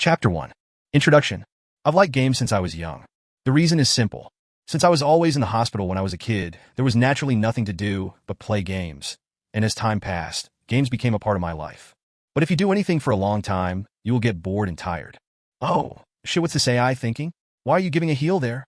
Chapter 1. Introduction. I've liked games since I was young. The reason is simple. Since I was always in the hospital when I was a kid, there was naturally nothing to do but play games. And as time passed, games became a part of my life. But if you do anything for a long time, you will get bored and tired. Oh, shit, what's this AI thinking? Why are you giving a heal there?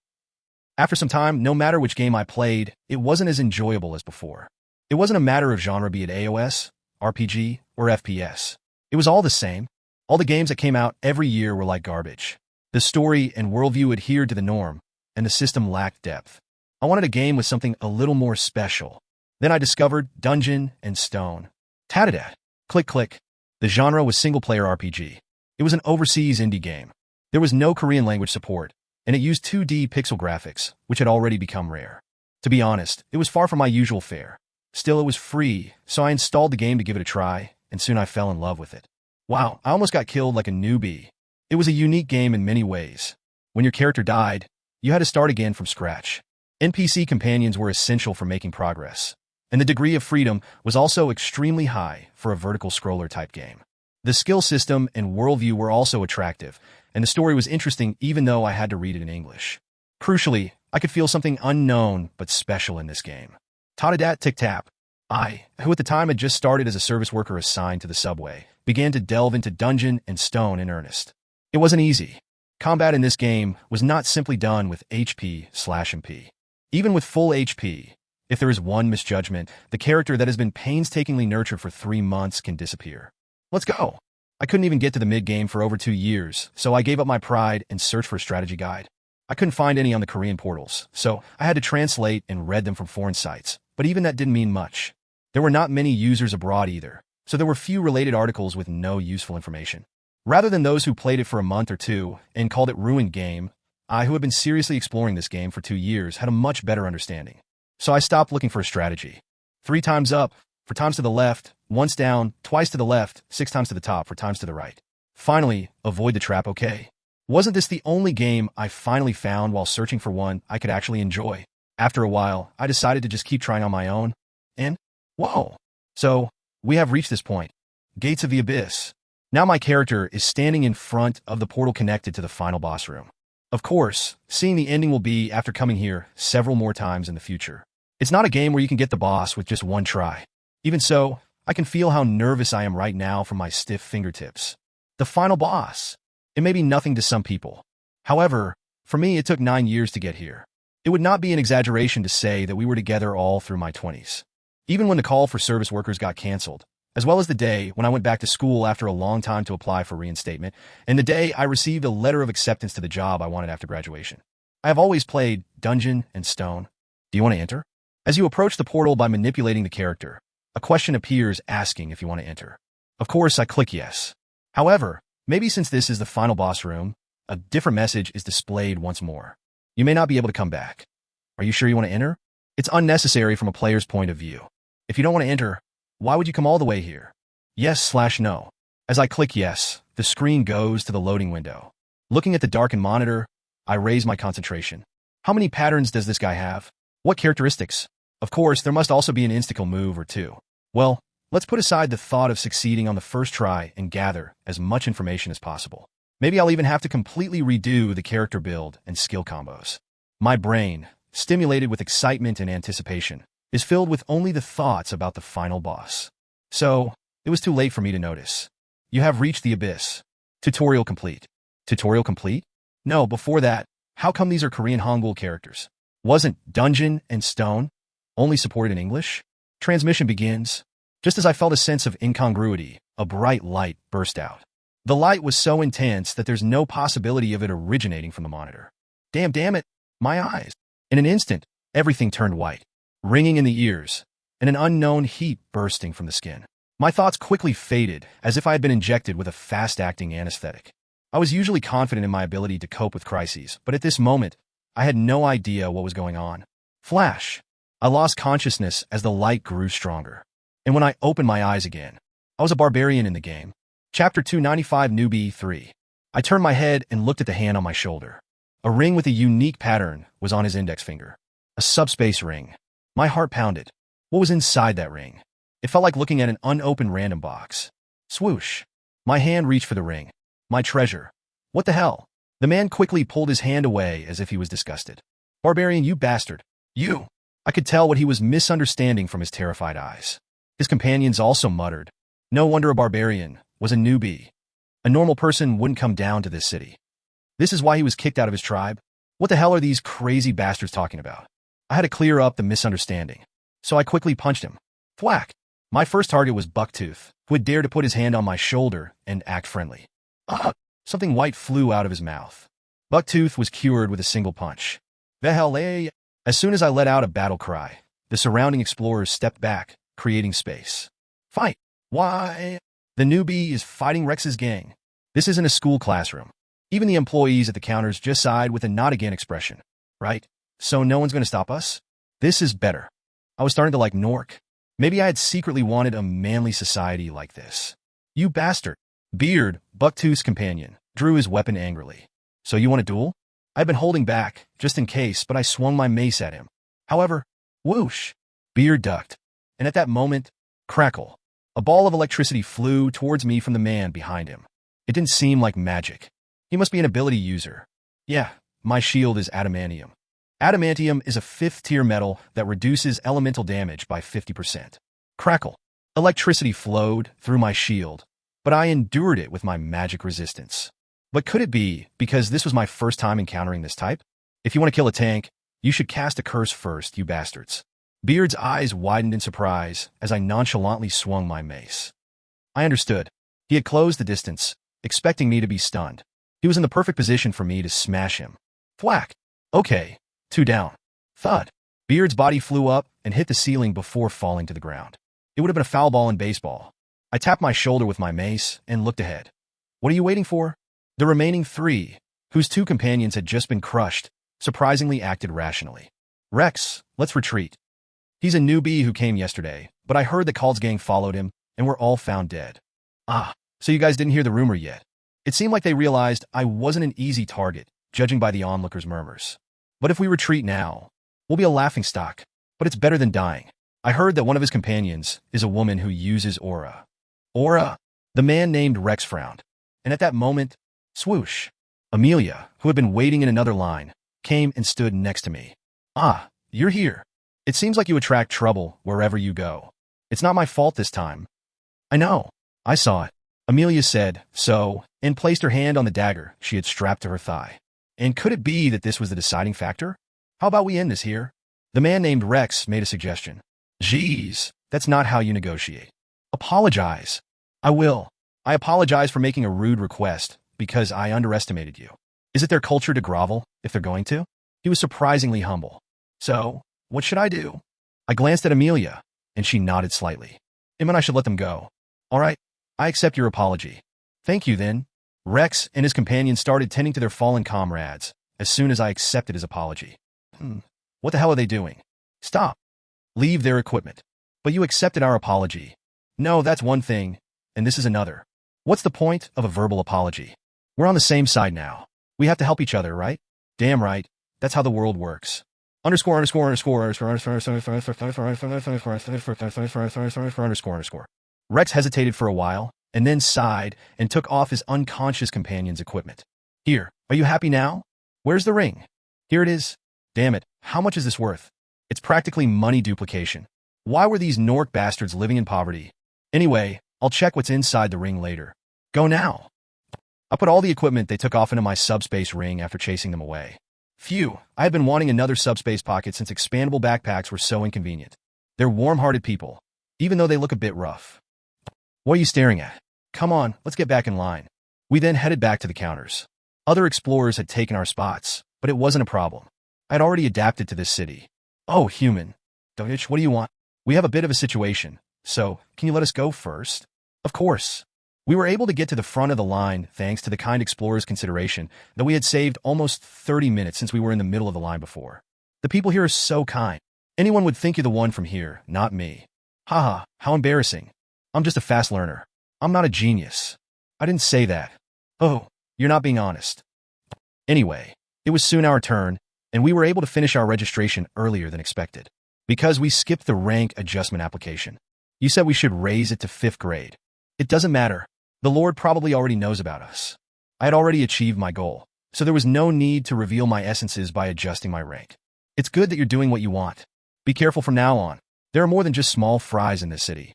After some time, no matter which game I played, it wasn't as enjoyable as before. It wasn't a matter of genre, be it AOS, RPG, or FPS. It was all the same. All the games that came out every year were like garbage. The story and worldview adhered to the norm, and the system lacked depth. I wanted a game with something a little more special. Then I discovered Dungeon and Stone. Tatadat. Click click. The genre was single-player RPG. It was an overseas indie game. There was no Korean language support, and it used 2D pixel graphics, which had already become rare. To be honest, it was far from my usual fare. Still, it was free, so I installed the game to give it a try, and soon I fell in love with it. Wow, I almost got killed like a newbie. It was a unique game in many ways. When your character died, you had to start again from scratch. NPC companions were essential for making progress, and the degree of freedom was also extremely high for a vertical scroller type game. The skill system and worldview were also attractive, and the story was interesting even though I had to read it in English. Crucially, I could feel something unknown but special in this game. Tatadat Tic Tap. I, who at the time had just started as a service worker assigned to the subway, began to delve into Dungeon and Stone in earnest. It wasn't easy. Combat in this game was not simply done with HP/MP. Even with full HP, if there is one misjudgment, the character that has been painstakingly nurtured for 3 months can disappear. Let's go. I couldn't even get to the mid-game for over 2 years, so I gave up my pride and searched for a strategy guide. I couldn't find any on the Korean portals, so I had to translate and read them from foreign sites, but even that didn't mean much. There were not many users abroad either, so there were few related articles with no useful information. Rather than those who played it for a month or two and called it ruined game, I, who had been seriously exploring this game for 2 years, had a much better understanding. So I stopped looking for a strategy. 3 times up, 4 times to the left, once down, twice to the left, 6 times to the top, 4 times to the right. Finally, avoid the trap, okay? Wasn't this the only game I finally found while searching for one I could actually enjoy? After a while, I decided to just keep trying on my own, and whoa! So, we have reached this point. Gates of the Abyss. Now my character is standing in front of the portal connected to the final boss room. Of course, seeing the ending will be after coming here several more times in the future. It's not a game where you can get the boss with just one try. Even so, I can feel how nervous I am right now from my stiff fingertips. The final boss. It may be nothing to some people. However, for me it took 9 years to get here. It would not be an exaggeration to say that we were together all through my 20s. Even when the call for service workers got canceled, as well as the day when I went back to school after a long time to apply for reinstatement, and the day I received a letter of acceptance to the job I wanted after graduation. I have always played Dungeon and Stone. Do you want to enter? As you approach the portal by manipulating the character, a question appears asking if you want to enter. Of course, I click yes. However, maybe since this is the final boss room, a different message is displayed once more. You may not be able to come back. Are you sure you want to enter? It's unnecessary from a player's point of view. If you don't want to enter, why would you come all the way here? Yes/no. As I click yes, the screen goes to the loading window. Looking at the darkened monitor, I raise my concentration. How many patterns does this guy have? What characteristics? Of course, there must also be an insta-kill move or two. Well, let's put aside the thought of succeeding on the first try and gather as much information as possible. Maybe I'll even have to completely redo the character build and skill combos. My brain, stimulated with excitement and anticipation, is filled with only the thoughts about the final boss. So, it was too late for me to notice. You have reached the abyss. Tutorial complete. Tutorial complete? No, before that, how come these are Korean Hangul characters? Wasn't Dungeon and Stone only supported in English? Transmission begins. Just as I felt a sense of incongruity, a bright light burst out. The light was so intense that there's no possibility of it originating from the monitor. Damn it, my eyes. In an instant, everything turned white, ringing in the ears, and an unknown heat bursting from the skin. My thoughts quickly faded, as if I had been injected with a fast-acting anesthetic. I was usually confident in my ability to cope with crises, but at this moment, I had no idea what was going on. Flash! I lost consciousness as the light grew stronger. And when I opened my eyes again, I was a barbarian in the game. Chapter 295 Newbie 3. I turned my head and looked at the hand on my shoulder. A ring with a unique pattern was on his index finger. A subspace ring. My heart pounded. What was inside that ring? It felt like looking at an unopened random box. Swoosh. My hand reached for the ring. My treasure. What the hell? The man quickly pulled his hand away as if he was disgusted. Barbarian, you bastard. You! I could tell what he was misunderstanding from his terrified eyes. His companions also muttered. No wonder a barbarian was a newbie. A normal person wouldn't come down to this city. This is why he was kicked out of his tribe? What the hell are these crazy bastards talking about? I had to clear up the misunderstanding, so I quickly punched him. Thwack! My first target was Bucktooth, who had dared to put his hand on my shoulder and act friendly. Something white flew out of his mouth. Bucktooth was cured with a single punch. The hell, eh? As soon as I let out a battle cry, the surrounding explorers stepped back, creating space. Fight! Why? The newbie is fighting Rex's gang. This isn't a school classroom. Even the employees at the counters just sighed with a not again expression. Right? So no one's going to stop us? This is better. I was starting to like Nork. Maybe I had secretly wanted a manly society like this. You bastard! Beard, Bucktooth's companion, drew his weapon angrily. So you want a duel? I'd been holding back, just in case, but I swung my mace at him. However, whoosh! Beard ducked. And at that moment, crackle! A ball of electricity flew towards me from the man behind him. It didn't seem like magic. He must be an ability user. Yeah, my shield is adamantium. Adamantium is a 5th-tier metal that reduces elemental damage by 50%. Crackle! Electricity flowed through my shield, but I endured it with my magic resistance. But could it be because this was my first time encountering this type? If you want to kill a tank, you should cast a curse first, you bastards. Beard's eyes widened in surprise as I nonchalantly swung my mace. I understood. He had closed the distance, expecting me to be stunned. He was in the perfect position for me to smash him. Thwack! Okay, 2 down. Thud! Beard's body flew up and hit the ceiling before falling to the ground. It would have been a foul ball in baseball. I tapped my shoulder with my mace and looked ahead. What are you waiting for? The remaining 3, whose 2 companions had just been crushed, surprisingly acted rationally. Rex, let's retreat. He's a newbie who came yesterday, but I heard that Cald's gang followed him, and were all found dead. Ah, so you guys didn't hear the rumor yet. It seemed like they realized I wasn't an easy target, judging by the onlookers' murmurs. But if we retreat now, we'll be a laughingstock, but it's better than dying. I heard that one of his companions is a woman who uses aura. Aura? The man named Rex frowned. And at that moment, swoosh! Amelia, who had been waiting in another line, came and stood next to me. Ah, you're here. It seems like you attract trouble wherever you go. It's not my fault this time. I know. I saw it. Amelia said, so, and placed her hand on the dagger she had strapped to her thigh. And could it be that this was the deciding factor? How about we end this here? The man named Rex made a suggestion. Jeez, that's not how you negotiate. Apologize. I will. I apologize for making a rude request because I underestimated you. Is it their culture to grovel if they're going to? He was surprisingly humble. So, what should I do? I glanced at Amelia, and she nodded slightly. It meant I should let them go. All right, I accept your apology. Thank you, then. Rex and his companions started tending to their fallen comrades as soon as I accepted his apology. What the hell are they doing? Stop. Leave their equipment. But you accepted our apology. No, that's one thing, and this is another. What's the point of a verbal apology? We're on the same side now. We have to help each other, right? Damn right. That's how the world works. Underscore. Rex hesitated for a while, and then sighed and took off his unconscious companion's equipment. Here, are you happy now? Where's the ring? Here it is. Damn it, how much is this worth? It's practically money duplication. Why were these Nork bastards living in poverty? Anyway, I'll check what's inside the ring later. Go now. I put all the equipment they took off into my subspace ring after chasing them away. Phew, I had been wanting another subspace pocket since expandable backpacks were so inconvenient. They're warm-hearted people, even though they look a bit rough. What are you staring at? Come on, let's get back in line. We then headed back to the counters. Other explorers had taken our spots, but it wasn't a problem. I had already adapted to this city. Oh, human. Dodich, what do you want? We have a bit of a situation, so can you let us go first? Of course. We were able to get to the front of the line thanks to the kind explorer's consideration that we had saved almost 30 minutes since we were in the middle of the line before. The people here are so kind. Anyone would think you're the one from here, not me. Haha, how embarrassing. I'm just a fast learner. I'm not a genius. I didn't say that. Oh, you're not being honest. Anyway, it was soon our turn, and we were able to finish our registration earlier than expected. Because we skipped the rank adjustment application. You said we should raise it to 5th grade. It doesn't matter. The Lord probably already knows about us. I had already achieved my goal, so there was no need to reveal my essences by adjusting my rank. It's good that you're doing what you want. Be careful from now on. There are more than just small fries in this city.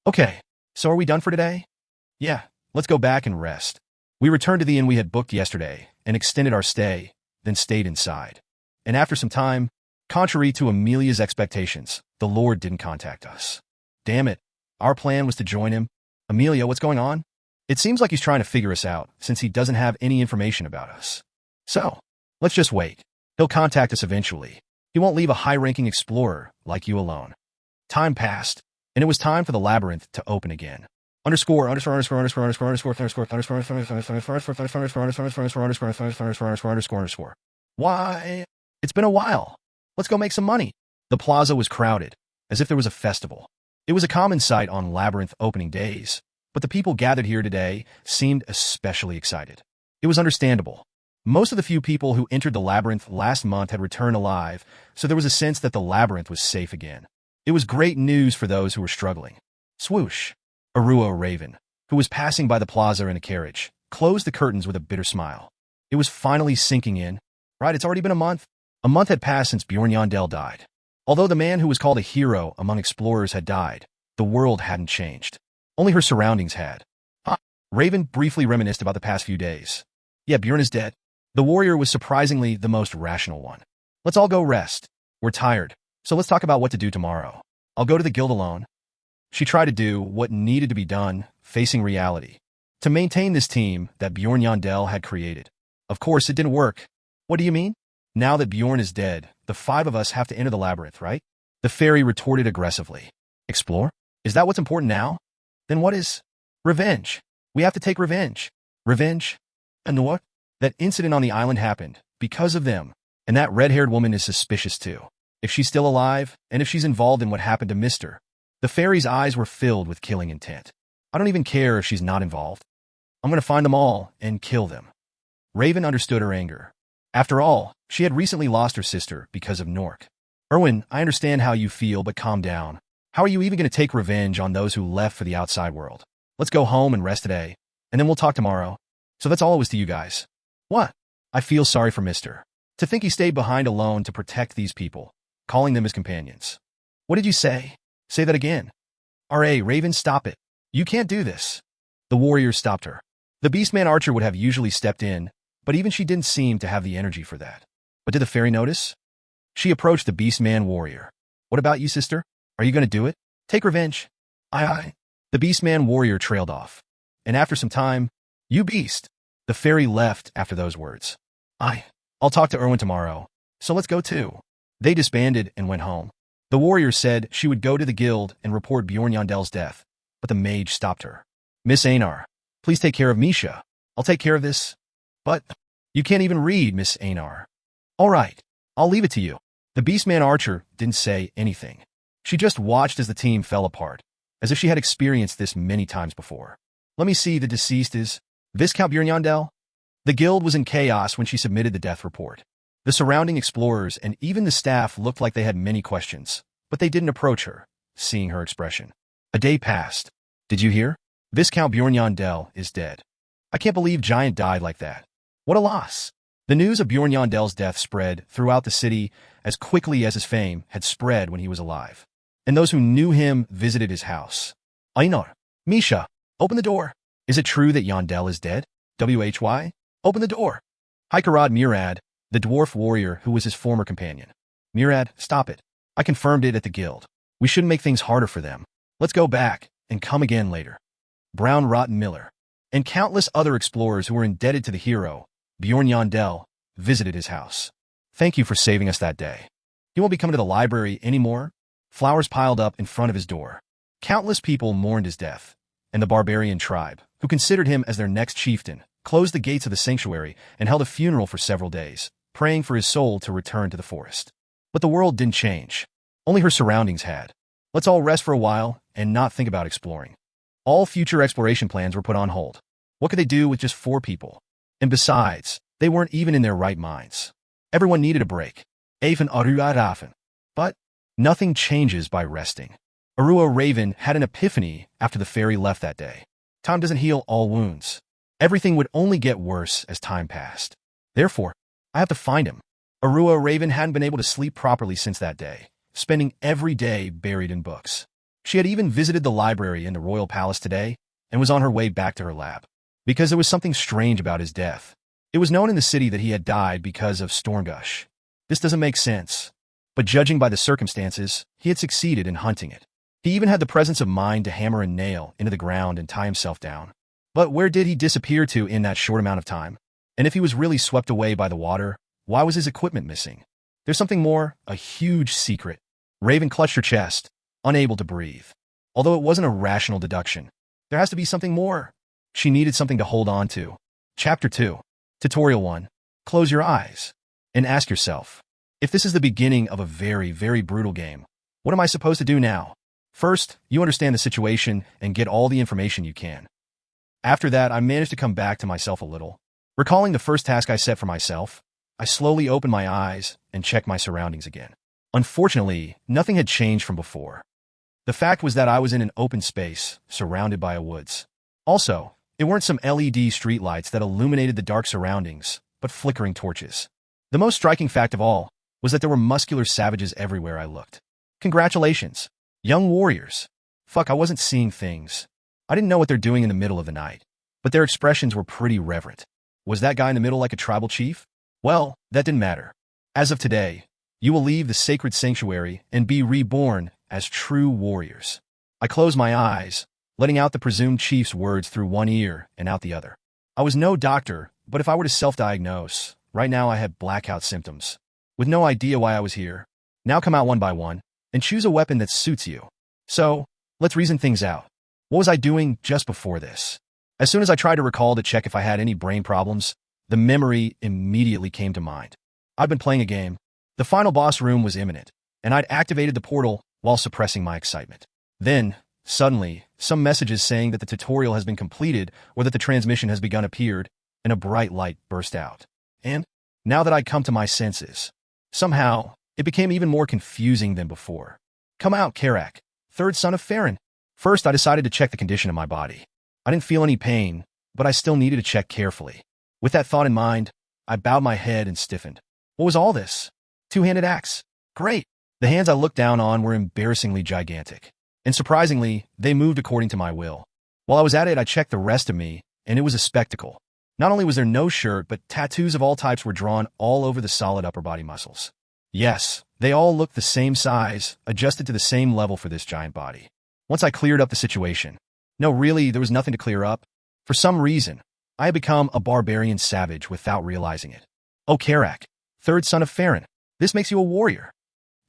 Okay, so are we done for today? Yeah, let's go back and rest. We returned to the inn we had booked yesterday and extended our stay, then stayed inside. And after some time, contrary to Amelia's expectations, the Lord didn't contact us. Damn it. Our plan was to join him. Amelia, what's going on? It seems like he's trying to figure us out since he doesn't have any information about us. So, let's just wait. He'll contact us eventually. He won't leave a high-ranking explorer like you alone. Time passed, and it was time for the labyrinth to open again. Underscore. Why? It's been a while. Let's go make some money. The plaza was crowded, as if there was a festival. It was a common sight on labyrinth opening days, but the people gathered here today seemed especially excited. It was understandable. Most of the few people who entered the labyrinth last month had returned alive, so there was a sense that the labyrinth was safe again. It was great news for those who were struggling. Swoosh. Arua Raven, who was passing by the plaza in a carriage, closed the curtains with a bitter smile. It was finally sinking in. Right, it's already been a month. A month had passed since Bjorn died. Although the man who was called a hero among explorers had died, the world hadn't changed. Only her surroundings had. Raven briefly reminisced about the past few days. Yeah, Bjorn is dead. The warrior was surprisingly the most rational one. Let's all go rest. We're tired, so let's talk about what to do tomorrow. I'll go to the guild alone. She tried to do what needed to be done, facing reality, to maintain this team that Bjorn had created. Of course, it didn't work. What do you mean? Now that Bjorn is dead, the 5 of us have to enter the labyrinth, right? The fairy retorted aggressively. Explore? Is that what's important now? Then what is? Revenge. We have to take revenge. Revenge? And what? That incident on the island happened, because of them. And that red-haired woman is suspicious too. If she's still alive, and if she's involved in what happened to Mr. The fairy's eyes were filled with killing intent. I don't even care if she's not involved. I'm going to find them all and kill them. Raven understood her anger. After all, she had recently lost her sister because of Nork. Erwin, I understand how you feel, but calm down. How are you even going to take revenge on those who left for the outside world? Let's go home and rest today, and then we'll talk tomorrow. So that's all it was to you guys. What? I feel sorry for Mr. To think he stayed behind alone to protect these people, calling them his companions. What did you say? Say that again. R.A. Raven, stop it. You can't do this. The warrior stopped her. The Beastman Archer would have usually stepped in, but even she didn't seem to have the energy for that. But did the fairy notice? She approached the Beastman warrior. What about you, sister? Are you going to do it? Take revenge. Aye. The Beastman warrior trailed off. And after some time, you beast. The fairy left after those words. I'll talk to Erwin tomorrow, so let's go too. They disbanded and went home. The warrior said she would go to the guild and report Bjorn death, but the mage stopped her. Miss Einar, please take care of Misha. I'll take care of this. But you can't even read, Miss Einar. All right, I'll leave it to you. The Beastman Archer didn't say anything. She just watched as the team fell apart, as if she had experienced this many times before. Let me see, the deceased is Viscount Bjorn. The guild was in chaos when she submitted the death report. The surrounding explorers and even the staff looked like they had many questions, but they didn't approach her, seeing her expression. A day passed. Did you hear? Viscount Bjorn is dead. I can't believe Giant died like that. What a loss. The news of Bjorn death spread throughout the city as quickly as his fame had spread when he was alive. And those who knew him visited his house. Einar, Misha, open the door. Is it true that Yandel is dead? Why? Open the door. Hikarad Murad, the dwarf warrior who was his former companion. Murad, stop it. I confirmed it at the guild. We shouldn't make things harder for them. Let's go back and come again later. Brown Rotten Miller and countless other explorers who were indebted to the hero, Bjorn visited his house. Thank you for saving us that day. He won't be coming to the library anymore. Flowers piled up in front of his door. Countless people mourned his death, and the barbarian tribe, who considered him as their next chieftain, closed the gates of the sanctuary and held a funeral for several days, praying for his soul to return to the forest. But the world didn't change. Only her surroundings had. Let's all rest for a while and not think about exploring. All future exploration plans were put on hold. What could they do with just 4 people? And besides, they weren't even in their right minds. Everyone needed a break. But nothing changes by resting. Arua Raven had an epiphany after the fairy left that day. Time doesn't heal all wounds. Everything would only get worse as time passed. Therefore, I have to find him. Arua Raven hadn't been able to sleep properly since that day, spending every day buried in books. She had even visited the library in the royal palace today and was on her way back to her lab. Because there was something strange about his death. It was known in the city that he had died because of Stormgush. This doesn't make sense. But judging by the circumstances, he had succeeded in hunting it. He even had the presence of mind to hammer a nail into the ground and tie himself down. But where did he disappear to in that short amount of time? And if he was really swept away by the water, why was his equipment missing? There's something more, a huge secret. Raven clutched her chest, unable to breathe. Although it wasn't a rational deduction, there has to be something more. She needed something to hold on to. Chapter 2. Tutorial 1. Close your eyes and ask yourself, if this is the beginning of a very, very brutal game, what am I supposed to do now? First, you understand the situation and get all the information you can. After that, I managed to come back to myself a little. Recalling the first task I set for myself, I slowly opened my eyes and checked my surroundings again. Unfortunately, nothing had changed from before. The fact was that I was in an open space, surrounded by a woods. Also, it weren't some LED streetlights that illuminated the dark surroundings, but flickering torches. The most striking fact of all was that there were muscular savages everywhere I looked. Congratulations, young warriors. Fuck, I wasn't seeing things. I didn't know what they're doing in the middle of the night, but their expressions were pretty reverent. Was that guy in the middle like a tribal chief? Well, that didn't matter. As of today, you will leave the sacred sanctuary and be reborn as true warriors. I closed my eyes, letting out the presumed chief's words through one ear and out the other. I was no doctor, but if I were to self-diagnose, right now I had blackout symptoms. With no idea why I was here. Now come out one by one, and choose a weapon that suits you. So, let's reason things out. What was I doing just before this? As soon as I tried to recall to check if I had any brain problems, the memory immediately came to mind. I'd been playing a game. The final boss room was imminent, and I'd activated the portal while suppressing my excitement. Then, suddenly, some messages saying that the tutorial has been completed or that the transmission has begun appeared, and a bright light burst out. And, now that I'd come to my senses, somehow, it became even more confusing than before. Come out, Karak, third son of Farron. First, I decided to check the condition of my body. I didn't feel any pain, but I still needed to check carefully. With that thought in mind, I bowed my head and stiffened. What was all this? Two-handed axe. Great. The hands I looked down on were embarrassingly gigantic. And surprisingly, they moved according to my will. While I was at it, I checked the rest of me, and it was a spectacle. Not only was there no shirt, but tattoos of all types were drawn all over the solid upper body muscles. Yes, they all looked the same size, adjusted to the same level for this giant body. Once I cleared up the situation. No, really, there was nothing to clear up. For some reason, I had become a barbarian savage without realizing it. Oh, Karak, third son of Farron, this makes you a warrior.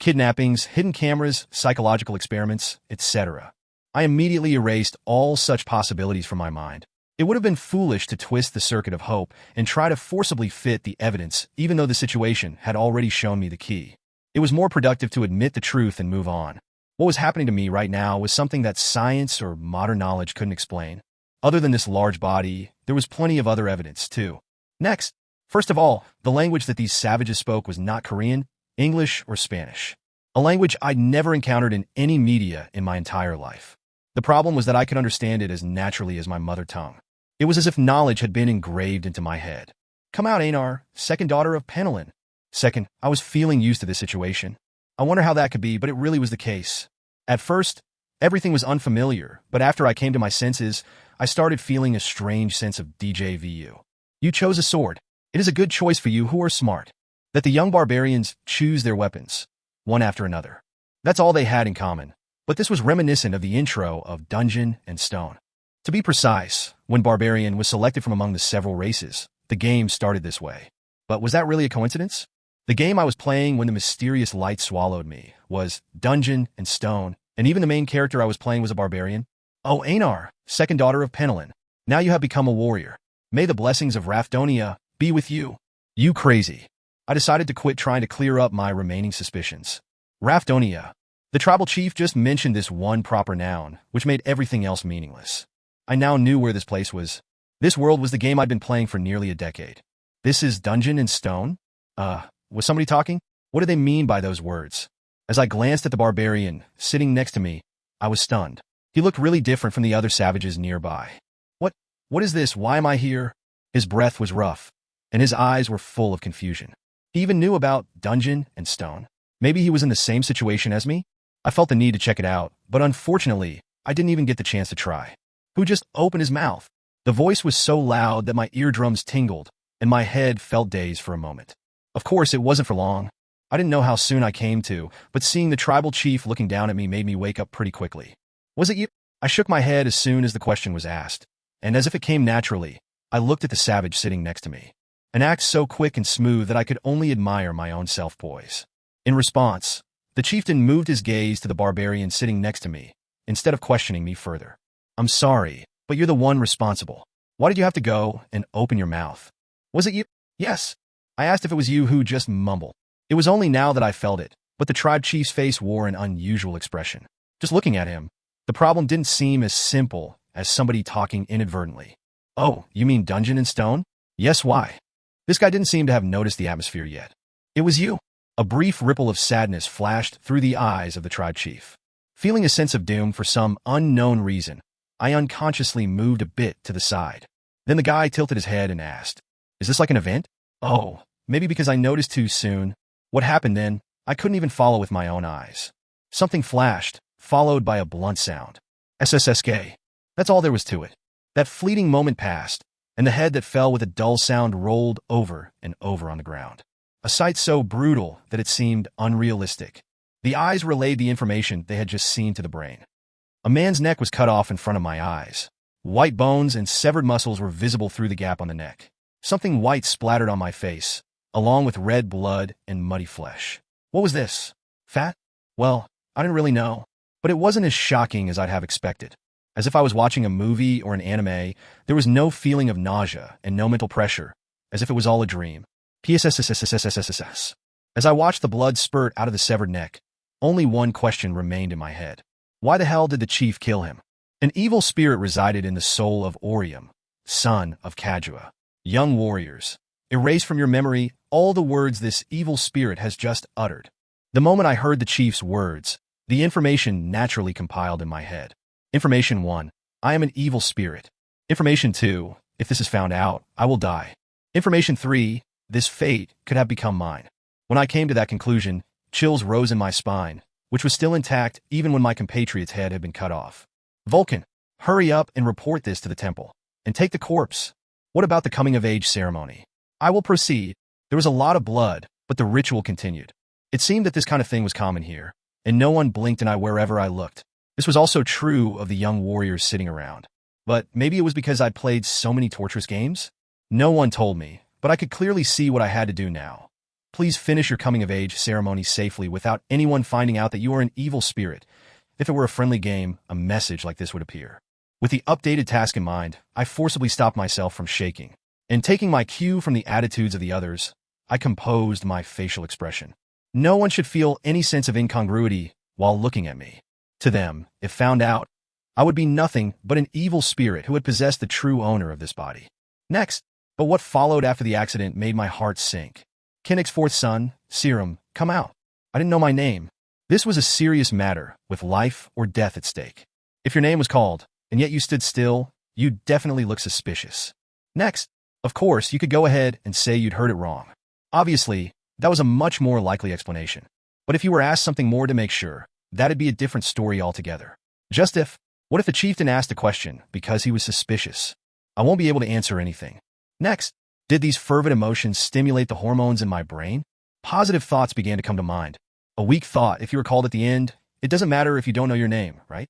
Kidnappings, hidden cameras, psychological experiments, etc. I immediately erased all such possibilities from my mind. It would have been foolish to twist the circuit of hope and try to forcibly fit the evidence, even though the situation had already shown me the key. It was more productive to admit the truth and move on. What was happening to me right now was something that science or modern knowledge couldn't explain. Other than this large body, there was plenty of other evidence, too. Next, first of all, the language that these savages spoke was not Korean, English, or Spanish. A language I'd never encountered in any media in my entire life. The problem was that I could understand it as naturally as my mother tongue. It was as if knowledge had been engraved into my head. Come out, Einar, second daughter of Penelin. Second, I was feeling used to this situation. I wonder how that could be, but it really was the case. At first, everything was unfamiliar, but after I came to my senses, I started feeling a strange sense of DJVU. You chose a sword. It is a good choice for you who are smart. That the young barbarians choose their weapons, one after another. That's all they had in common. But this was reminiscent of the intro of Dungeon and Stone. To be precise, when Barbarian was selected from among the several races, the game started this way. But was that really a coincidence? The game I was playing when the mysterious light swallowed me was Dungeon and Stone, and even the main character I was playing was a barbarian. Oh, Einar, second daughter of Penelin. Now you have become a warrior. May the blessings of Rafdonia be with you. You crazy. I decided to quit trying to clear up my remaining suspicions. Rafdonia. The tribal chief just mentioned this one proper noun, which made everything else meaningless. I now knew where this place was. This world was the game I'd been playing for nearly a decade. This is Dungeon and Stone? Was somebody talking? What did they mean by those words? As I glanced at the barbarian, sitting next to me, I was stunned. He looked really different from the other savages nearby. What is this? Why am I here? His breath was rough, and his eyes were full of confusion. He even knew about dungeon and stone. Maybe he was in the same situation as me? I felt the need to check it out, but unfortunately, I didn't even get the chance to try. Who just opened his mouth? The voice was so loud that my eardrums tingled, and my head felt dazed for a moment. Of course, it wasn't for long. I didn't know how soon I came to, but seeing the tribal chief looking down at me made me wake up pretty quickly. Was it you? I shook my head as soon as the question was asked, and as if it came naturally, I looked at the savage sitting next to me. An act so quick and smooth that I could only admire my own self-poise. In response, the chieftain moved his gaze to the barbarian sitting next to me, instead of questioning me further. I'm sorry, but you're the one responsible. Why did you have to go and open your mouth? Was it you? Yes. I asked if it was you who just mumbled. It was only now that I felt it, but the tribe chief's face wore an unusual expression. Just looking at him, the problem didn't seem as simple as somebody talking inadvertently. Oh, you mean dungeon and stone? Yes, why? This guy didn't seem to have noticed the atmosphere yet. It was you. A brief ripple of sadness flashed through the eyes of the tribe chief. Feeling a sense of doom for some unknown reason, I unconsciously moved a bit to the side. Then the guy tilted his head and asked, "Is this like an event?" Oh, maybe because I noticed too soon. What happened then, I couldn't even follow with my own eyes. Something flashed, followed by a blunt sound. SSSK. That's all there was to it. That fleeting moment passed, and the head that fell with a dull sound rolled over and over on the ground. A sight so brutal that it seemed unrealistic. The eyes relayed the information they had just seen to the brain. A man's neck was cut off in front of my eyes. White bones and severed muscles were visible through the gap on the neck. Something white splattered on my face, along with red blood and muddy flesh. What was this? Fat? Well, I didn't really know, but it wasn't as shocking as I'd have expected. As if I was watching a movie or an anime, there was no feeling of nausea and no mental pressure, as if it was all a dream. PSSSSSSSSS. As I watched the blood spurt out of the severed neck, only one question remained in my head. Why the hell did the chief kill him? An evil spirit resided in the soul of Orium, son of Kadua. Young warriors, erase from your memory all the words this evil spirit has just uttered. The moment I heard the chief's words, the information naturally compiled in my head. Information 1, I am an evil spirit. Information 2, if this is found out, I will die. Information 3, this fate could have become mine. When I came to that conclusion, chills rose in my spine, which was still intact even when my compatriot's head had been cut off. Vulcan, hurry up and report this to the temple. And take the corpse. What about the coming-of-age ceremony? I will proceed. There was a lot of blood, but the ritual continued. It seemed that this kind of thing was common here, and no one blinked an eye wherever I looked. This was also true of the young warriors sitting around. But maybe it was because I'd played so many torturous games? No one told me, but I could clearly see what I had to do now. Please finish your coming-of-age ceremony safely without anyone finding out that you are an evil spirit. If it were a friendly game, a message like this would appear. With the updated task in mind, I forcibly stopped myself from shaking. And taking my cue from the attitudes of the others, I composed my facial expression. No one should feel any sense of incongruity while looking at me. To them, if found out, I would be nothing but an evil spirit who had possessed the true owner of this body. Next, but what followed after the accident made my heart sink. Kinnick's fourth son, Serum, come out. I didn't know my name. This was a serious matter, with life or death at stake. If your name was called, and yet you stood still, you definitely look suspicious. Next, of course, you could go ahead and say you'd heard it wrong. Obviously, that was a much more likely explanation. But if you were asked something more to make sure, that'd be a different story altogether. What if the chieftain asked a question because he was suspicious? I won't be able to answer anything. Next, did these fervent emotions stimulate the hormones in my brain? Positive thoughts began to come to mind. A weak thought, if you were called at the end, it doesn't matter if you don't know your name, right?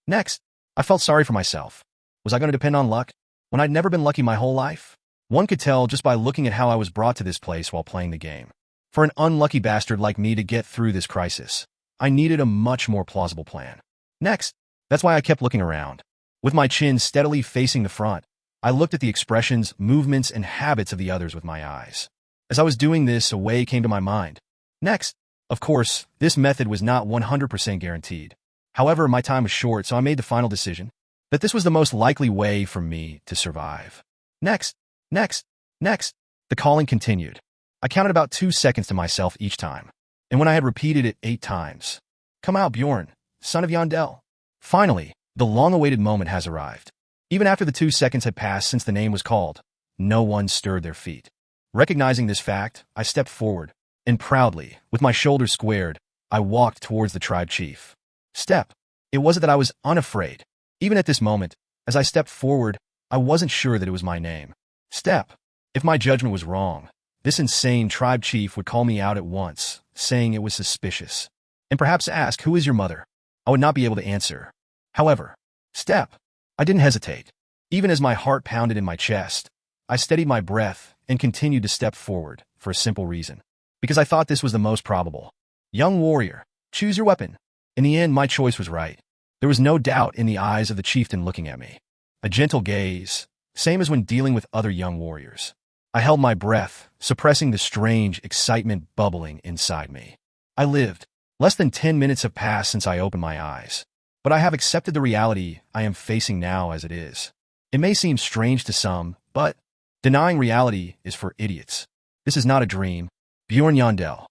Next, I felt sorry for myself. Was I going to depend on luck when I'd never been lucky my whole life? One could tell just by looking at how I was brought to this place while playing the game. For an unlucky bastard like me to get through this crisis, I needed a much more plausible plan. Next, that's why I kept looking around. With my chin steadily facing the front, I looked at the expressions, movements, and habits of the others with my eyes. As I was doing this, a way came to my mind. Next, of course, this method was not 100% guaranteed. However, my time was short, so I made the final decision that this was the most likely way for me to survive. Next. The calling continued. I counted about 2 seconds to myself each time, and when I had repeated it 8 times, "Come out, Bjorn, son of Yandel." Finally, the long-awaited moment has arrived. Even after the 2 seconds had passed since the name was called, no one stirred their feet. Recognizing this fact, I stepped forward, and proudly, with my shoulders squared, I walked towards the tribe chief. Step. It wasn't that I was unafraid. Even at this moment, as I stepped forward, I wasn't sure that it was my name. Step. If my judgment was wrong, this insane tribe chief would call me out at once, saying it was suspicious, and perhaps ask, "Who is your mother?" I would not be able to answer. However, Step. I didn't hesitate. Even as my heart pounded in my chest, I steadied my breath and continued to step forward for a simple reason. Because I thought this was the most probable. Young warrior, choose your weapon. In the end, my choice was right. There was no doubt in the eyes of the chieftain looking at me. A gentle gaze, same as when dealing with other young warriors. I held my breath, suppressing the strange excitement bubbling inside me. I lived. Less than 10 minutes have passed since I opened my eyes. But I have accepted the reality I am facing now as it is. It may seem strange to some, but denying reality is for idiots. This is not a dream. Barbarian1-10.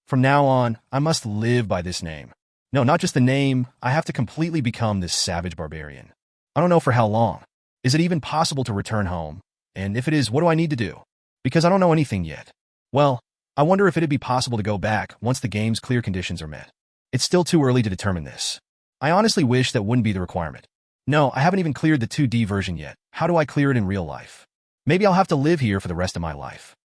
From now on, I must live by this name. No, not just the name, I have to completely become this savage barbarian. I don't know for how long. Is it even possible to return home? And if it is, what do I need to do? Because I don't know anything yet. Well, I wonder if it'd be possible to go back once the game's clear conditions are met. It's still too early to determine this. I honestly wish that wouldn't be the requirement. No, I haven't even cleared the 2D version yet. How do I clear it in real life? Maybe I'll have to live here for the rest of my life.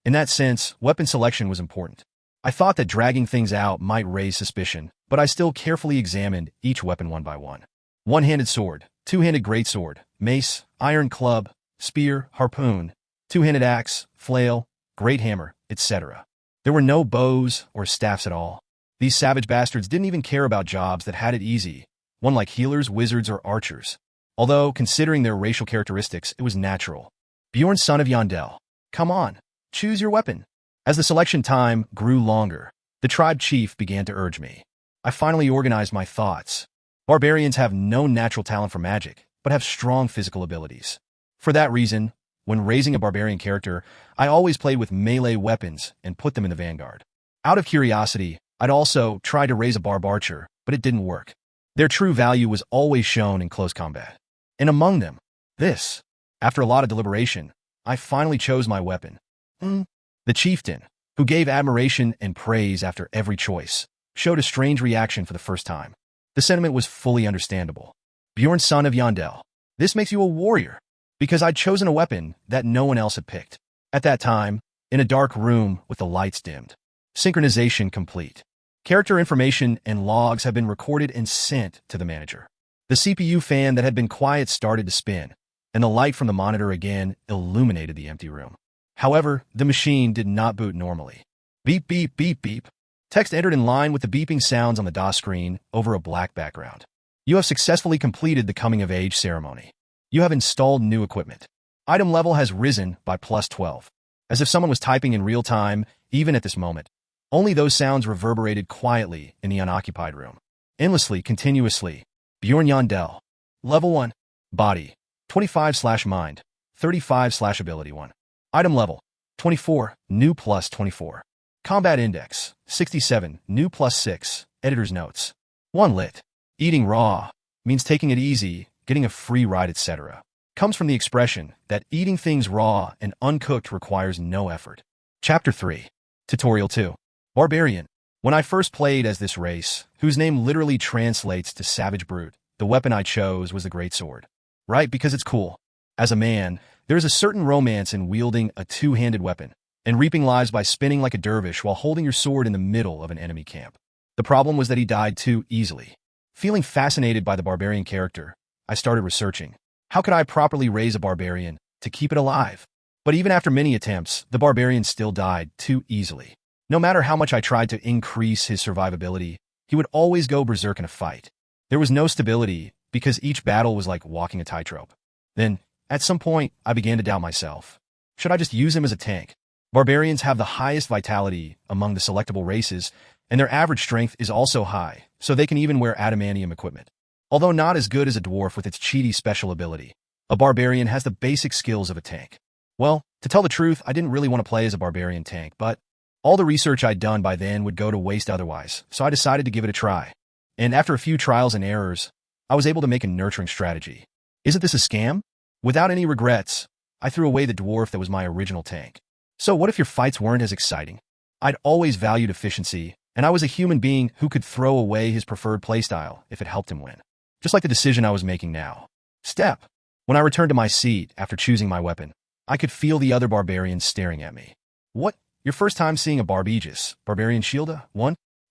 In that sense, weapon selection was important. I thought that dragging things out might raise suspicion, but I still carefully examined each weapon one by one. One-handed sword, two-handed greatsword, mace, iron club, spear, harpoon, two-handed axe, flail, great hammer, etc. There were no bows or staffs at all. These savage bastards didn't even care about jobs that had it easy, one like healers, wizards, or archers. Although, considering their racial characteristics, it was natural. Bjorn, son of Yandel. Come on, choose your weapon. As the selection time grew longer, the tribe chief began to urge me. I finally organized my thoughts. Barbarians have no natural talent for magic, but have strong physical abilities. For that reason, when raising a barbarian character, I always played with melee weapons and put them in the vanguard. Out of curiosity, I'd also tried to raise a barb archer, but it didn't work. Their true value was always shown in close combat. And among them, this. After a lot of deliberation, I finally chose my weapon. The chieftain, who gave admiration and praise after every choice, showed a strange reaction for the first time. The sentiment was fully understandable. Bjorn, son of Yandel. This makes you a warrior. Because I'd chosen a weapon that no one else had picked. At that time, in a dark room with the lights dimmed. Synchronization complete. Character information and logs have been recorded and sent to the manager. The CPU fan that had been quiet started to spin, and the light from the monitor again illuminated the empty room. However, the machine did not boot normally. Beep, beep, beep, beep. Text entered in line with the beeping sounds on the DOS screen over a black background. You have successfully completed the coming-of-age ceremony. You have installed new equipment. Item level has risen by +12. As if someone was typing in real time, even at this moment. Only those sounds reverberated quietly in the unoccupied room. Endlessly, continuously. Bjorn Yandel. Level 1. Body. 25/mind. 35/ability 1. Item level. 24. New +24. Combat index. 67. New +6. Editor's notes. 1 lit. Eating raw means taking it easy, getting a free ride, etc. Comes from the expression that eating things raw and uncooked requires no effort. Chapter 3. Tutorial 2. Barbarian. When I first played as this race, whose name literally translates to savage brute, the weapon I chose was the greatsword. Right, because it's cool. As a man, there is a certain romance in wielding a two-handed weapon and reaping lives by spinning like a dervish while holding your sword in the middle of an enemy camp. The problem was that he died too easily. Feeling fascinated by the barbarian character, I started researching. How could I properly raise a barbarian to keep it alive? But even after many attempts, the barbarian still died too easily. No matter how much I tried to increase his survivability, he would always go berserk in a fight. There was no stability because each battle was like walking a tightrope. Then, at some point, I began to doubt myself. Should I just use him as a tank? Barbarians have the highest vitality among the selectable races, and their average strength is also high, so they can even wear adamantium equipment. Although not as good as a dwarf with its cheaty special ability, a barbarian has the basic skills of a tank. Well, to tell the truth, I didn't really want to play as a barbarian tank, but all the research I'd done by then would go to waste otherwise, so I decided to give it a try. And after a few trials and errors, I was able to make a nurturing strategy. Isn't this a scam? Without any regrets, I threw away the dwarf that was my original tank. So what if your fights weren't as exciting? I'd always valued efficiency, and I was a human being who could throw away his preferred playstyle if it helped him win. Just like the decision I was making now. Step. When I returned to my seat after choosing my weapon, I could feel the other barbarians staring at me. What? Your first time seeing a Barbarian Shielda?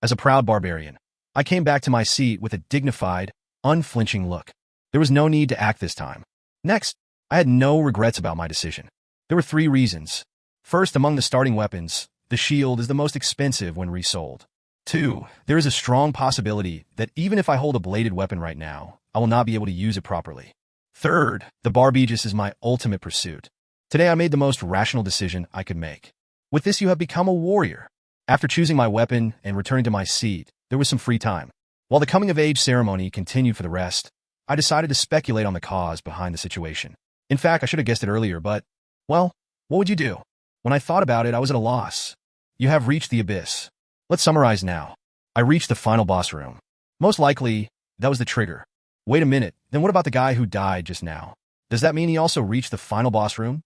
As a proud barbarian, I came back to my seat with a dignified, unflinching look. There was no need to act this time. Next, I had no regrets about my decision. There were 3 reasons. First, among the starting weapons, the shield is the most expensive when resold. 2, there is a strong possibility that even if I hold a bladed weapon right now, I will not be able to use it properly. Third, the Barbijus is my ultimate pursuit. Today I made the most rational decision I could make. With this you have become a warrior. After choosing my weapon and returning to my seat, there was some free time. While the coming-of-age ceremony continued for the rest, I decided to speculate on the cause behind the situation. In fact, I should have guessed it earlier, but, well, what would you do? When I thought about it, I was at a loss. You have reached the abyss. Let's summarize now. I reached the final boss room. Most likely, that was the trigger. Wait a minute, then what about the guy who died just now? Does that mean he also reached the final boss room?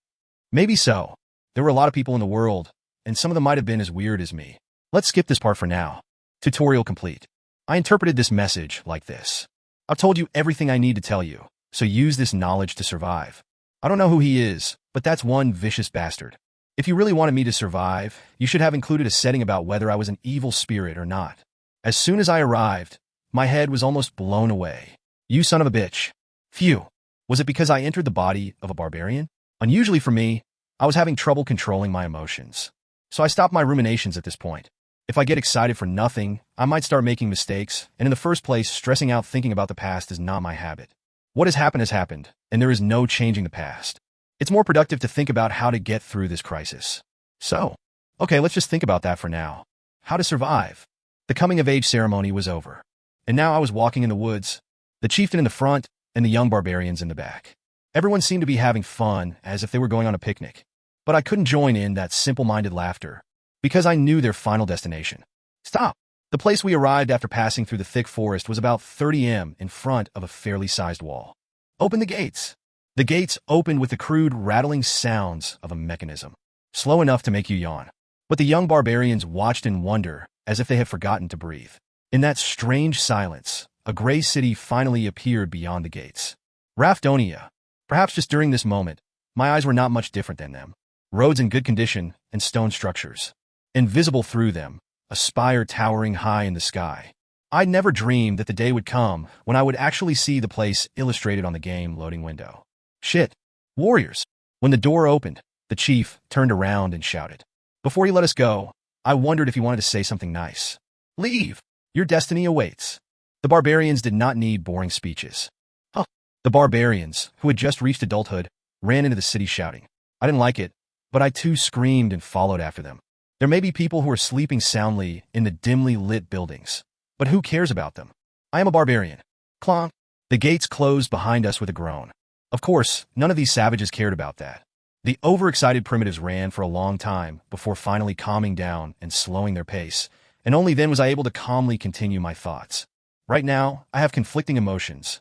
Maybe so. There were a lot of people in the world, and some of them might have been as weird as me. Let's skip this part for now. Tutorial complete. I interpreted this message like this. I've told you everything I need to tell you, so use this knowledge to survive. I don't know who he is, but that's one vicious bastard. If you really wanted me to survive, you should have included a setting about whether I was an evil spirit or not. As soon as I arrived, my head was almost blown away. You son of a bitch. Phew. Was it because I entered the body of a barbarian? Unusually for me, I was having trouble controlling my emotions. So I stopped my ruminations at this point. If I get excited for nothing, I might start making mistakes, and in the first place, stressing out thinking about the past is not my habit. What has happened, and there is no changing the past. It's more productive to think about how to get through this crisis. So, okay, let's just think about that for now. How to survive. The coming-of-age ceremony was over, and now I was walking in the woods, the chieftain in the front and the young barbarians in the back. Everyone seemed to be having fun, as if they were going on a picnic. But I couldn't join in that simple-minded laughter, because I knew their final destination. Stop! The place we arrived after passing through the thick forest was about 30 m in front of a fairly sized wall. Open the gates. The gates opened with the crude, rattling sounds of a mechanism, slow enough to make you yawn. But the young barbarians watched in wonder, as if they had forgotten to breathe. In that strange silence, a gray city finally appeared beyond the gates. Rafdonia. Perhaps just during this moment, my eyes were not much different than them. Roads in good condition and stone structures. Invisible through them, a spire towering high in the sky. I'd never dreamed that the day would come when I would actually see the place illustrated on the game loading window. Shit. Warriors. When the door opened, the chief turned around and shouted. Before he let us go, I wondered if he wanted to say something nice. Leave. Your destiny awaits. The barbarians did not need boring speeches. Huh. The barbarians, who had just reached adulthood, ran into the city shouting. I didn't like it, but I too screamed and followed after them. There may be people who are sleeping soundly in the dimly lit buildings, but who cares about them? I am a barbarian. Clonk. The gates closed behind us with a groan. Of course, none of these savages cared about that. The overexcited primitives ran for a long time before finally calming down and slowing their pace, and only then was I able to calmly continue my thoughts. Right now, I have conflicting emotions.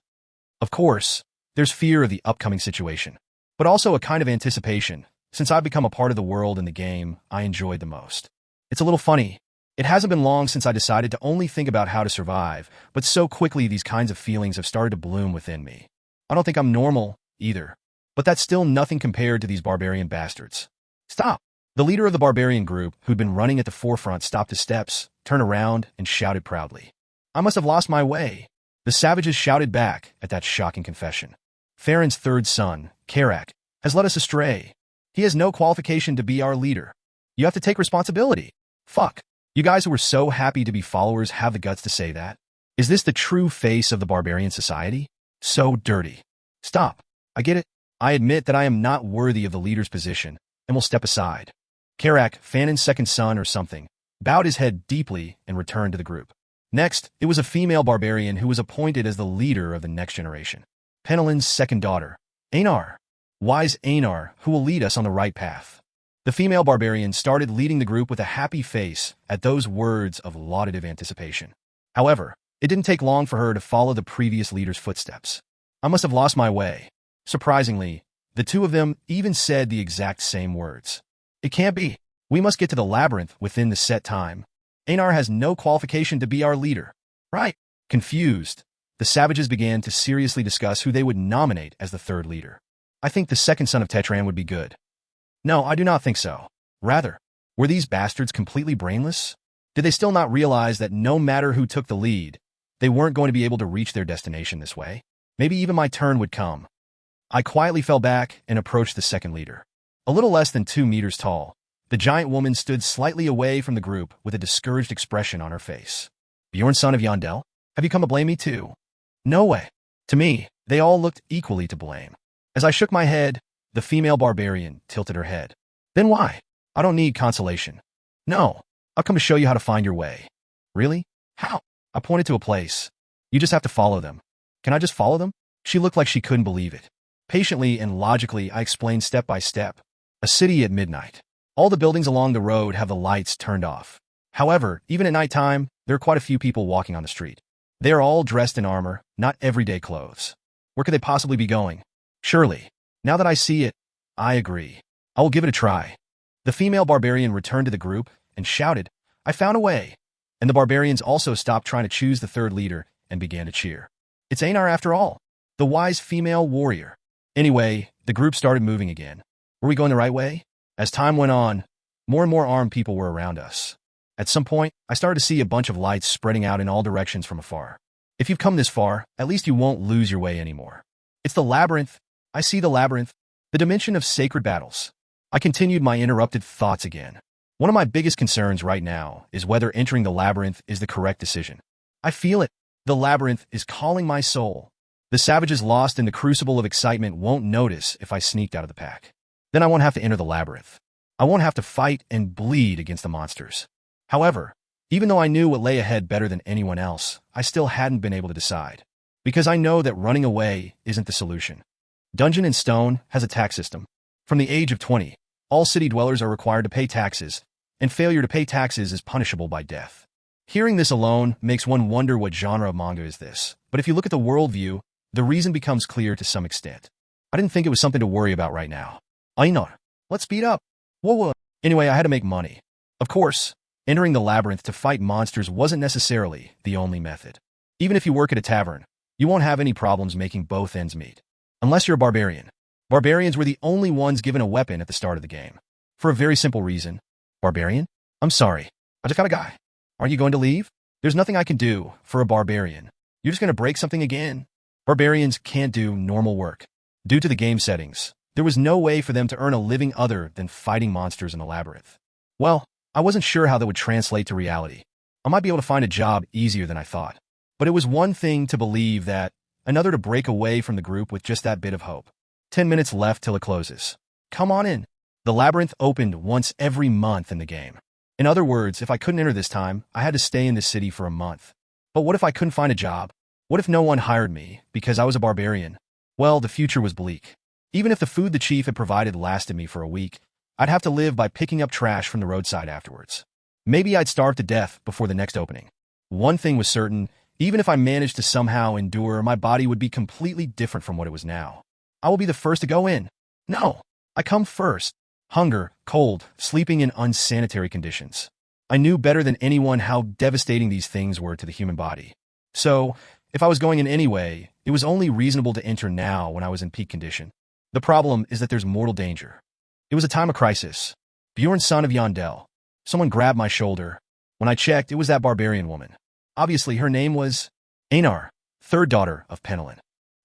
Of course, there's fear of the upcoming situation, but also a kind of anticipation, since I've become a part of the world and the game I enjoyed the most. It's a little funny. It hasn't been long since I decided to only think about how to survive, but so quickly these kinds of feelings have started to bloom within me. I don't think I'm normal, either. But that's still nothing compared to these barbarian bastards. Stop! The leader of the barbarian group, who'd been running at the forefront, stopped his steps, turned around, and shouted proudly. I must have lost my way. The savages shouted back at that shocking confession. Theron's third son, Karak, has led us astray. He has no qualification to be our leader. You have to take responsibility. Fuck. You guys who were so happy to be followers have the guts to say that? Is this the true face of the barbarian society? So dirty. Stop. I get it. I admit that I am not worthy of the leader's position, and will step aside. Karak, Fanon's second son or something, bowed his head deeply and returned to the group. Next, it was a female barbarian who was appointed as the leader of the next generation. Penelon's second daughter, Einar. Wise Einar, who will lead us on the right path. The female barbarian started leading the group with a happy face at those words of laudative anticipation. However, it didn't take long for her to follow the previous leader's footsteps. I must have lost my way. Surprisingly, the two of them even said the exact same words. It can't be. We must get to the labyrinth within the set time. Einar has no qualification to be our leader. Right. Confused, the savages began to seriously discuss who they would nominate as the third leader. I think the second son of Tetran would be good. No, I do not think so. Rather, were these bastards completely brainless? Did they still not realize that no matter who took the lead, they weren't going to be able to reach their destination this way? Maybe even my turn would come. I quietly fell back and approached the second leader. A little less than 2 meters tall, the giant woman stood slightly away from the group with a discouraged expression on her face. Bjorn, son of Yandel? Have you come to blame me too? No way. To me, they all looked equally to blame. As I shook my head, the female barbarian tilted her head. Then why? I don't need consolation. No, I've come to show you how to find your way. Really? How? I pointed to a place. You just have to follow them. Can I just follow them? She looked like she couldn't believe it. Patiently and logically, I explained step by step. A city at midnight. All the buildings along the road have the lights turned off. However, even at nighttime, there are quite a few people walking on the street. They are all dressed in armor, not everyday clothes. Where could they possibly be going? Surely. Now that I see it, I agree. I will give it a try. The female barbarian returned to the group and shouted, I found a way. And the barbarians also stopped trying to choose the third leader and began to cheer. It's Einar after all, the wise female warrior. Anyway, the group started moving again. Were we going the right way? As time went on, more and more armed people were around us. At some point, I started to see a bunch of lights spreading out in all directions from afar. If you've come this far, at least you won't lose your way anymore. It's the labyrinth. I see the labyrinth, the dimension of sacred battles. I continued my interrupted thoughts again. One of my biggest concerns right now is whether entering the labyrinth is the correct decision. I feel it. The labyrinth is calling my soul. The savages lost in the crucible of excitement won't notice if I sneaked out of the pack. Then I won't have to enter the labyrinth. I won't have to fight and bleed against the monsters. However, even though I knew what lay ahead better than anyone else, I still hadn't been able to decide. Because I know that running away isn't the solution. Dungeon and Stone has a tax system. From the age of 20, all city dwellers are required to pay taxes, and failure to pay taxes is punishable by death. Hearing this alone makes one wonder what genre of manga is this, but if you look at the worldview, the reason becomes clear to some extent. I didn't think it was something to worry about right now. Einar, let's speed up. Whoa. Anyway, I had to make money. Of course, entering the labyrinth to fight monsters wasn't necessarily the only method. Even if you work at a tavern, you won't have any problems making both ends meet. Unless you're a barbarian. Barbarians were the only ones given a weapon at the start of the game. For a very simple reason. Barbarian? I'm sorry. I just got a guy. Aren't you going to leave? There's nothing I can do for a barbarian. You're just going to break something again. Barbarians can't do normal work. Due to the game settings, there was no way for them to earn a living other than fighting monsters in the labyrinth. Well, I wasn't sure how that would translate to reality. I might be able to find a job easier than I thought. But it was one thing to believe that, another to break away from the group with just that bit of hope. 10 minutes left till it closes. Come on in. The labyrinth opened once every month in the game. In other words, if I couldn't enter this time, I had to stay in this city for a month. But what if I couldn't find a job? What if no one hired me because I was a barbarian? Well, the future was bleak. Even if the food the chief had provided lasted me for a week, I'd have to live by picking up trash from the roadside afterwards. Maybe I'd starve to death before the next opening. One thing was certain, even if I managed to somehow endure, my body would be completely different from what it was now. I will be the first to go in. No, I come first. Hunger, cold, sleeping in unsanitary conditions. I knew better than anyone how devastating these things were to the human body. So, if I was going in anyway, it was only reasonable to enter now when I was in peak condition. The problem is that there's mortal danger. It was a time of crisis. Bjorn, son of Yandel. Someone grabbed my shoulder. When I checked, it was that barbarian woman. Obviously, her name was Einar, third daughter of Penelin.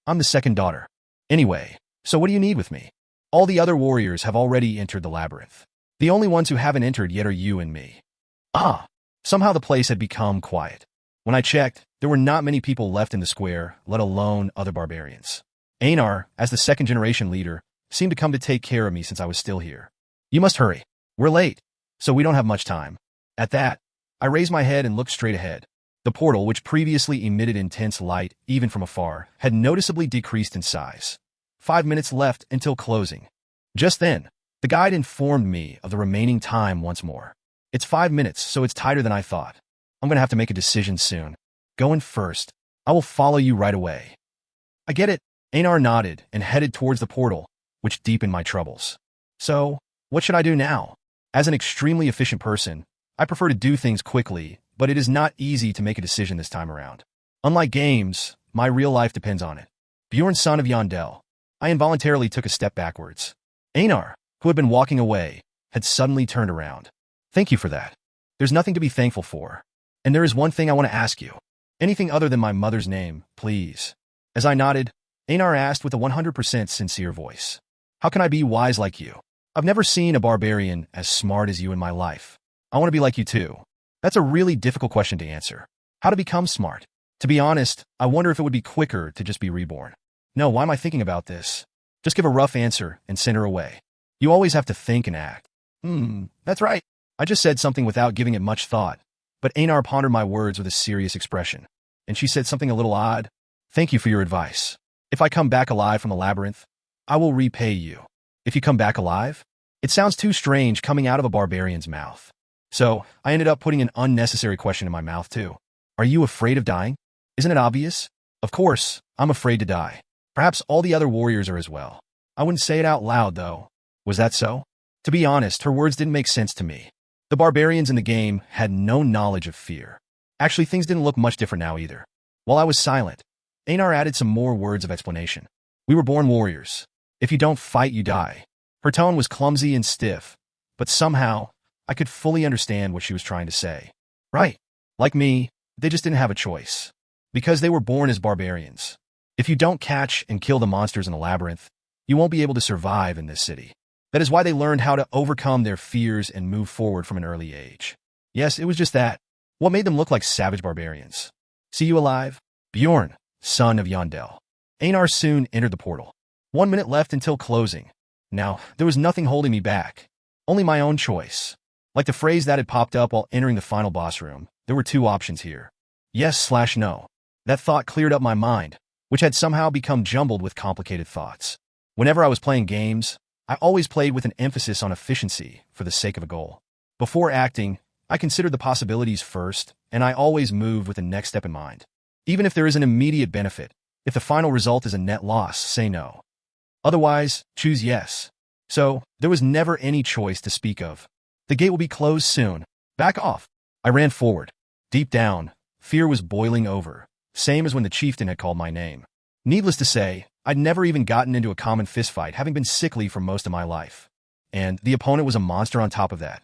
I'm the second daughter. Anyway, so what do you need with me? All the other warriors have already entered the labyrinth. The only ones who haven't entered yet are you and me. Somehow the place had become quiet. When I checked, there were not many people left in the square, let alone other barbarians. Einar, as the second-generation leader, seemed to come to take care of me since I was still here. You must hurry. We're late, so we don't have much time. At that, I raised my head and looked straight ahead. The portal, which previously emitted intense light, even from afar, had noticeably decreased in size. 5 minutes left until closing. Just then, the guide informed me of the remaining time once more. It's 5 minutes, so it's tighter than I thought. I'm going to have to make a decision soon. Go in first. I will follow you right away. I get it. Einar nodded and headed towards the portal, which deepened my troubles. So, what should I do now? As an extremely efficient person, I prefer to do things quickly, but it is not easy to make a decision this time around. Unlike games, my real life depends on it. Bjorn, son of Yandel. I involuntarily took a step backwards. Einar, who had been walking away, had suddenly turned around. Thank you for that. There's nothing to be thankful for. And there is one thing I want to ask you. Anything other than my mother's name, please. As I nodded, Einar asked with a 100% sincere voice. How can I be wise like you? I've never seen a barbarian as smart as you in my life. I want to be like you too. That's a really difficult question to answer. How to become smart? To be honest, I wonder if it would be quicker to just be reborn. No, why am I thinking about this? Just give a rough answer and send her away. You always have to think and act. That's right. I just said something without giving it much thought. But Einar pondered my words with a serious expression. And she said something a little odd. Thank you for your advice. If I come back alive from the labyrinth, I will repay you. If you come back alive? It sounds too strange coming out of a barbarian's mouth. So, I ended up putting an unnecessary question in my mouth too. Are you afraid of dying? Isn't it obvious? Of course, I'm afraid to die. Perhaps all the other warriors are as well. I wouldn't say it out loud, though. Was that so? To be honest, her words didn't make sense to me. The barbarians in the game had no knowledge of fear. Actually, things didn't look much different now either. While I was silent, Einar added some more words of explanation. We were born warriors. If you don't fight, you die. Her tone was clumsy and stiff, but somehow, I could fully understand what she was trying to say. Right. Like me, they just didn't have a choice. Because they were born as barbarians. If you don't catch and kill the monsters in the labyrinth, you won't be able to survive in this city. That is why they learned how to overcome their fears and move forward from an early age. Yes, it was just that. What made them look like savage barbarians? See you alive? Bjorn, son of Yandel. Einar soon entered the portal. 1 minute left until closing. Now, there was nothing holding me back. Only my own choice. Like the phrase that had popped up while entering the final boss room, there were two options here. Yes/no. That thought cleared up my mind, which had somehow become jumbled with complicated thoughts. Whenever I was playing games, I always played with an emphasis on efficiency for the sake of a goal. Before acting, I considered the possibilities first, and I always moved with the next step in mind. Even if there is an immediate benefit, if the final result is a net loss, say no. Otherwise, choose yes. So, there was never any choice to speak of. The gate will be closed soon. Back off. I ran forward. Deep down, fear was boiling over, same as when the chieftain had called my name. Needless to say, I'd never even gotten into a common fistfight, having been sickly for most of my life. And the opponent was a monster on top of that.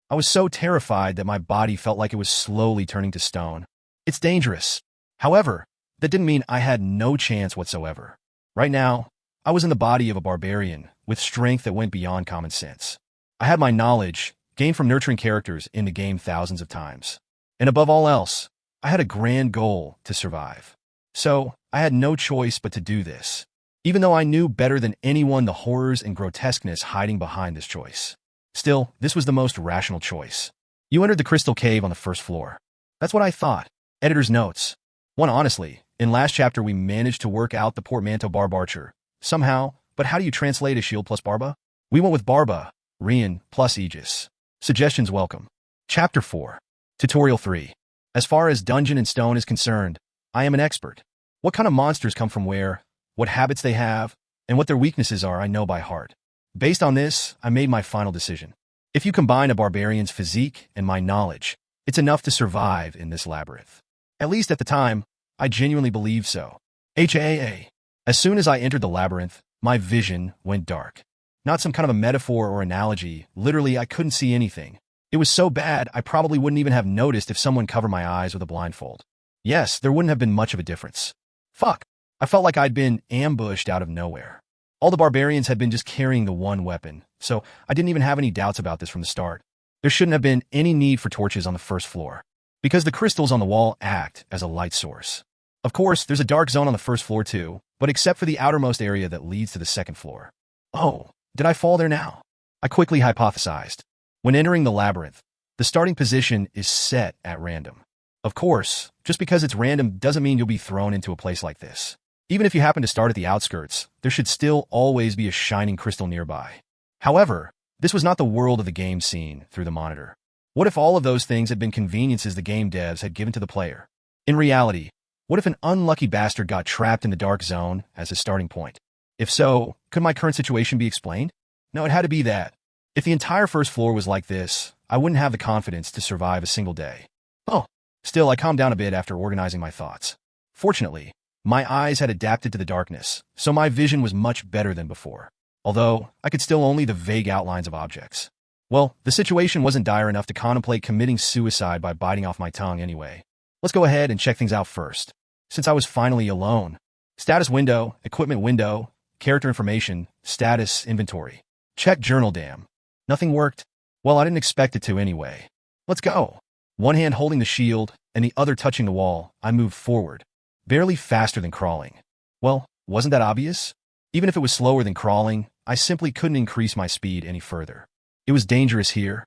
I was so terrified that my body felt like it was slowly turning to stone. It's dangerous. However, that didn't mean I had no chance whatsoever. Right now, I was in the body of a barbarian, with strength that went beyond common sense. I had my knowledge, gained from nurturing characters in the game thousands of times. And above all else, I had a grand goal to survive. So, I had no choice but to do this, even though I knew better than anyone the horrors and grotesqueness hiding behind this choice. Still, this was the most rational choice. You entered the crystal cave on the first floor. That's what I thought. Editor's notes. One, honestly, in last chapter we managed to work out the portmanteau Barbarcher. Somehow, but how do you translate a shield plus Barba? We went with Barba, Rian plus Aegis. Suggestions welcome. Chapter 4. Tutorial 3. As far as Dungeon and Stone is concerned, I am an expert. What kind of monsters come from where, what habits they have, and what their weaknesses are I know by heart. Based on this, I made my final decision. If you combine a barbarian's physique and my knowledge, it's enough to survive in this labyrinth. At least at the time, I genuinely believed so. HAA. As soon as I entered the labyrinth, my vision went dark. Not some kind of a metaphor or analogy, literally I couldn't see anything. It was so bad I probably wouldn't even have noticed if someone covered my eyes with a blindfold. Yes, there wouldn't have been much of a difference. Fuck. I felt like I'd been ambushed out of nowhere. All the barbarians had been just carrying the one weapon, so I didn't even have any doubts about this from the start. There shouldn't have been any need for torches on the first floor, because the crystals on the wall act as a light source. Of course, there's a dark zone on the first floor too, but except for the outermost area that leads to the second floor. Oh, did I fall there now? I quickly hypothesized. When entering the labyrinth, the starting position is set at random. Of course, just because it's random doesn't mean you'll be thrown into a place like this. Even if you happen to start at the outskirts, there should still always be a shining crystal nearby. However, this was not the world of the game seen through the monitor. What if all of those things had been conveniences the game devs had given to the player? In reality, What if an unlucky bastard got trapped in the dark zone as his starting point? If so, could my current situation be explained? No, it had to be that. If the entire first floor was like this, I wouldn't have the confidence to survive a single day. Oh, still, I calmed down a bit after organizing my thoughts. Fortunately, my eyes had adapted to the darkness, so my vision was much better than before, although I could still only the vague outlines of objects. Well, the situation wasn't dire enough to contemplate committing suicide by biting off my tongue anyway. Let's go ahead and check things out first. Since I was finally alone, status window, equipment window, character information, status, inventory. Check journal damn. Nothing worked. Well, I didn't expect it to anyway. Let's go. One hand holding the shield and the other touching the wall, I moved forward, barely faster than crawling. Well, wasn't that obvious? Even if it was slower than crawling, I simply couldn't increase my speed any further. It was dangerous here.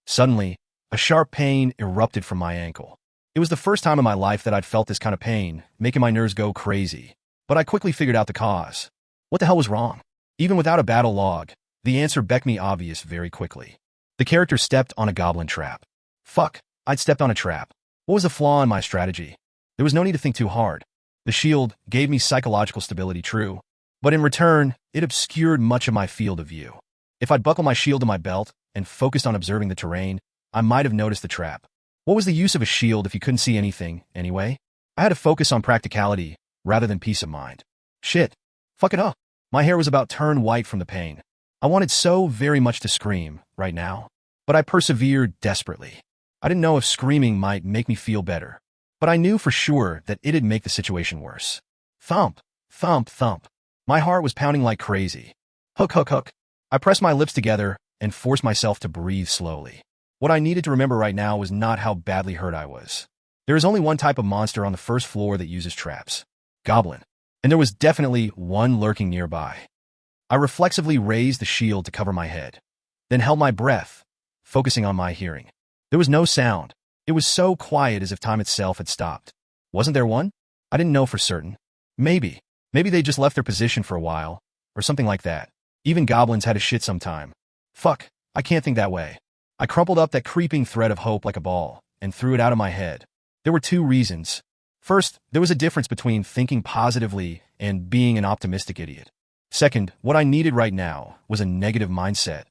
Suddenly, a sharp pain erupted from my ankle. It was the first time in my life that I'd felt this kind of pain, making my nerves go crazy. But I quickly figured out the cause. What the hell was wrong? Even without a battle log, the answer beckoned me obvious very quickly. The character stepped on a goblin trap. Fuck, I'd stepped on a trap. What was the flaw in my strategy? There was no need to think too hard. The shield gave me psychological stability, true, but in return, it obscured much of my field of view. If I'd buckled my shield to my belt and focused on observing the terrain, I might have noticed the trap. What was the use of a shield if you couldn't see anything, anyway? I had to focus on practicality rather than peace of mind. Shit. Fuck it up. My hair was about turned white from the pain. I wanted so very much to scream right now, but I persevered desperately. I didn't know if screaming might make me feel better, but I knew for sure that it'd make the situation worse. Thump, thump, thump. My heart was pounding like crazy. Hook, hook, hook. I pressed my lips together and forced myself to breathe slowly. What I needed to remember right now was not how badly hurt I was. There is only one type of monster on the first floor that uses traps. Goblin. And there was definitely one lurking nearby. I reflexively raised the shield to cover my head, then held my breath, focusing on my hearing. There was no sound. It was so quiet as if time itself had stopped. Wasn't there one? I didn't know for certain. Maybe they just left their position for a while, or something like that. Even goblins had a shit sometime. Fuck, I can't think that way. I crumpled up that creeping thread of hope like a ball and threw it out of my head. There were two reasons. First, there was a difference between thinking positively and being an optimistic idiot. Second, what I needed right now was a negative mindset.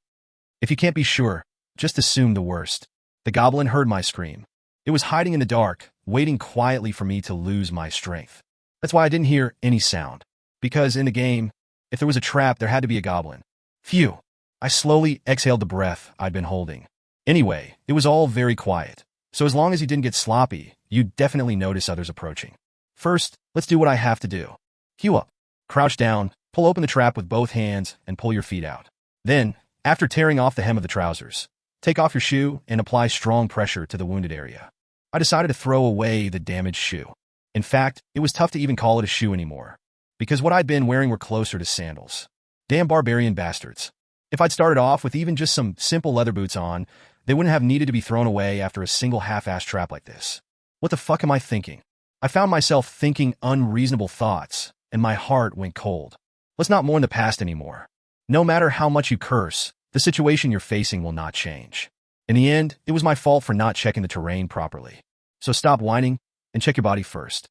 If you can't be sure, just assume the worst. The goblin heard my scream. It was hiding in the dark, waiting quietly for me to lose my strength. That's why I didn't hear any sound. Because in the game, if there was a trap, there had to be a goblin. Phew. I slowly exhaled the breath I'd been holding. Anyway, it was all very quiet. So as long as you didn't get sloppy, you'd definitely notice others approaching. First, let's do what I have to do. Queue up. Crouch down, pull open the trap with both hands, and pull your feet out. Then, after tearing off the hem of the trousers, take off your shoe and apply strong pressure to the wounded area. I decided to throw away the damaged shoe. In fact, it was tough to even call it a shoe anymore, because what I'd been wearing were closer to sandals. Damn barbarian bastards. If I'd started off with even just some simple leather boots on, they wouldn't have needed to be thrown away after a single half-assed trap like this. What the fuck am I thinking? I found myself thinking unreasonable thoughts, and my heart went cold. Let's not mourn the past anymore. No matter how much you curse, the situation you're facing will not change. In the end, it was my fault for not checking the terrain properly. So stop whining and check your body first.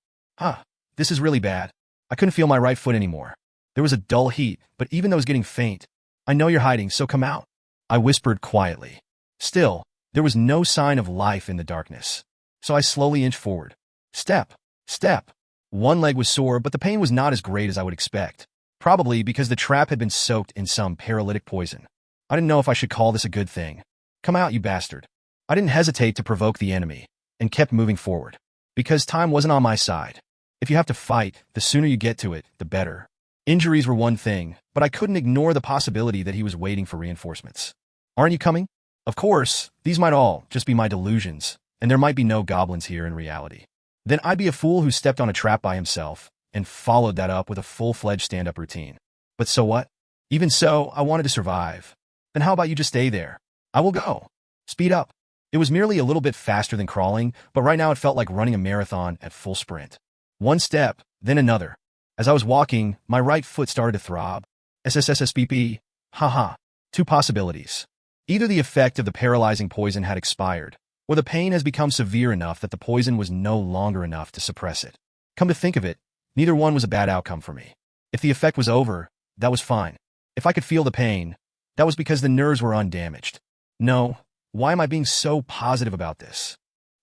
This is really bad. I couldn't feel my right foot anymore. There was a dull heat, but even though it was getting faint, I know you're hiding, so come out. I whispered quietly. Still, there was no sign of life in the darkness. So I slowly inched forward. Step, step. One leg was sore, but the pain was not as great as I would expect. Probably because the trap had been soaked in some paralytic poison. I didn't know if I should call this a good thing. Come out, you bastard. I didn't hesitate to provoke the enemy, and kept moving forward. Because time wasn't on my side. If you have to fight, the sooner you get to it, the better. Injuries were one thing, but I couldn't ignore the possibility that he was waiting for reinforcements. Aren't you coming? Of course, these might all just be my delusions, and there might be no goblins here in reality. Then I'd be a fool who stepped on a trap by himself, and followed that up with a full-fledged stand-up routine. But so what? Even so, I wanted to survive. Then how about you just stay there? I will go. Speed up. It was merely a little bit faster than crawling, but right now it felt like running a marathon at full sprint. One step, then another. As I was walking, my right foot started to throb. SSSSBP. Haha. Two possibilities. Either the effect of the paralyzing poison had expired, or the pain has become severe enough that the poison was no longer enough to suppress it. Come to think of it, neither one was a bad outcome for me. If the effect was over, that was fine. If I could feel the pain, that was because the nerves were undamaged. No, why am I being so positive about this?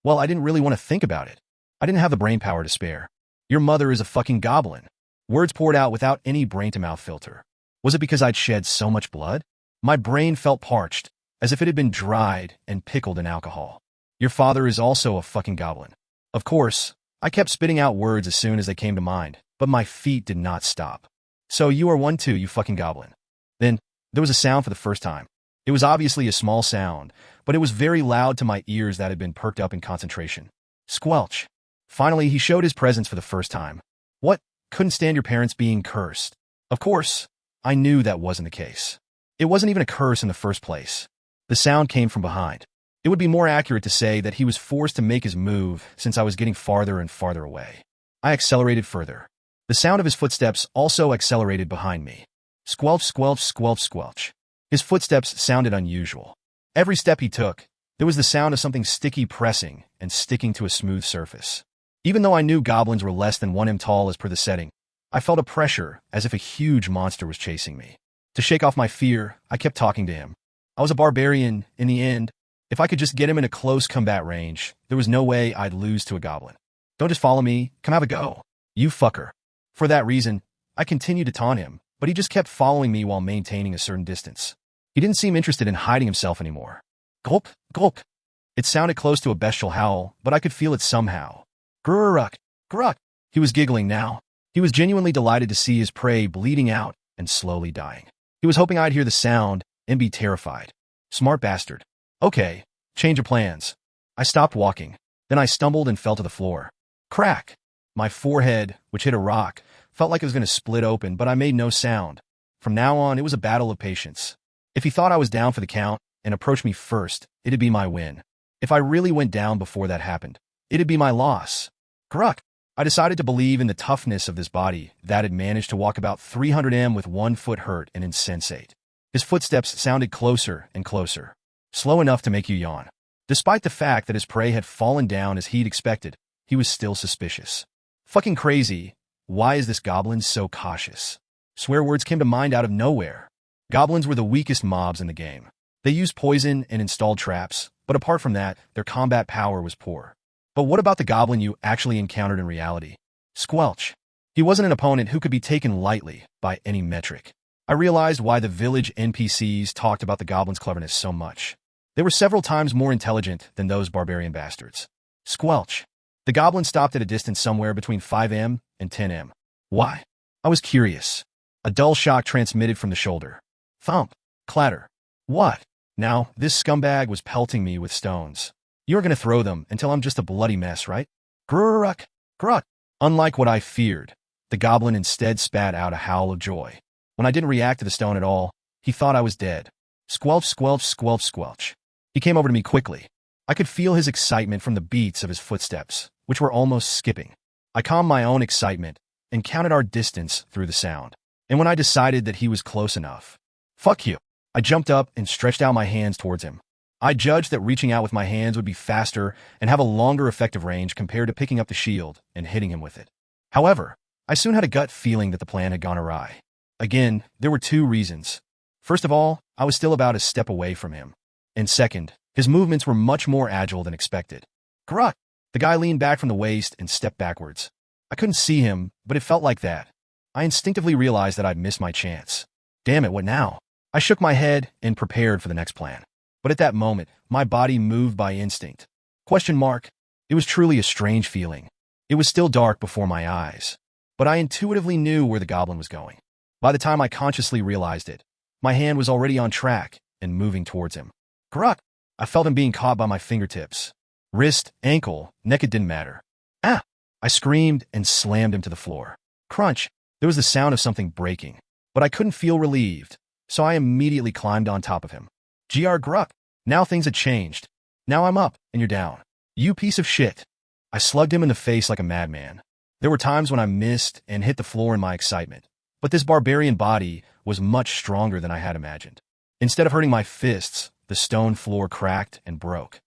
Well, I didn't really want to think about it. I didn't have the brain power to spare. Your mother is a fucking goblin. Words poured out without any brain-to-mouth filter. Was it because I'd shed so much blood? My brain felt parched, as if it had been dried and pickled in alcohol. Your father is also a fucking goblin. Of course, I kept spitting out words as soon as they came to mind, but my feet did not stop. So you are 1-2, you fucking goblin. Then, there was a sound for the first time. It was obviously a small sound, but it was very loud to my ears that had been perked up in concentration. Squelch. Finally, he showed his presence for the first time. What? Couldn't stand your parents being cursed. Of course, I knew that wasn't the case. It wasn't even a curse in the first place. The sound came from behind. It would be more accurate to say that he was forced to make his move since I was getting farther and farther away. I accelerated further. The sound of his footsteps also accelerated behind me. Squelch, squelch, squelch, squelch. His footsteps sounded unusual. Every step he took, there was the sound of something sticky pressing and sticking to a smooth surface. Even though I knew goblins were less than 1 m tall as per the setting, I felt a pressure as if a huge monster was chasing me. To shake off my fear, I kept talking to him. I was a barbarian, in the end. If I could just get him in a close combat range, there was no way I'd lose to a goblin. Don't just follow me, come have a go. You fucker. For that reason, I continued to taunt him, but he just kept following me while maintaining a certain distance. He didn't seem interested in hiding himself anymore. Gulp, gulp. It sounded close to a bestial howl, but I could feel it somehow. Grrruck, grruck. He was giggling now. He was genuinely delighted to see his prey bleeding out and slowly dying. He was hoping I'd hear the sound and be terrified. Smart bastard. Okay, change of plans. I stopped walking. Then I stumbled and fell to the floor. Crack! My forehead, which hit a rock, felt like it was going to split open, but I made no sound. From now on, it was a battle of patience. If he thought I was down for the count and approached me first, it'd be my win. If I really went down before that happened, it'd be my loss. Gruck! I decided to believe in the toughness of this body that had managed to walk about 300 m with 1 foot hurt and insensate. His footsteps sounded closer and closer, slow enough to make you yawn. Despite the fact that his prey had fallen down as he'd expected, he was still suspicious. Fucking crazy. Why is this goblin so cautious? Swear words came to mind out of nowhere. Goblins were the weakest mobs in the game. They used poison and installed traps, but apart from that, their combat power was poor. But what about the goblin you actually encountered in reality? Squelch. He wasn't an opponent who could be taken lightly by any metric. I realized why the village NPCs talked about the goblin's cleverness so much. They were several times more intelligent than those barbarian bastards. Squelch. The goblin stopped at a distance somewhere between 5 m and 10 m. Why? I was curious. A dull shock transmitted from the shoulder. Thump. Clatter. What? Now, this scumbag was pelting me with stones. You're going to throw them until I'm just a bloody mess, right? Grrruck. Gruck. Unlike what I feared, the goblin instead spat out a howl of joy. When I didn't react to the stone at all, he thought I was dead. Squelch, squelch, squelch, squelch. He came over to me quickly. I could feel his excitement from the beats of his footsteps, which were almost skipping. I calmed my own excitement and counted our distance through the sound. And when I decided that he was close enough, fuck you, I jumped up and stretched out my hands towards him. I judged that reaching out with my hands would be faster and have a longer effective range compared to picking up the shield and hitting him with it. However, I soon had a gut feeling that the plan had gone awry. Again, there were 2 reasons. First of all, I was still about a step away from him. And second, his movements were much more agile than expected. Gruck! The guy leaned back from the waist and stepped backwards. I couldn't see him, but it felt like that. I instinctively realized that I'd missed my chance. Damn it, what now? I shook my head and prepared for the next plan. But at that moment, my body moved by instinct. Question mark. It was truly a strange feeling. It was still dark before my eyes, but I intuitively knew where the goblin was going. By the time I consciously realized it, my hand was already on track and moving towards him. Gruck! I felt him being caught by my fingertips. Wrist, ankle, neck, it didn't matter. Ah! I screamed and slammed him to the floor. Crunch! There was the sound of something breaking, but I couldn't feel relieved, so I immediately climbed on top of him. Gr Gruck! Now things had changed. Now I'm up, and you're down. You piece of shit. I slugged him in the face like a madman. There were times when I missed and hit the floor in my excitement, but this barbarian body was much stronger than I had imagined. Instead of hurting my fists, the stone floor cracked and broke.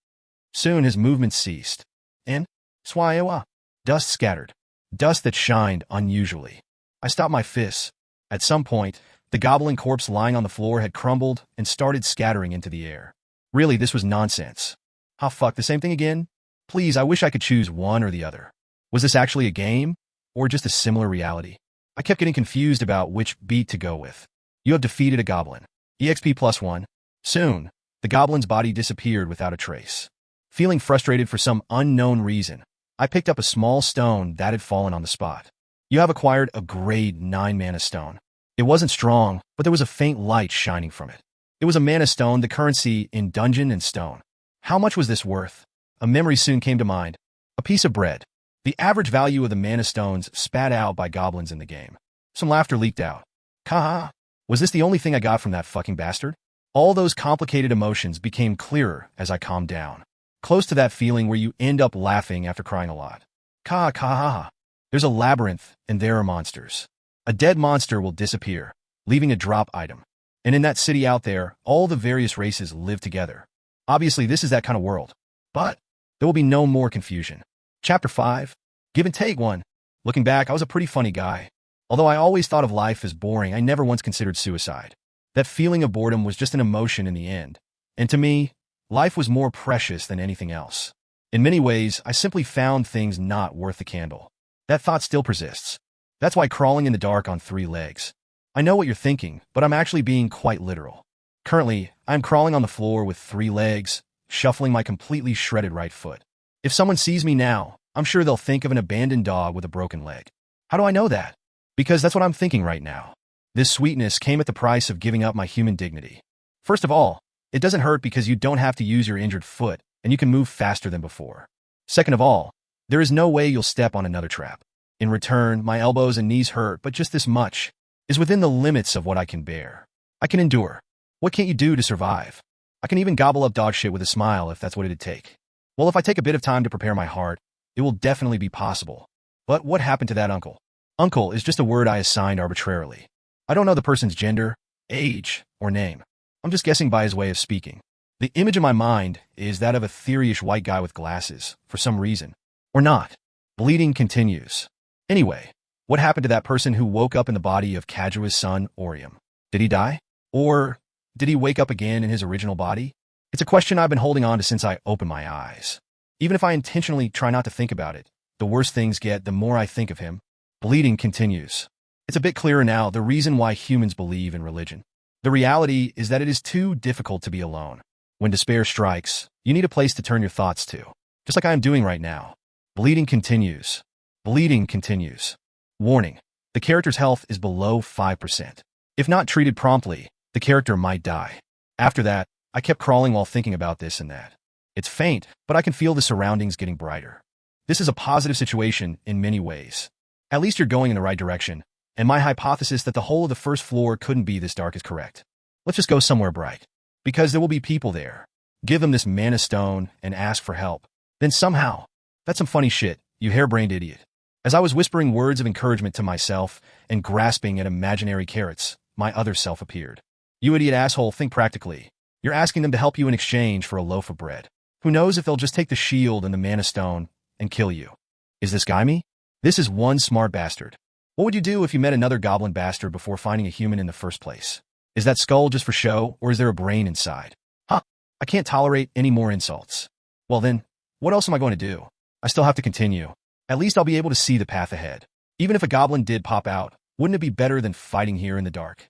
Soon his movements ceased, and swayewa, dust scattered, dust that shined unusually. I stopped my fists. At some point, the goblin corpse lying on the floor had crumbled and started scattering into the air. Really, this was nonsense. Ah, fuck, the same thing again? Please, I wish I could choose one or the other. Was this actually a game, or just a similar reality? I kept getting confused about which beat to go with. You have defeated a goblin. EXP +1. Soon, the goblin's body disappeared without a trace. Feeling frustrated for some unknown reason, I picked up a small stone that had fallen on the spot. You have acquired a grade 9 mana stone. It wasn't strong, but there was a faint light shining from it. It was a mana stone, the currency in Dungeon and Stone. How much was this worth? A memory soon came to mind. A piece of bread. The average value of the mana stones spat out by goblins in the game. Some laughter leaked out. Kaha! Was this the only thing I got from that fucking bastard? All those complicated emotions became clearer as I calmed down. Close to that feeling where you end up laughing after crying a lot. Kaha. There's a labyrinth, and there are monsters. A dead monster will disappear, leaving a drop item. And in that city out there, all the various races live together. Obviously, this is that kind of world. But there will be no more confusion. Chapter 5. Give and Take 1. Looking back, I was a pretty funny guy. Although I always thought of life as boring, I never once considered suicide. That feeling of boredom was just an emotion in the end. And to me, life was more precious than anything else. In many ways, I simply found things not worth the candle. That thought still persists. That's why crawling in the dark on 3 legs. I know what you're thinking, but I'm actually being quite literal. Currently, I'm crawling on the floor with 3 legs, shuffling my completely shredded right foot. If someone sees me now, I'm sure they'll think of an abandoned dog with a broken leg. How do I know that? Because that's what I'm thinking right now. This sweetness came at the price of giving up my human dignity. First of all, it doesn't hurt because you don't have to use your injured foot, and you can move faster than before. Second of all, there is no way you'll step on another trap. In return, my elbows and knees hurt, but just this much is within the limits of what I can bear. I can endure. What can't you do to survive? I can even gobble up dog shit with a smile if that's what it'd take. Well, if I take a bit of time to prepare my heart, it will definitely be possible. But what happened to that uncle? Uncle is just a word I assigned arbitrarily. I don't know the person's gender, age, or name. I'm just guessing by his way of speaking. The image in my mind is that of a ethereal white guy with glasses, for some reason. Or not. Bleeding continues. Anyway, what happened to that person who woke up in the body of Kajua's son, Orium? Did he die? Or did he wake up again in his original body? It's a question I've been holding on to since I opened my eyes. Even if I intentionally try not to think about it, the worse things get the more I think of him. Bleeding continues. It's a bit clearer now the reason why humans believe in religion. The reality is that it is too difficult to be alone. When despair strikes, you need a place to turn your thoughts to. Just like I am doing right now. Bleeding continues. Bleeding continues. Warning. The character's health is below 5%. If not treated promptly, the character might die. After that, I kept crawling while thinking about this and that. It's faint, but I can feel the surroundings getting brighter. This is a positive situation in many ways. At least you're going in the right direction, and my hypothesis that the whole of the first floor couldn't be this dark is correct. Let's just go somewhere bright. Because there will be people there. Give them this mana stone and ask for help. Then somehow, that's some funny shit, you harebrained idiot. As I was whispering words of encouragement to myself and grasping at imaginary carrots, my other self appeared. You idiot asshole, think practically. You're asking them to help you in exchange for a loaf of bread. Who knows if they'll just take the shield and the mana stone and kill you. Is this guy me? This is one smart bastard. What would you do if you met another goblin bastard before finding a human in the first place? Is that skull just for show, or is there a brain inside? Huh, I can't tolerate any more insults. Well then, what else am I going to do? I still have to continue. At least I'll be able to see the path ahead. Even if a goblin did pop out, wouldn't it be better than fighting here in the dark?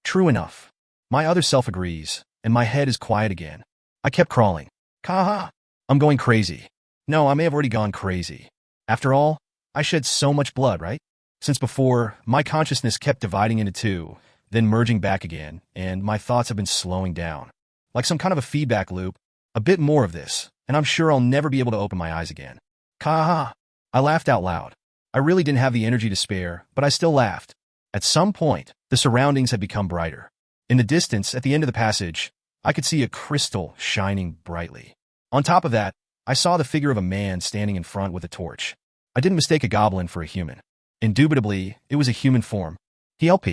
True enough. My other self agrees, and my head is quiet again. I kept crawling. Kaha! I'm going crazy. No, I may have already gone crazy. After all, I shed so much blood, right? Since before, my consciousness kept dividing into 2, then merging back again, and my thoughts have been slowing down. Like some kind of a feedback loop, a bit more of this, and I'm sure I'll never be able to open my eyes again. Kaha! I laughed out loud. I really didn't have the energy to spare, but I still laughed. At some point, the surroundings had become brighter. In the distance, at the end of the passage, I could see a crystal shining brightly. On top of that, I saw the figure of a man standing in front with a torch. I didn't mistake a goblin for a human. Indubitably, it was a human form. Help!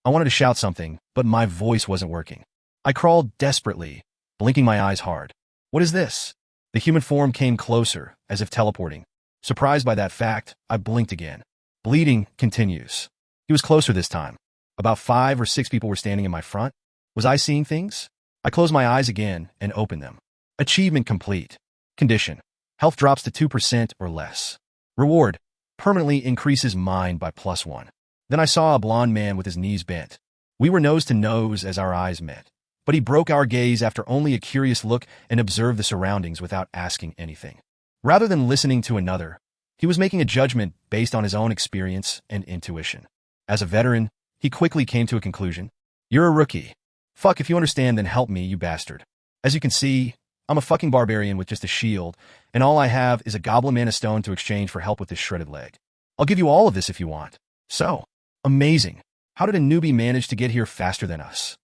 I wanted to shout something, but my voice wasn't working. I crawled desperately, blinking my eyes hard. What is this? The human form came closer, as if teleporting. Surprised by that fact, I blinked again. Bleeding continues. He was closer this time. About 5 or 6 people were standing in my front. Was I seeing things? I closed my eyes again and opened them. Achievement complete. Condition: health drops to 2% or less. Reward: permanently increases mind by +1. Then I saw a blond man with his knees bent. We were nose to nose as our eyes met. But he broke our gaze after only a curious look and observed the surroundings without asking anything. Rather than listening to another, he was making a judgment based on his own experience and intuition. As a veteran, he quickly came to a conclusion. You're a rookie. Fuck, if you understand, then help me, you bastard. As you can see, I'm a fucking barbarian with just a shield, and all I have is a goblin mana stone to exchange for help with this shredded leg. I'll give you all of this if you want. So, amazing. How did a newbie manage to get here faster than us?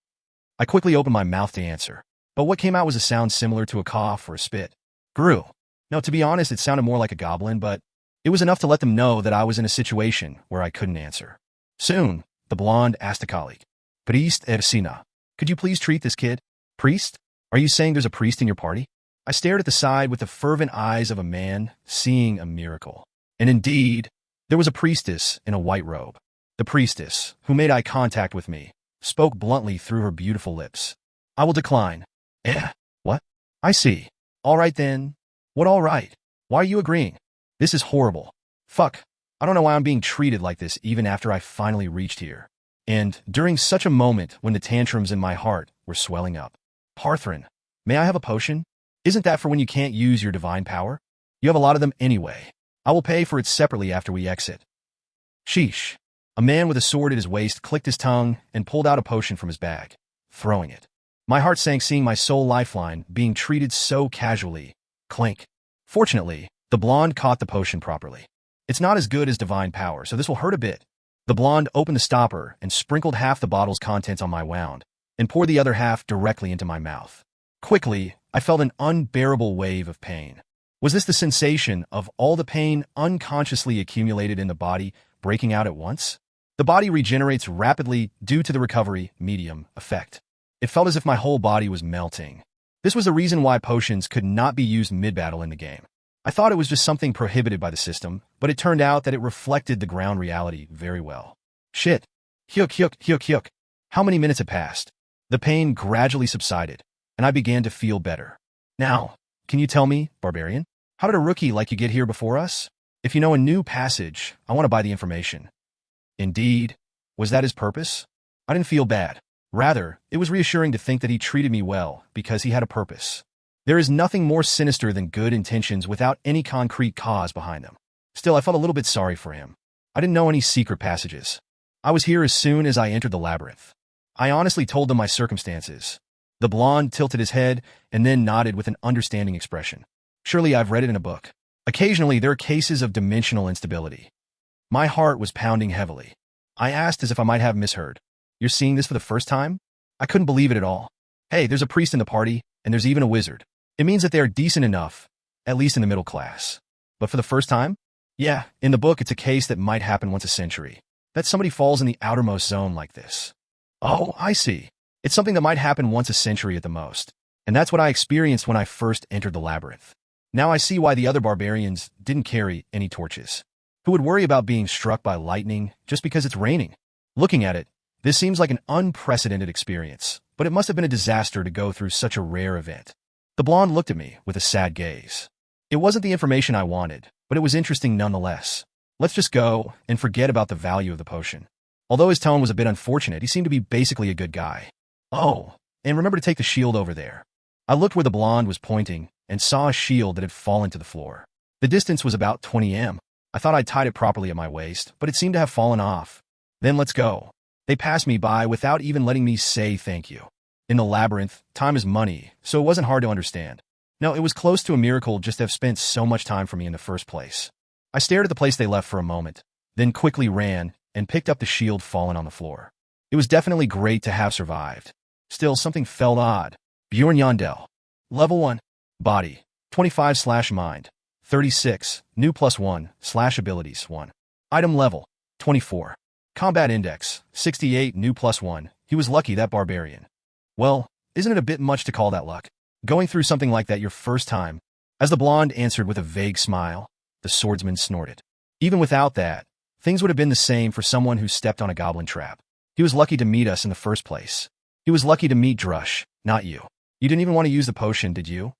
I quickly opened my mouth to answer, but what came out was a sound similar to a cough or a spit. Grew. No, to be honest, it sounded more like a goblin, but it was enough to let them know that I was in a situation where I couldn't answer. Soon, the blonde asked a colleague, Priest Ersina, could you please treat this kid? Priest? Are you saying there's a priest in your party? I stared at the side with the fervent eyes of a man seeing a miracle. And indeed, there was a priestess in a white robe. The priestess, who made eye contact with me, spoke bluntly through her beautiful lips. I will decline. What? I see. All right then. What all right? Why are you agreeing? This is horrible. Fuck. I don't know why I'm being treated like this even after I finally reached here. And during such a moment when the tantrums in my heart were swelling up. Parthrin, may I have a potion? Isn't that for when you can't use your divine power? You have a lot of them anyway. I will pay for it separately after we exit. Sheesh. A man with a sword at his waist clicked his tongue and pulled out a potion from his bag, throwing it. My heart sank seeing my sole lifeline being treated so casually. Clink. Fortunately, the blonde caught the potion properly. It's not as good as divine power, so this will hurt a bit. The blonde opened the stopper and sprinkled half the bottle's contents on my wound, and poured the other half directly into my mouth. Quickly, I felt an unbearable wave of pain. Was this the sensation of all the pain unconsciously accumulated in the body breaking out at once? The body regenerates rapidly due to the recovery medium effect. It felt as if my whole body was melting. This was the reason why potions could not be used mid-battle in the game. I thought it was just something prohibited by the system, but it turned out that it reflected the ground reality very well. Shit. Hyuk hyuk hyuk hyuk. How many minutes had passed? The pain gradually subsided, and I began to feel better. Now, can you tell me, Barbarian, how did a rookie like you get here before us? If you know a new passage, I want to buy the information. Indeed. Was that his purpose? I didn't feel bad. Rather, it was reassuring to think that he treated me well because he had a purpose. There is nothing more sinister than good intentions without any concrete cause behind them. Still, I felt a little bit sorry for him. I didn't know any secret passages. I was here as soon as I entered the labyrinth. I honestly told them my circumstances. The blonde tilted his head and then nodded with an understanding expression. Surely I've read it in a book. Occasionally, there are cases of dimensional instability. My heart was pounding heavily. I asked as if I might have misheard. You're seeing this for the first time? I couldn't believe it at all. Hey, there's a priest in the party, and there's even a wizard. It means that they are decent enough, at least in the middle class. But for the first time? Yeah, in the book, it's a case that might happen once a century. That somebody falls in the outermost zone like this. Oh, I see. It's something that might happen once a century at the most. And that's what I experienced when I first entered the labyrinth. Now I see why the other barbarians didn't carry any torches. Who would worry about being struck by lightning just because it's raining? Looking at it, this seems like an unprecedented experience, but it must have been a disaster to go through such a rare event. The blonde looked at me with a sad gaze. It wasn't the information I wanted, but it was interesting nonetheless. Let's just go and forget about the value of the potion. Although his tone was a bit unfortunate, he seemed to be basically a good guy. Oh, and remember to take the shield over there. I looked where the blonde was pointing and saw a shield that had fallen to the floor. The distance was about 20 m. I thought I'd tied it properly at my waist, but it seemed to have fallen off. Then let's go. They passed me by without even letting me say thank you. In the labyrinth, time is money, so it wasn't hard to understand. No, it was close to a miracle just to have spent so much time for me in the first place. I stared at the place they left for a moment, then quickly ran and picked up the shield fallen on the floor. It was definitely great to have survived. Still, something felt odd. Barbarian1-10. Level 1. Body. 25/mind. 36. New +1/abilities 1. Item level. 24. Combat index. 68. New +1. He was lucky, that barbarian. Well, isn't it a bit much to call that luck? Going through something like that your first time, As the blonde answered with a vague smile, the swordsman snorted. Even without that, things would have been the same for someone who stepped on a goblin trap. He was lucky to meet us in the first place. He was lucky to meet Drush, not you. You didn't even want to use the potion, did you?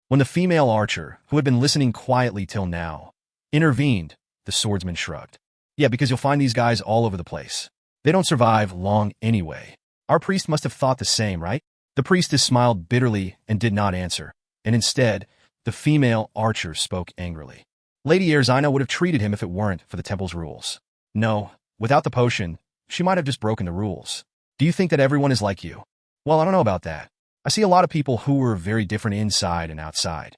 When the female archer, who had been listening quietly till now, intervened, the swordsman shrugged. Yeah, because you'll find these guys all over the place. They don't survive long anyway. Our priest must have thought the same, right? The priestess smiled bitterly and did not answer, and instead, the female archer spoke angrily. Lady Erzina would have treated him if it weren't for the temple's rules. No, without the potion, she might have just broken the rules. Do you think that everyone is like you? Well, I don't know about that. I see a lot of people who are very different inside and outside.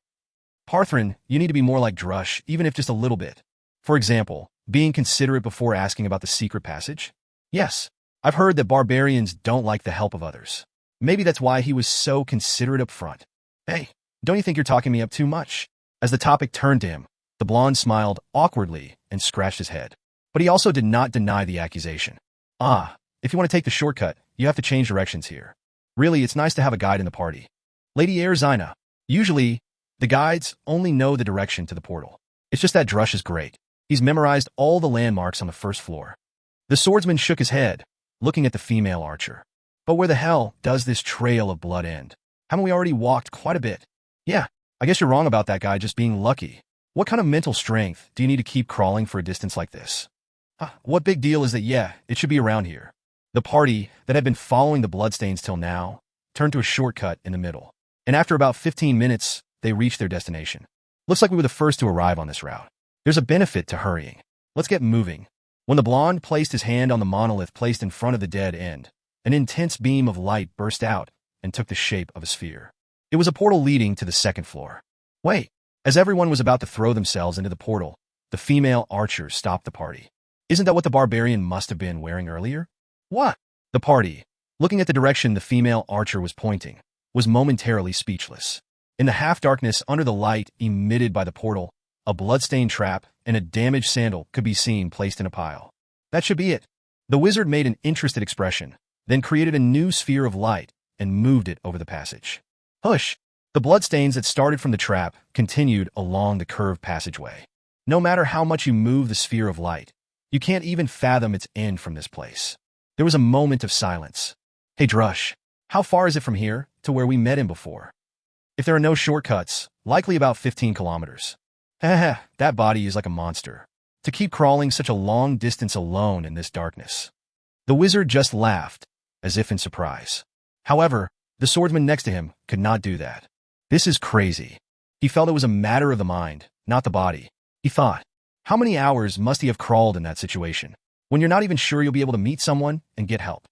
Parthrin, you need to be more like Drush, even if just a little bit. For example, being considerate before asking about the secret passage? Yes, I've heard that barbarians don't like the help of others. Maybe that's why he was so considerate up front. Hey, don't you think you're talking me up too much? As the topic turned to him, the blonde smiled awkwardly and scratched his head. But he also did not deny the accusation. If you want to take the shortcut, you have to change directions here. Really, it's nice to have a guide in the party. Lady Erzina, usually, the guides only know the direction to the portal. It's just that Drush is great. He's memorized all the landmarks on the first floor. The swordsman shook his head, looking at the female archer. But where the hell does this trail of blood end? Haven't we already walked quite a bit? Yeah, I guess you're wrong about that guy just being lucky. What kind of mental strength do you need to keep crawling for a distance like this? What big deal is that? Yeah, it should be around here. The party that had been following the bloodstains till now turned to a shortcut in the middle. And after about 15 minutes, they reached their destination. Looks like we were the first to arrive on this route. There's a benefit to hurrying. Let's get moving. When the blonde placed his hand on the monolith placed in front of the dead end, an intense beam of light burst out and took the shape of a sphere. It was a portal leading to the second floor. Wait, as everyone was about to throw themselves into the portal, the female archer stopped the party. Isn't that what the barbarian must have been wearing earlier? What? The party, looking at the direction the female archer was pointing, was momentarily speechless. In the half-darkness under the light emitted by the portal, a bloodstained trap and a damaged sandal could be seen placed in a pile. That should be it. The wizard made an interested expression, then created a new sphere of light and moved it over the passage. Hush! The bloodstains that started from the trap continued along the curved passageway. No matter how much you move the sphere of light, you can't even fathom its end from this place. There was a moment of silence. Hey Drush, how far is it from here to where we met him before? If there are no shortcuts, likely about 15 kilometers. That body is like a monster. To keep crawling such a long distance alone in this darkness. The wizard just laughed, as if in surprise. However, the swordsman next to him could not do that. This is crazy. He felt it was a matter of the mind, not the body. He thought, how many hours must he have crawled in that situation, when you're not even sure you'll be able to meet someone and get help?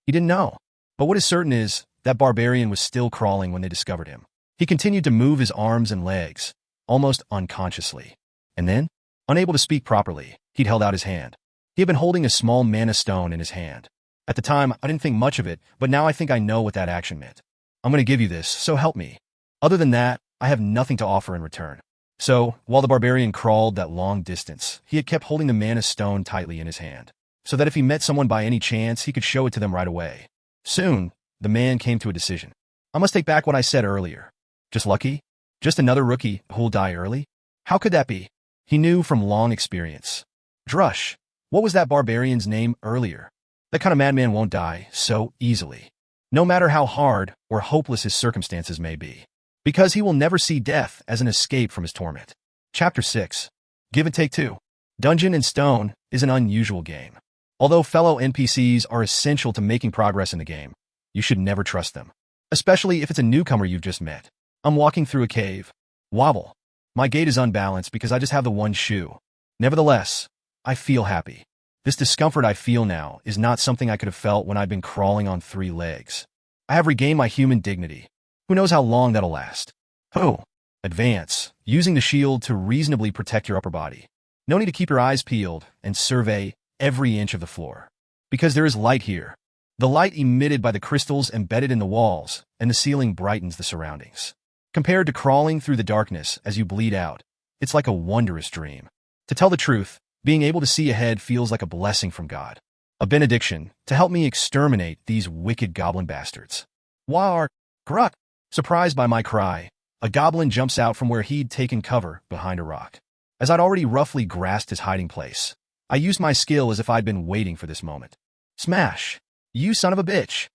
He didn't know. But what is certain is that barbarian was still crawling when they discovered him. He continued to move his arms and legs, almost unconsciously. And then, unable to speak properly, he'd held out his hand. He had been holding a small mana stone in his hand. At the time, I didn't think much of it, but now I think I know what that action meant. I'm going to give you this, so help me. Other than that, I have nothing to offer in return. So, while the barbarian crawled that long distance, he had kept holding the mana stone tightly in his hand, so that if he met someone by any chance, he could show it to them right away. Soon, the man came to a decision. I must take back what I said earlier. Just lucky? Just another rookie who'll die early? How could that be? He knew from long experience. Drush, what was that barbarian's name earlier? That kind of madman won't die so easily, no matter how hard or hopeless his circumstances may be, because he will never see death as an escape from his torment. Chapter 6. Give and Take 2. Dungeon and Stone is an unusual game. Although fellow NPCs are essential to making progress in the game, you should never trust them, especially if it's a newcomer you've just met. I'm walking through a cave. Wobble. My gait is unbalanced because I just have the one shoe. Nevertheless, I feel happy. This discomfort I feel now is not something I could have felt when I've been crawling on 3 legs. I have regained my human dignity. Who knows how long that'll last? Oh, advance, using the shield to reasonably protect your upper body. No need to keep your eyes peeled and survey every inch of the floor. Because there is light here. The light emitted by the crystals embedded in the walls and the ceiling brightens the surroundings. Compared to crawling through the darkness as you bleed out, it's like a wondrous dream. To tell the truth, being able to see ahead feels like a blessing from God. A benediction to help me exterminate these wicked goblin bastards. War, Grut! Surprised by my cry, A goblin jumps out from where he'd taken cover behind a rock. As I'd already roughly grasped his hiding place, I used my skill as if I'd been waiting for this moment. Smash! You son of a bitch!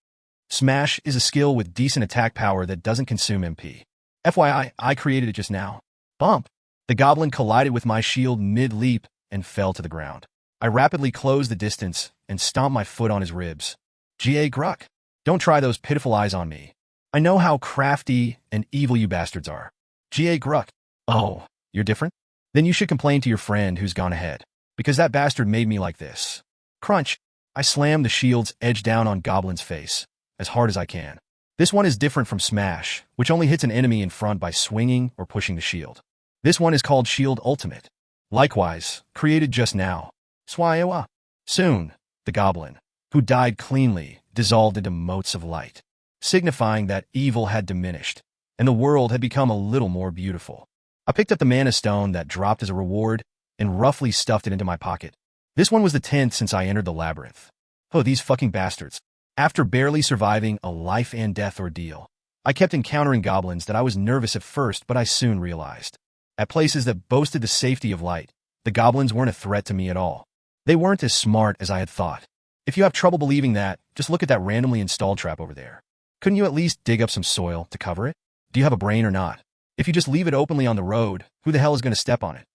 Smash is a skill with decent attack power that doesn't consume MP. FYI, I created it just now. Bump! The goblin collided with my shield mid-leap and fell to the ground. I rapidly closed the distance and stomped my foot on his ribs. G.A. Gruck! Don't try those pitiful eyes on me. I know how crafty and evil you bastards are. G.A. Gruck. Oh, you're different? Then you should complain to your friend who's gone ahead, because that bastard made me like this. Crunch! I slammed the shield's edge down on Goblin's face, as hard as I can. This one is different from Smash, which only hits an enemy in front by swinging or pushing the shield. This one is called Shield Ultimate. Likewise, created just now. Swaiwa. Soon, the goblin, who died cleanly, dissolved into motes of light, signifying that evil had diminished, and the world had become a little more beautiful. I picked up the mana stone that dropped as a reward and roughly stuffed it into my pocket. This one was the 10th since I entered the labyrinth. Oh, these fucking bastards. After barely surviving a life and death ordeal, I kept encountering goblins that I was nervous at first, but I soon realized. At places that boasted the safety of light, the goblins weren't a threat to me at all. They weren't as smart as I had thought. If you have trouble believing that, just look at that randomly installed trap over there. Couldn't you at least dig up some soil to cover it? Do you have a brain or not? If you just leave it openly on the road, who the hell is going to step on it?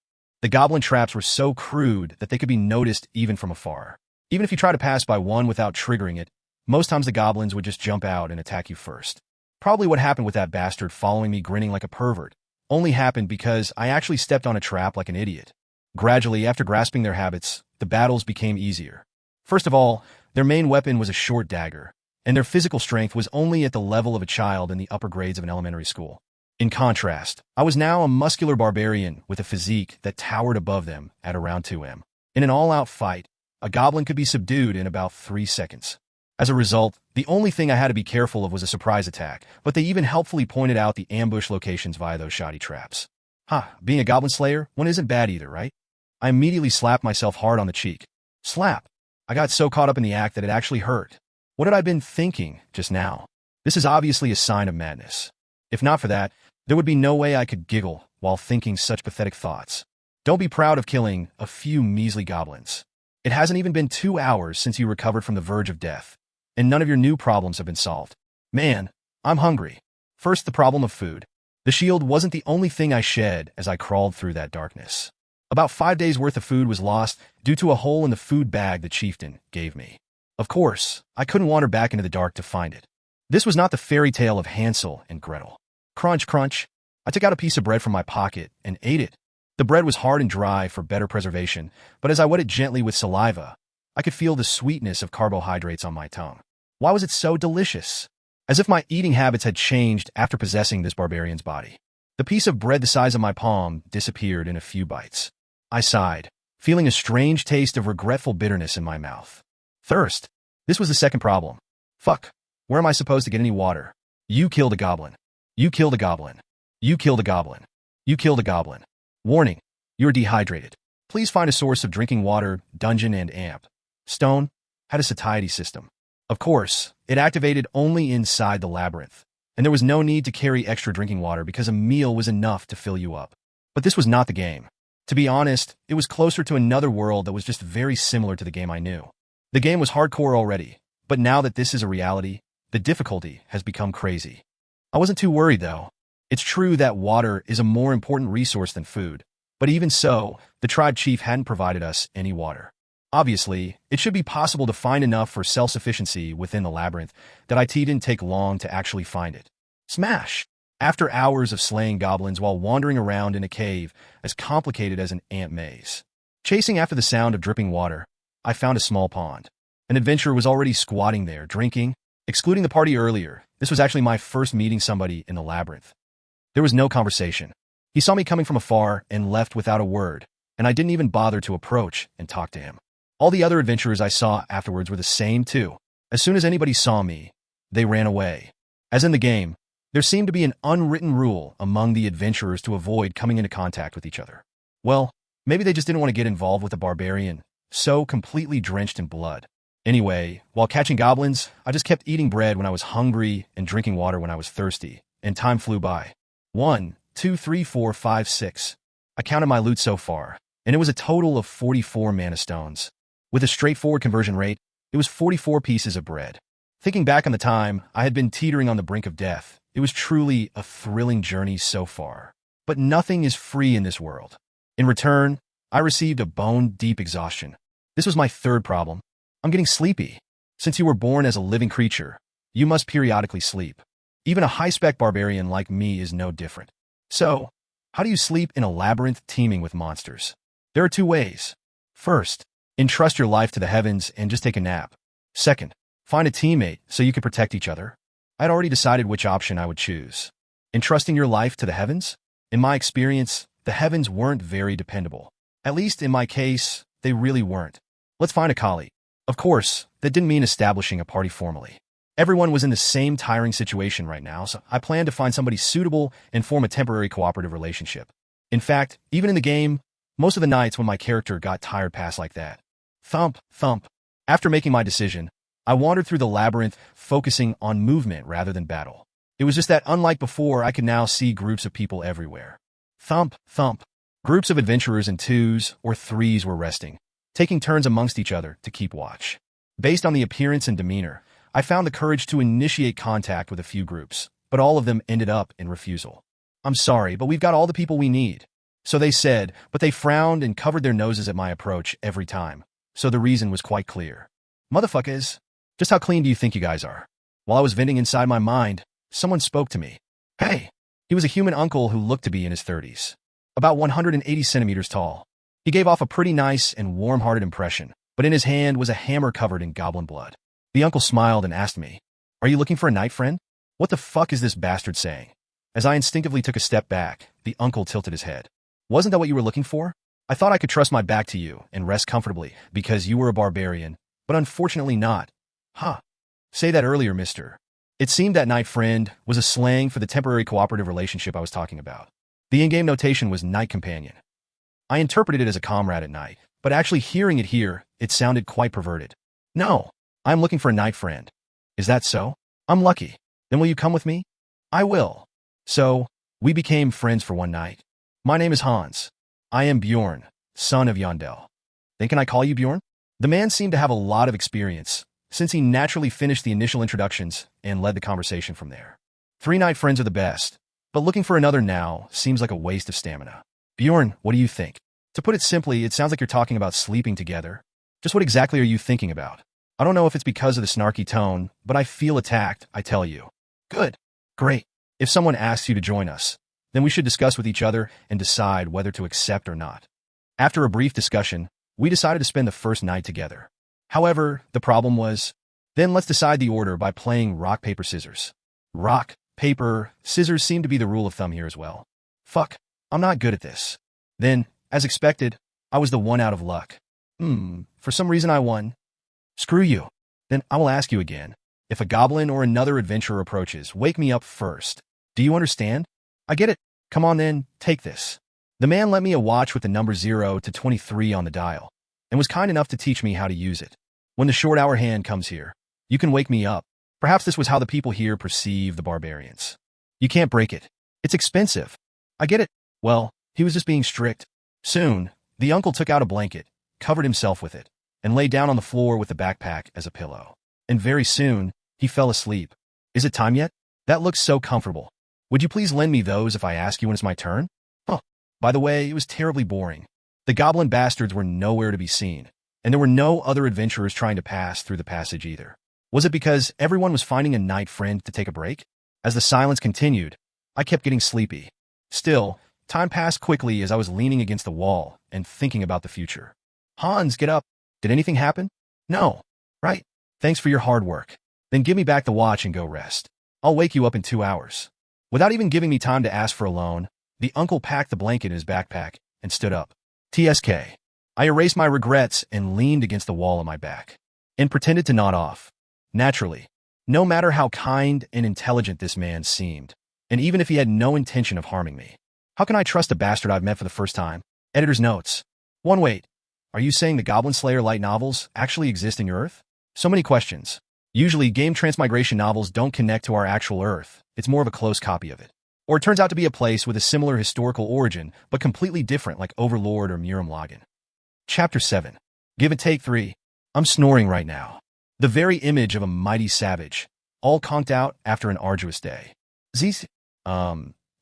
The goblin traps were so crude that they could be noticed even from afar. Even if you try to pass by one without triggering it, most times the goblins would just jump out and attack you first. Probably what happened with that bastard following me grinning like a pervert only happened because I actually stepped on a trap like an idiot. Gradually, after grasping their habits, the battles became easier. First of all, their main weapon was a short dagger, and their physical strength was only at the level of a child in the upper grades of an elementary school. In contrast, I was now a muscular barbarian with a physique that towered above them at around 2M. In an all-out fight, a goblin could be subdued in about 3 seconds. As a result, the only thing I had to be careful of was a surprise attack, but they even helpfully pointed out the ambush locations via those shoddy traps. Being a goblin slayer, one isn't bad either, right? I immediately slapped myself hard on the cheek. Slap! I got so caught up in the act that it actually hurt. What had I been thinking just now? This is obviously a sign of madness. If not for that, there would be no way I could giggle while thinking such pathetic thoughts. Don't be proud of killing a few measly goblins. It hasn't even been 2 hours since you recovered from the verge of death, and none of your new problems have been solved. Man, I'm hungry. First, the problem of food. The shield wasn't the only thing I shed as I crawled through that darkness. About 5 days' worth of food was lost due to a hole in the food bag the chieftain gave me. Of course, I couldn't wander back into the dark to find it. This was not the fairy tale of Hansel and Gretel. Crunch, crunch. I took out a piece of bread from my pocket and ate it. The bread was hard and dry for better preservation, but as I wet it gently with saliva, I could feel the sweetness of carbohydrates on my tongue. Why was it so delicious? As if my eating habits had changed after possessing this barbarian's body. The piece of bread the size of my palm disappeared in a few bites. I sighed, feeling a strange taste of regretful bitterness in my mouth. Thirst. This was the second problem. Fuck. Where am I supposed to get any water? You killed a goblin. You killed a goblin. You killed a goblin. You killed a goblin. Warning. You're dehydrated. Please find a source of drinking water, dungeon and amp. Stone had a satiety system. Of course, it activated only inside the labyrinth, and there was no need to carry extra drinking water because a meal was enough to fill you up. But this was not the game. To be honest, it was closer to another world that was just very similar to the game I knew. The game was hardcore already, but now that this is a reality, the difficulty has become crazy. I wasn't too worried though. It's true that water is a more important resource than food, but even so, the tribe chief hadn't provided us any water. Obviously, it should be possible to find enough for self-sufficiency within the labyrinth that it didn't take long to actually find it. Smash! After hours of slaying goblins while wandering around in a cave as complicated as an ant maze, chasing after the sound of dripping water, I found a small pond. An adventurer was already squatting there, drinking. Excluding the party earlier, this was actually my first meeting somebody in the labyrinth. There was no conversation. He saw me coming from afar and left without a word, and I didn't even bother to approach and talk to him. All the other adventurers I saw afterwards were the same too. As soon as anybody saw me, they ran away. As in the game, there seemed to be an unwritten rule among the adventurers to avoid coming into contact with each other. Well, maybe they just didn't want to get involved with a barbarian, so completely drenched in blood. Anyway, while catching goblins, I just kept eating bread when I was hungry and drinking water when I was thirsty, and time flew by. 1, 2, 3, 4, 5, 6. I counted my loot so far, and it was a total of 44 mana stones. With a straightforward conversion rate, it was 44 pieces of bread. Thinking back on the time I had been teetering on the brink of death, it was truly a thrilling journey so far. But nothing is free in this world. In return, I received a bone-deep exhaustion. This was my third problem. I'm getting sleepy. Since you were born as a living creature, you must periodically sleep. Even a high-spec barbarian like me is no different. So, how do you sleep in a labyrinth teeming with monsters? There are two ways. First, entrust your life to the heavens and just take a nap. Second, find a teammate so you can protect each other. I'd already decided which option I would choose. Entrusting your life to the heavens? In my experience, the heavens weren't very dependable. At least in my case, they really weren't. Let's find a colleague. Of course, that didn't mean establishing a party formally. Everyone was in the same tiring situation right now, so I planned to find somebody suitable and form a temporary cooperative relationship. In fact, even in the game, most of the nights when my character got tired passed like that. Thump, thump. After making my decision, I wandered through the labyrinth, focusing on movement rather than battle. It was just that, unlike before, I could now see groups of people everywhere. Thump, thump. Groups of adventurers in 2s or 3s were resting, taking turns amongst each other to keep watch. Based on the appearance and demeanor, I found the courage to initiate contact with a few groups, but all of them ended up in refusal. I'm sorry, but we've got all the people we need. So they said, but they frowned and covered their noses at my approach every time. So the reason was quite clear. Motherfuckers, just how clean do you think you guys are? While I was venting inside my mind, someone spoke to me. Hey! He was a human uncle who looked to be in his 30s. About 180 centimeters tall. He gave off a pretty nice and warm-hearted impression, but in his hand was a hammer covered in goblin blood. The uncle smiled and asked me, "Are you looking for a knight friend? What the fuck is this bastard saying?" As I instinctively took a step back, the uncle tilted his head. "Wasn't that what you were looking for? I thought I could trust my back to you and rest comfortably because you were a barbarian, but unfortunately not." Huh. Say that earlier, mister. It seemed that knight friend was a slang for the temporary cooperative relationship I was talking about. The in-game notation was knight companion. I interpreted it as a comrade at night, but actually hearing it here, it sounded quite perverted. "No, I'm looking for a knight friend." "Is that so? I'm lucky. Then will you come with me?" "I will." So, we became friends for one night. "My name is Hans. I am Bjorn, son of Yondel. Then can I call you Bjorn?" The man seemed to have a lot of experience, since he naturally finished the initial introductions and led the conversation from there. 3 knight friends are the best, but looking for another now seems like a waste of stamina. "Bjorn, what do you think?" To put it simply, it sounds like you're talking about sleeping together. Just what exactly are you thinking about? I don't know if it's because of the snarky tone, but I feel attacked, I tell you. Good. Great. If someone asks you to join us, then we should discuss with each other and decide whether to accept or not. After a brief discussion, we decided to spend the first night together. However, the problem was, then let's decide the order by playing rock, paper, scissors. Rock, paper, scissors seem to be the rule of thumb here as well. Fuck, I'm not good at this. Then, as expected, I was the one out of luck. For some reason I won. Screw you. Then I will ask you again. If a goblin or another adventurer approaches, wake me up first. Do you understand? I get it. Come on then, take this. The man lent me a watch with the number 0 to 23 on the dial, and was kind enough to teach me how to use it. When the short hour hand comes here, you can wake me up. Perhaps this was how the people here perceive the barbarians. You can't break it. It's expensive. I get it. Well, he was just being strict. Soon, the uncle took out a blanket, covered himself with it, and lay down on the floor with the backpack as a pillow. And very soon, he fell asleep. Is it time yet? That looks so comfortable. Would you please lend me those if I ask you when it's my turn? Huh. By the way, it was terribly boring. The goblin bastards were nowhere to be seen, and there were no other adventurers trying to pass through the passage either. Was it because everyone was finding a knight friend to take a break? As the silence continued, I kept getting sleepy. Still, time passed quickly as I was leaning against the wall and thinking about the future. Hans, get up. Did anything happen? No. Right. Thanks for your hard work. Then give me back the watch and go rest. I'll wake you up in 2 hours. Without even giving me time to ask for a loan, the uncle packed the blanket in his backpack and stood up. TSK. I erased my regrets and leaned against the wall at my back, and pretended to nod off. Naturally, no matter how kind and intelligent this man seemed, and even if he had no intention of harming me, how can I trust a bastard I've met for the first time? Editor's notes. Wait. Are you saying the Goblin Slayer light novels actually exist in your Earth? So many questions. Usually, game transmigration novels don't connect to our actual Earth. It's more of a close copy of it. Or it turns out to be a place with a similar historical origin, but completely different like Overlord or Muram Lagan. Chapter 7. Give and Take 3. I'm snoring right now. The very image of a mighty savage, all conked out after an arduous day. Is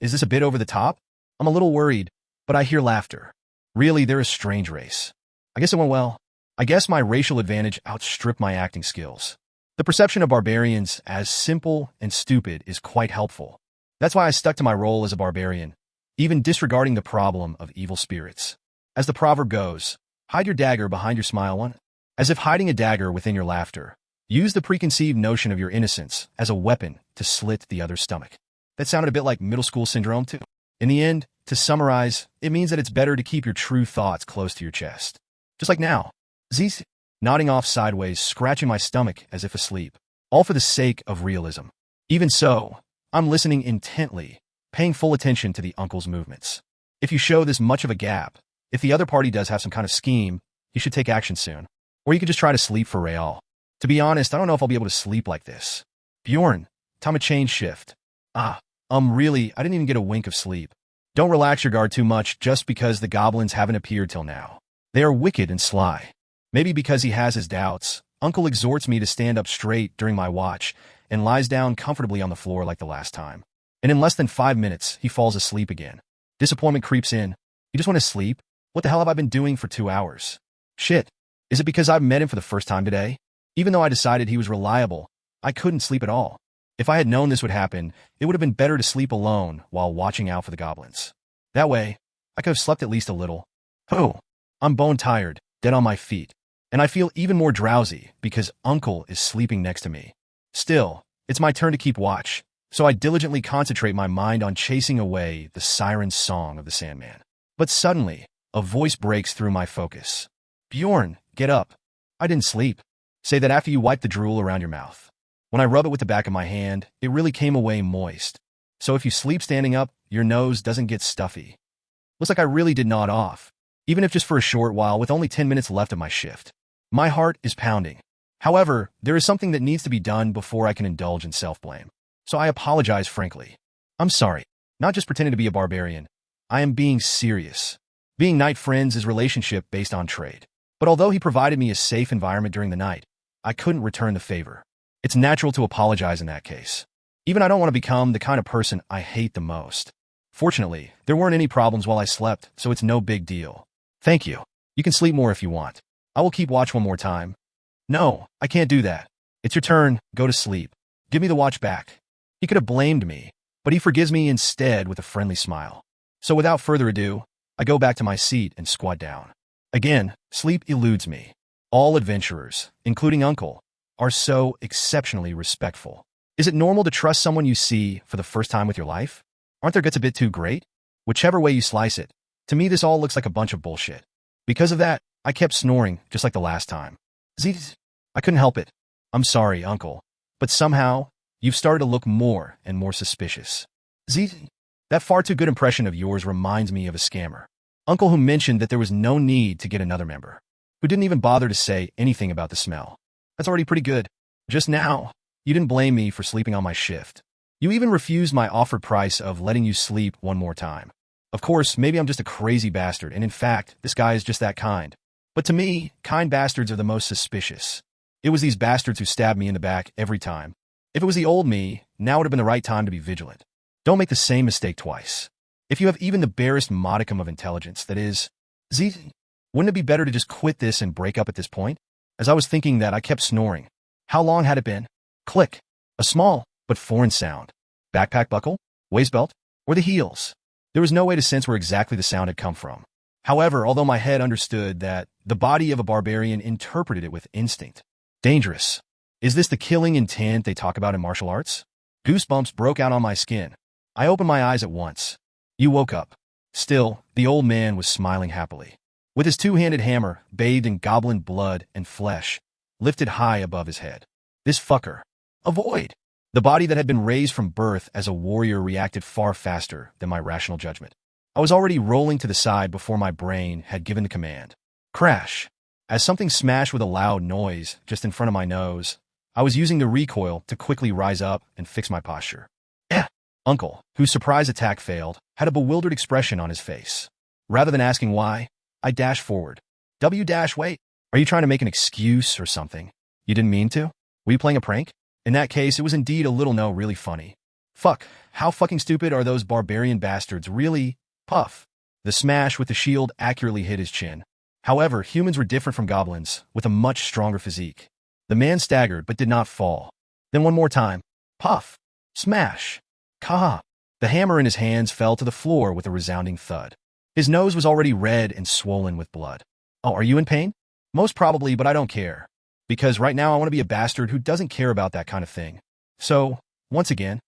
this a bit over the top? I'm a little worried, but I hear laughter. Really, they're a strange race. I guess it went well. I guess my racial advantage outstripped my acting skills. The perception of barbarians as simple and stupid is quite helpful. That's why I stuck to my role as a barbarian, even disregarding the problem of evil spirits. As the proverb goes, hide your dagger behind your smile one. As if hiding a dagger within your laughter. Use the preconceived notion of your innocence as a weapon to slit the other's stomach. That sounded a bit like middle school syndrome too. In the end, to summarize, it means that it's better to keep your true thoughts close to your chest. Just like now. Z's nodding off sideways, scratching my stomach as if asleep. All for the sake of realism. Even so, I'm listening intently, paying full attention to the uncle's movements. If you show this much of a gap, if the other party does have some kind of scheme, you should take action soon. Or you could just try to sleep for real. To be honest, I don't know if I'll be able to sleep like this. Bjorn, time to change shift. Really, I didn't even get a wink of sleep. Don't relax your guard too much just because the goblins haven't appeared till now. They are wicked and sly. Maybe because he has his doubts, Uncle exhorts me to stand up straight during my watch and lies down comfortably on the floor like the last time. And in less than 5 minutes, he falls asleep again. Disappointment creeps in. You just want to sleep? What the hell have I been doing for 2 hours? Shit. Is it because I've met him for the first time today? Even though I decided he was reliable, I couldn't sleep at all. If I had known this would happen, it would have been better to sleep alone while watching out for the goblins. That way, I could have slept at least a little. Oh, I'm bone tired, dead on my feet, and I feel even more drowsy because Uncle is sleeping next to me. Still, it's my turn to keep watch, so I diligently concentrate my mind on chasing away the siren song of the Sandman. But suddenly, a voice breaks through my focus. Bjorn, get up. I didn't sleep. Say that after you wipe the drool around your mouth. When I rub it with the back of my hand, it really came away moist. So if you sleep standing up, your nose doesn't get stuffy. Looks like I really did nod off, even if just for a short while with only 10 minutes left of my shift. My heart is pounding. However, there is something that needs to be done before I can indulge in self-blame. So I apologize frankly. I'm sorry. Not just pretending to be a barbarian. I am being serious. Being night friends is relationship based on trade. But although he provided me a safe environment during the night, I couldn't return the favor. It's natural to apologize in that case. Even I don't want to become the kind of person I hate the most. Fortunately, there weren't any problems while I slept, so it's no big deal. Thank you. You can sleep more if you want. I will keep watch one more time. No, I can't do that. It's your turn, go to sleep. Give me the watch back. He could have blamed me, but he forgives me instead with a friendly smile. So without further ado, I go back to my seat and squat down. Again, sleep eludes me. All adventurers, including Uncle, are so exceptionally respectful. Is it normal to trust someone you see for the first time with your life? Aren't their guts a bit too great? Whichever way you slice it, to me this all looks like a bunch of bullshit. Because of that, I kept snoring just like the last time. I couldn't help it. I'm sorry, Uncle. But somehow, you've started to look more and more suspicious. That far too good impression of yours reminds me of a scammer. Uncle who mentioned that there was no need to get another member. Who didn't even bother to say anything about the smell. That's already pretty good. Just now, you didn't blame me for sleeping on my shift. You even refused my offered price of letting you sleep one more time. Of course, maybe I'm just a crazy bastard, and in fact, this guy is just that kind. But to me, kind bastards are the most suspicious. It was these bastards who stabbed me in the back every time. If it was the old me, now would have been the right time to be vigilant. Don't make the same mistake twice. If you have even the barest modicum of intelligence, that is, wouldn't it be better to just quit this and break up at this point? As I was thinking that, I kept snoring. How long had it been? Click. A small, but foreign sound. Backpack buckle? Waist belt? Or the heels? There was no way to sense where exactly the sound had come from. However, although my head understood that, the body of a barbarian interpreted it with instinct. Dangerous. Is this the killing intent they talk about in martial arts? Goosebumps broke out on my skin. I opened my eyes at once. You woke up. Still, the old man was smiling happily. With his two-handed hammer, bathed in goblin blood and flesh, lifted high above his head. This fucker. Avoid! The body that had been raised from birth as a warrior reacted far faster than my rational judgment. I was already rolling to the side before my brain had given the command. Crash! As something smashed with a loud noise just in front of my nose, I was using the recoil to quickly rise up and fix my posture. Uncle, whose surprise attack failed, had a bewildered expression on his face. Rather than asking why, I dashed forward. Wait. Are you trying to make an excuse or something? You didn't mean to? Were you playing a prank? In that case, it was indeed a little no really funny. Fuck, how fucking stupid are those barbarian bastards really? Puff. The smash with the shield accurately hit his chin. However, humans were different from goblins, with a much stronger physique. The man staggered but did not fall. Then one more time. Puff. Smash. Ka. The hammer in his hands fell to the floor with a resounding thud. His nose was already red and swollen with blood. Oh, are you in pain? Most probably, but I don't care. Because right now I want to be a bastard who doesn't care about that kind of thing. So, once again,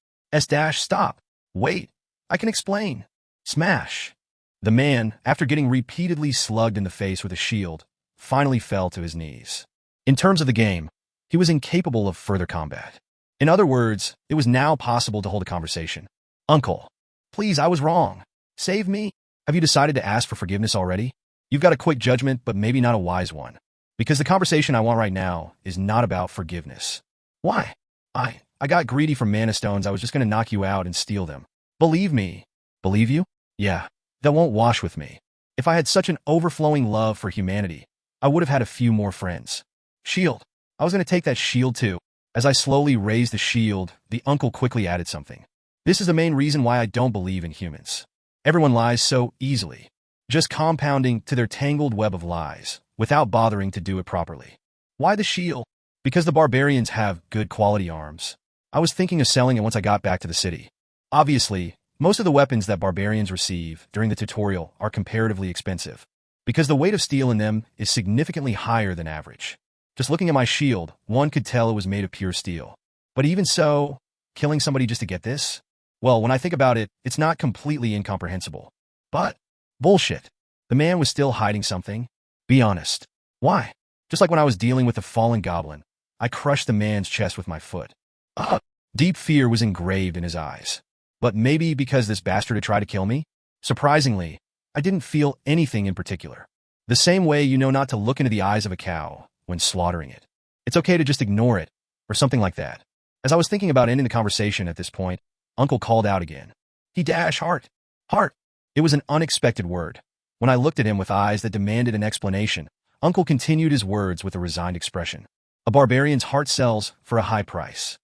stop. Wait. I can explain. Smash. The man, after getting repeatedly slugged in the face with a shield, finally fell to his knees. In terms of the game, he was incapable of further combat. In other words, it was now possible to hold a conversation. Uncle, please, I was wrong. Save me. Have you decided to ask for forgiveness already? You've got a quick judgment, but maybe not a wise one. Because the conversation I want right now is not about forgiveness. Why? I got greedy for mana stones. I was just going to knock you out and steal them. Believe me. Believe you? Yeah. That won't wash with me. If I had such an overflowing love for humanity, I would have had a few more friends. Shield. I was going to take that shield too. As I slowly raised the shield, the uncle quickly added something. This is the main reason why I don't believe in humans. Everyone lies so easily, just compounding to their tangled web of lies, without bothering to do it properly. Why the shield? Because the barbarians have good quality arms. I was thinking of selling it once I got back to the city. Obviously, most of the weapons that barbarians receive during the tutorial are comparatively expensive, because the weight of steel in them is significantly higher than average. Just looking at my shield, one could tell it was made of pure steel. But even so, killing somebody just to get this? Well, when I think about it, it's not completely incomprehensible. But, bullshit. The man was still hiding something. Be honest. Why? Just like when I was dealing with the fallen goblin, I crushed the man's chest with my foot. Deep fear was engraved in his eyes. But maybe because this bastard had tried to kill me? Surprisingly, I didn't feel anything in particular. The same way you know not to look into the eyes of a cow when slaughtering it. It's okay to just ignore it, or something like that. As I was thinking about ending the conversation at this point, Uncle called out again. He dash heart. Heart. It was an unexpected word. When I looked at him with eyes that demanded an explanation, Uncle continued his words with a resigned expression. A barbarian's heart sells for a high price.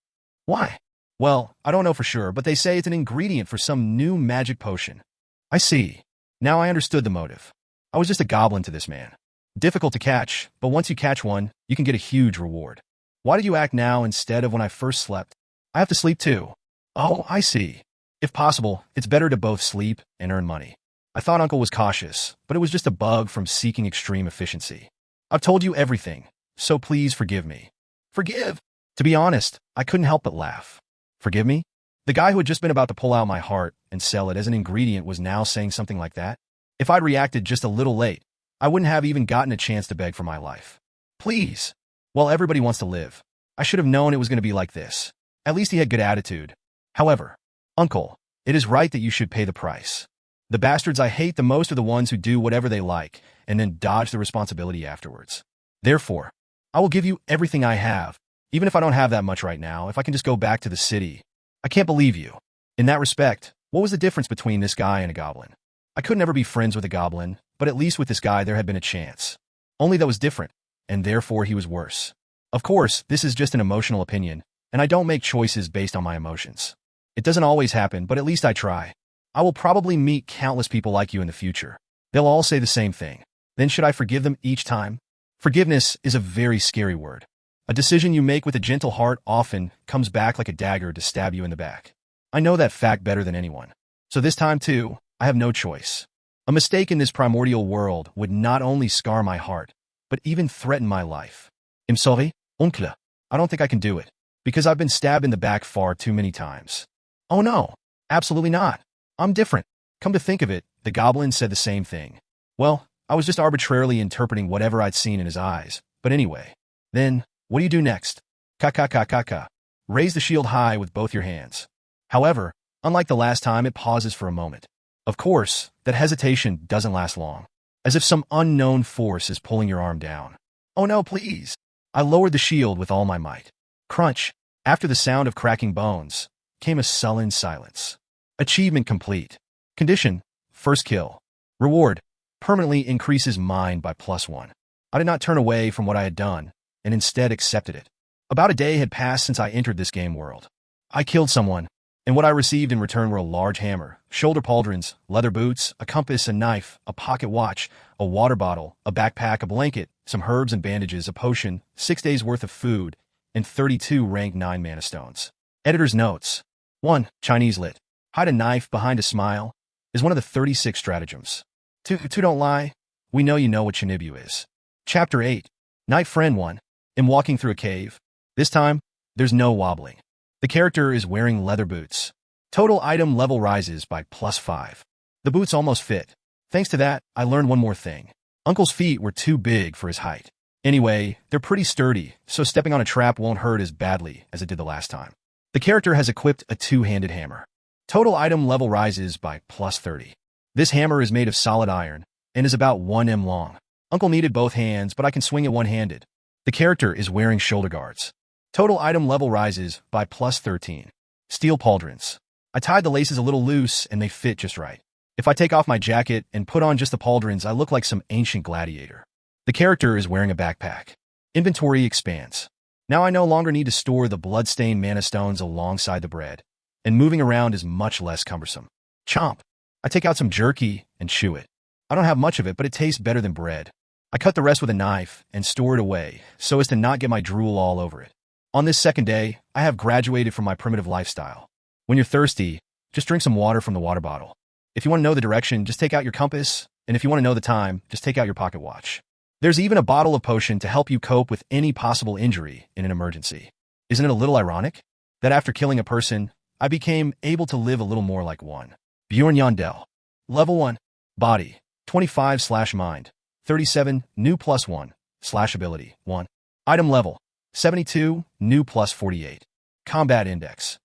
Why? Well, I don't know for sure, but they say it's an ingredient for some new magic potion. I see. Now I understood the motive. I was just a goblin to this man. Difficult to catch, but once you catch one, you can get a huge reward. Why did you act now instead of when I first slept? I have to sleep too. Oh, I see. If possible, it's better to both sleep and earn money. I thought Uncle was cautious, but it was just a bug from seeking extreme efficiency. I've told you everything, so please forgive me. Forgive? To be honest, I couldn't help but laugh. Forgive me? The guy who had just been about to pull out my heart and sell it as an ingredient was now saying something like that? If I'd reacted just a little late, I wouldn't have even gotten a chance to beg for my life. Please. Well, everybody wants to live. I should have known it was going to be like this. At least he had good attitude. However, Uncle, it is right that you should pay the price. The bastards I hate the most are the ones who do whatever they like and then dodge the responsibility afterwards. Therefore, I will give you everything I have, even if I don't have that much right now, if I can just go back to the city. I can't believe you. In that respect, what was the difference between this guy and a goblin? I could never be friends with a goblin, but at least with this guy there had been a chance. Only that was different, and therefore he was worse. Of course, this is just an emotional opinion, and I don't make choices based on my emotions. It doesn't always happen, but at least I try. I will probably meet countless people like you in the future. They'll all say the same thing. Then should I forgive them each time? Forgiveness is a very scary word. A decision you make with a gentle heart often comes back like a dagger to stab you in the back. I know that fact better than anyone. So this time too, I have no choice. A mistake in this primordial world would not only scar my heart, but even threaten my life. I'm sorry, oncle. I don't think I can do it, because I've been stabbed in the back far too many times. Oh no, absolutely not. I'm different. Come to think of it, the goblin said the same thing. Well, I was just arbitrarily interpreting whatever I'd seen in his eyes. But anyway, then, what do you do next? Ka. Raise the shield high with both your hands. However, unlike the last time, it pauses for a moment. Of course, that hesitation doesn't last long, as if some unknown force is pulling your arm down. Oh no, please. I lowered the shield with all my might. Crunch. After the sound of cracking bones, came a sullen silence. Achievement complete. Condition: first kill. Reward: permanently increases mind by +1. I did not turn away from what I had done, and instead accepted it. About a day had passed since I entered this game world. I killed someone, and what I received in return were a large hammer, shoulder pauldrons, leather boots, a compass, a knife, a pocket watch, a water bottle, a backpack, a blanket, some herbs and bandages, a potion, 6 days worth of food, and 32 rank 9 mana stones. Editor's notes. 1. Chinese lit. Hide a knife behind a smile is one of the 36 stratagems. 2. Don't lie. We know you know what Chinibu is. Chapter 8. Night Friend 1. Am walking through a cave. This time, there's no wobbling. The character is wearing leather boots. Total item level rises by +5. The boots almost fit. Thanks to that, I learned one more thing. Uncle's feet were too big for his height. Anyway, they're pretty sturdy, so stepping on a trap won't hurt as badly as it did the last time. The character has equipped a two-handed hammer. Total item level rises by +30. This hammer is made of solid iron and is about 1 m long. Uncle needed both hands, but I can swing it one-handed. The character is wearing shoulder guards. Total item level rises by +13. Steel pauldrons. I tied the laces a little loose and they fit just right. If I take off my jacket and put on just the pauldrons, I look like some ancient gladiator. The character is wearing a backpack. Inventory expands. Now I no longer need to store the bloodstained mana stones alongside the bread, and moving around is much less cumbersome. Chomp. I take out some jerky and chew it. I don't have much of it, but it tastes better than bread. I cut the rest with a knife and store it away so as to not get my drool all over it. On this second day, I have graduated from my primitive lifestyle. When you're thirsty, just drink some water from the water bottle. If you want to know the direction, just take out your compass, and if you want to know the time, just take out your pocket watch. There's even a bottle of potion to help you cope with any possible injury in an emergency. Isn't it a little ironic that after killing a person, I became able to live a little more like one? Barbarian1-10. Level 1. Body. 25/mind. 37. New +1. /ability. 1. Item level. 72. New +48. Combat index.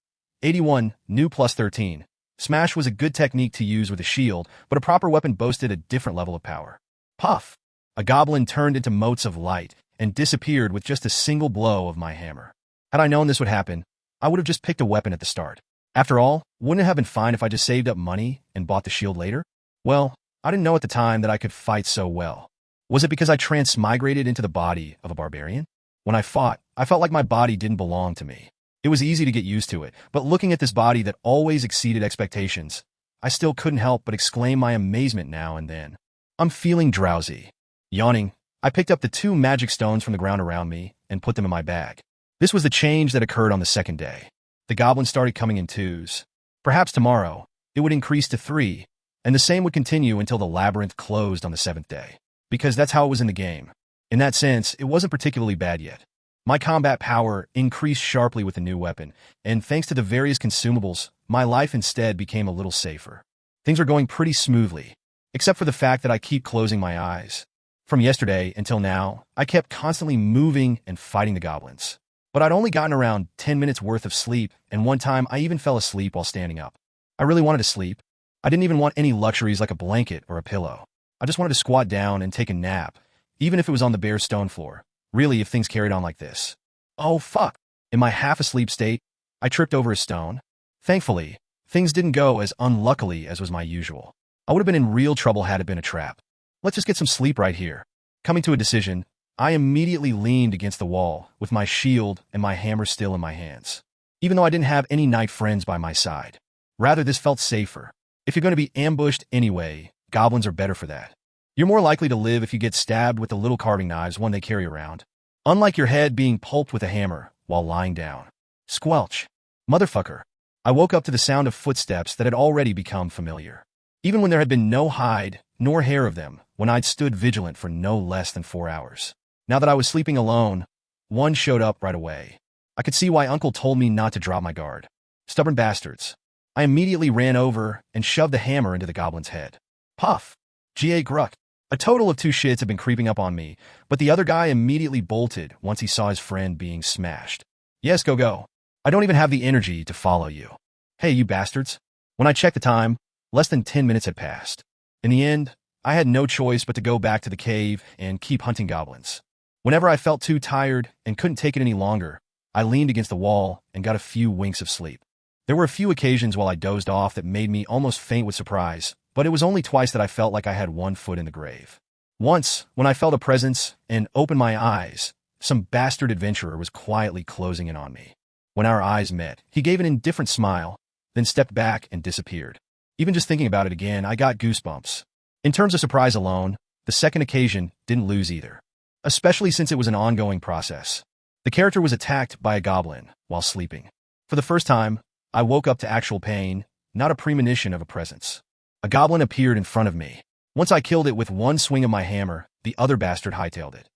81. New +13. Smash was a good technique to use with a shield, but a proper weapon boasted a different level of power. Puff. A goblin turned into motes of light and disappeared with just a single blow of my hammer. Had I known this would happen, I would have just picked a weapon at the start. After all, wouldn't it have been fine if I just saved up money and bought the shield later? Well, I didn't know at the time that I could fight so well. Was it because I transmigrated into the body of a barbarian? When I fought, I felt like my body didn't belong to me. It was easy to get used to it, but looking at this body that always exceeded expectations, I still couldn't help but exclaim my amazement now and then. I'm feeling drowsy. Yawning, I picked up the 2 magic stones from the ground around me and put them in my bag. This was the change that occurred on the second day. The goblins started coming in 2s. Perhaps tomorrow, it would increase to 3, and the same would continue until the labyrinth closed on the 7th day. Because that's how it was in the game. In that sense, it wasn't particularly bad yet. My combat power increased sharply with the new weapon, and thanks to the various consumables, my life instead became a little safer. Things are going pretty smoothly, except for the fact that I keep closing my eyes. From yesterday until now, I kept constantly moving and fighting the goblins. But I'd only gotten around 10 minutes worth of sleep, and one time I even fell asleep while standing up. I really wanted to sleep. I didn't even want any luxuries like a blanket or a pillow. I just wanted to squat down and take a nap, even if it was on the bare stone floor. Really, if things carried on like this. Oh, fuck. In my half-asleep state, I tripped over a stone. Thankfully, things didn't go as unluckily as was my usual. I would have been in real trouble had it been a trap. Let's just get some sleep right here. Coming to a decision, I immediately leaned against the wall with my shield and my hammer still in my hands. Even though I didn't have any night friends by my side. Rather, this felt safer. If you're going to be ambushed anyway, goblins are better for that. You're more likely to live if you get stabbed with the little carving knives one they carry around. Unlike your head being pulped with a hammer while lying down. Squelch. Motherfucker. I woke up to the sound of footsteps that had already become familiar. Even when there had been no hide nor hair of them, when I'd stood vigilant for no less than 4 hours. Now that I was sleeping alone, one showed up right away. I could see why Uncle told me not to drop my guard. Stubborn bastards. I immediately ran over and shoved the hammer into the goblin's head. Puff. G.A. Gruck. A total of 2 shits had been creeping up on me, but the other guy immediately bolted once he saw his friend being smashed. Yes, go. I don't even have the energy to follow you. Hey, you bastards. When I checked the time, less than 10 minutes had passed. In the end, I had no choice but to go back to the cave and keep hunting goblins. Whenever I felt too tired and couldn't take it any longer, I leaned against the wall and got a few winks of sleep. There were a few occasions while I dozed off that made me almost faint with surprise, but it was only twice that I felt like I had one foot in the grave. Once, when I felt a presence and opened my eyes, some bastard adventurer was quietly closing in on me. When our eyes met, he gave an indifferent smile, then stepped back and disappeared. Even just thinking about it again, I got goosebumps. In terms of surprise alone, the second occasion didn't lose either, especially since it was an ongoing process. The character was attacked by a goblin while sleeping. For the first time, I woke up to actual pain, not a premonition of a presence. A goblin appeared in front of me. Once I killed it with one swing of my hammer, the other bastard hightailed it.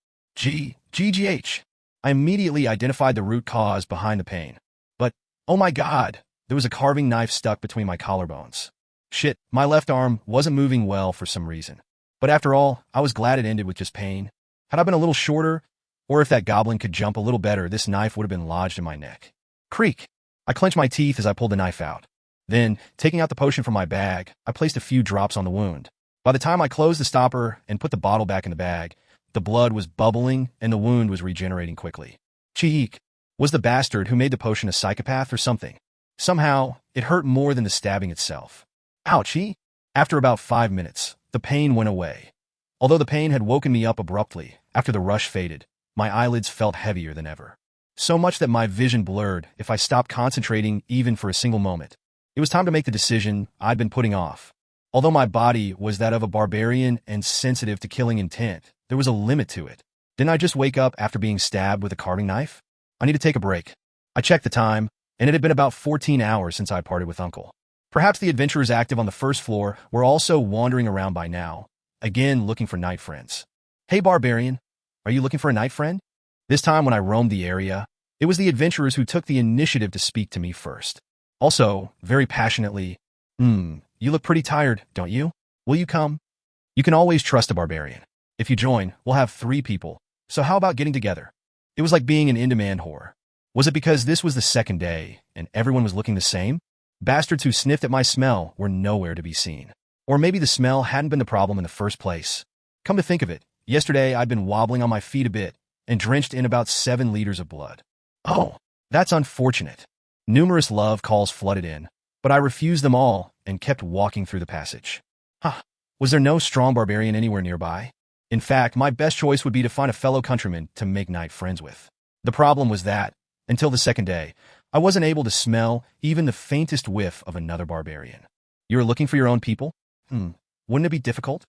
GGH. I immediately identified the root cause behind the pain. But, oh my god, there was a carving knife stuck between my collarbones. Shit, my left arm wasn't moving well for some reason. But after all, I was glad it ended with just pain. Had I been a little shorter, or if that goblin could jump a little better, this knife would have been lodged in my neck. Creak. I clenched my teeth as I pulled the knife out. Then, taking out the potion from my bag, I placed a few drops on the wound. By the time I closed the stopper and put the bottle back in the bag, the blood was bubbling and the wound was regenerating quickly. Cheek. Was the bastard who made the potion a psychopath or something? Somehow, it hurt more than the stabbing itself. Ouchie! After about 5 minutes, the pain went away. Although the pain had woken me up abruptly, after the rush faded, my eyelids felt heavier than ever. So much that my vision blurred if I stopped concentrating even for a single moment. It was time to make the decision I'd been putting off. Although my body was that of a barbarian and sensitive to killing intent, there was a limit to it. Didn't I just wake up after being stabbed with a carving knife? I need to take a break. I checked the time, and it had been about 14 hours since I parted with Uncle. Perhaps the adventurers active on the first floor were also wandering around by now, again looking for night friends. Hey Barbarian, are you looking for a night friend? This time when I roamed the area, it was the adventurers who took the initiative to speak to me first. Also, very passionately, you look pretty tired, don't you? Will you come? You can always trust a barbarian. If you join, we'll have 3 people, so how about getting together? It was like being an in-demand whore. Was it because this was the second day, and everyone was looking the same? Bastards who sniffed at my smell were nowhere to be seen. Or maybe the smell hadn't been the problem in the first place. Come to think of it, yesterday I'd been wobbling on my feet a bit, and drenched in about 7 liters of blood. Oh, that's unfortunate. Numerous love calls flooded in, but I refused them all and kept walking through the passage. Was there no strong barbarian anywhere nearby? In fact, my best choice would be to find a fellow countryman to make night friends with. The problem was that, until the second day, I wasn't able to smell even the faintest whiff of another barbarian. You're looking for your own people? Wouldn't it be difficult?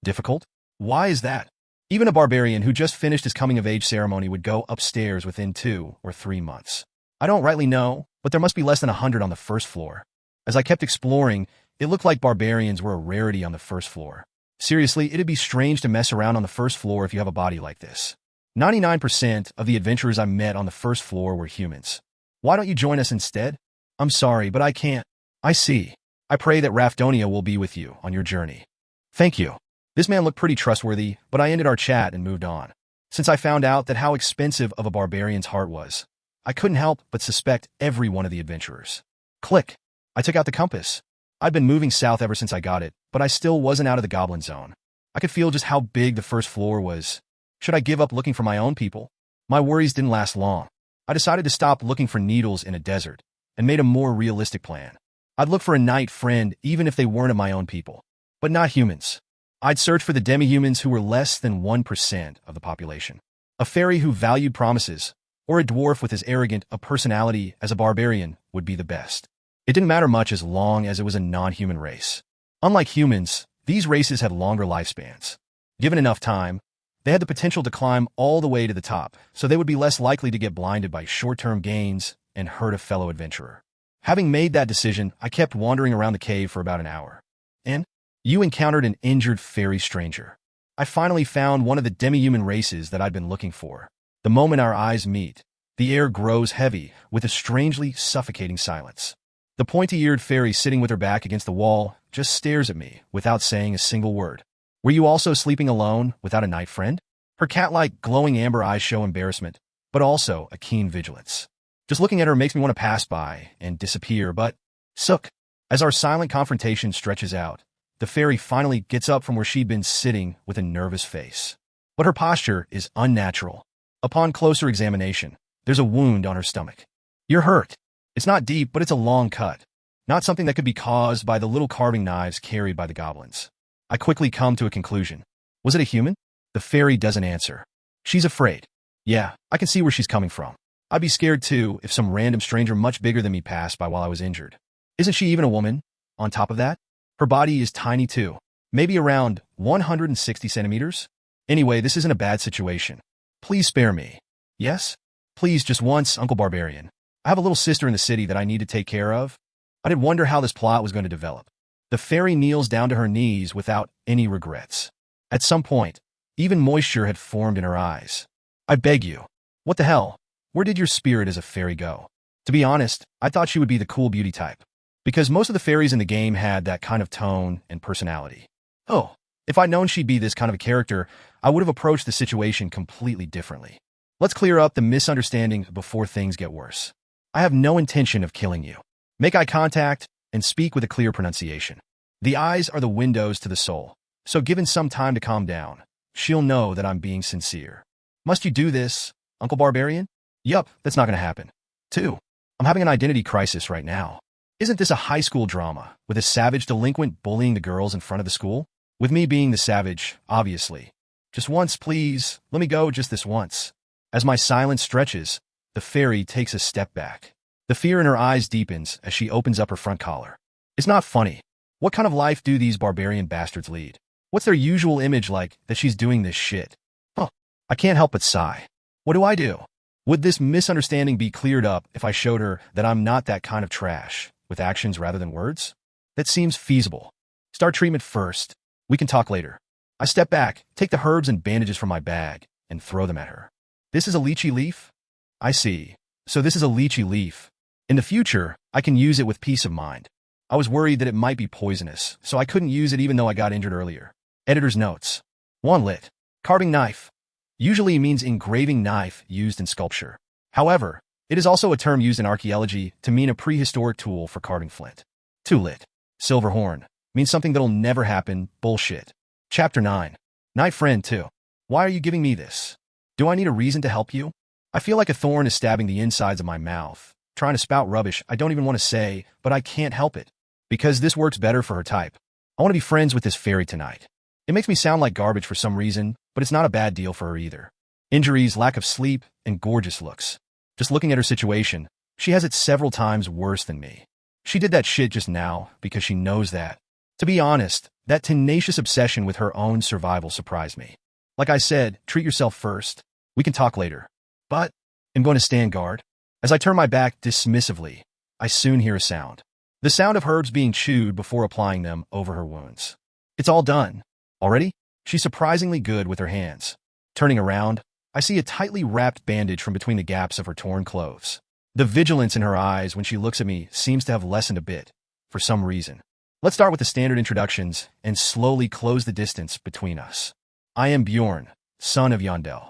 Difficult? Why is that? Even a barbarian who just finished his coming-of-age ceremony would go upstairs within 2 or 3 months. I don't rightly know, but there must be less than 100 on the first floor. As I kept exploring, it looked like barbarians were a rarity on the first floor. Seriously, it'd be strange to mess around on the first floor if you have a body like this. 99% of the adventurers I met on the first floor were humans. Why don't you join us instead? I'm sorry, but I can't. I see. I pray that Rafdonia will be with you on your journey. Thank you. This man looked pretty trustworthy, but I ended our chat and moved on. Since I found out that how expensive of a barbarian's heart was, I couldn't help but suspect every one of the adventurers. Click. I took out the compass. I'd been moving south ever since I got it, but I still wasn't out of the goblin zone. I could feel just how big the first floor was. Should I give up looking for my own people? My worries didn't last long. I decided to stop looking for needles in a desert and made a more realistic plan. I'd look for a night friend even if they weren't of my own people, but not humans. I'd search for the demi-humans who were less than 1% of the population. A fairy who valued promises, or a dwarf with as arrogant a personality as a barbarian would be the best. It didn't matter much as long as it was a non-human race. Unlike humans, these races had longer lifespans. Given enough time, they had the potential to climb all the way to the top, so they would be less likely to get blinded by short-term gains and hurt a fellow adventurer. Having made that decision, I kept wandering around the cave for about an hour. And you encountered an injured fairy stranger. I finally found one of the demi-human races that I'd been looking for. The moment our eyes meet, the air grows heavy with a strangely suffocating silence. The pointy-eared fairy sitting with her back against the wall just stares at me without saying a single word. Were you also sleeping alone without a night friend? Her cat-like glowing amber eyes show embarrassment, but also a keen vigilance. Just looking at her makes me want to pass by and disappear, but sook. As our silent confrontation stretches out, the fairy finally gets up from where she'd been sitting with a nervous face. But her posture is unnatural. Upon closer examination, there's a wound on her stomach. You're hurt. It's not deep, but it's a long cut. Not something that could be caused by the little carving knives carried by the goblins. I quickly come to a conclusion. Was it a human? The fairy doesn't answer. She's afraid. Yeah, I can see where she's coming from. I'd be scared too if some random stranger much bigger than me passed by while I was injured. Isn't she even a woman? On top of that, her body is tiny too. Maybe around 160 centimeters? Anyway, this isn't a bad situation. Please spare me. Yes? Please, just once, Uncle Barbarian. I have a little sister in the city that I need to take care of. I did wonder how this plot was going to develop. The fairy kneels down to her knees without any regrets. At some point, even moisture had formed in her eyes. I beg you. What the hell? Where did your spirit as a fairy go? To be honest, I thought she would be the cool beauty type. Because most of the fairies in the game had that kind of tone and personality. Oh, if I'd known she'd be this kind of a character, I would have approached the situation completely differently. Let's clear up the misunderstanding before things get worse. I have no intention of killing you. Make eye contact and speak with a clear pronunciation. The eyes are the windows to the soul, so given some time to calm down, she'll know that I'm being sincere. Must you do this, Uncle Barbarian? Yup, that's not going to happen. 2. I'm having an identity crisis right now. Isn't this a high school drama, with a savage delinquent bullying the girls in front of the school? With me being the savage, obviously. Just once, please. Let me go just this once. As my silence stretches, the fairy takes a step back. The fear in her eyes deepens as she opens up her front collar. It's not funny. What kind of life do these barbarian bastards lead? What's their usual image like that she's doing this shit? Huh. I can't help but sigh. What do I do? Would this misunderstanding be cleared up if I showed her that I'm not that kind of trash, with actions rather than words? That seems feasible. Start treatment first. We can talk later. I step back, take the herbs and bandages from my bag, and throw them at her. This is a lychee leaf? I see. So this is a lychee leaf. In the future, I can use it with peace of mind. I was worried that it might be poisonous, so I couldn't use it even though I got injured earlier. Editor's notes. 1 lit. Carving knife. Usually means engraving knife used in sculpture. However, it is also a term used in archaeology to mean a prehistoric tool for carving flint. 2 lit. Silver horn. Means something that'll never happen. Bullshit. Chapter 9. Night friend 2. Why are you giving me this? Do I need a reason to help you? I feel like a thorn is stabbing the insides of my mouth, trying to spout rubbish I don't even want to say, but I can't help it. Because this works better for her type. I want to be friends with this fairy tonight. It makes me sound like garbage for some reason, but it's not a bad deal for her either. Injuries, lack of sleep, and gorgeous looks. Just looking at her situation, she has it several times worse than me. She did that shit just now because she knows that. To be honest, that tenacious obsession with her own survival surprised me. Like I said, treat yourself first. We can talk later. But I'm going to stand guard. As I turn my back dismissively, I soon hear a sound. The sound of herbs being chewed before applying them over her wounds. It's all done. Already? She's surprisingly good with her hands. Turning around, I see a tightly wrapped bandage from between the gaps of her torn clothes. The vigilance in her eyes when she looks at me seems to have lessened a bit, for some reason. Let's start with the standard introductions and slowly close the distance between us. I am Bjorn, son of Yondel.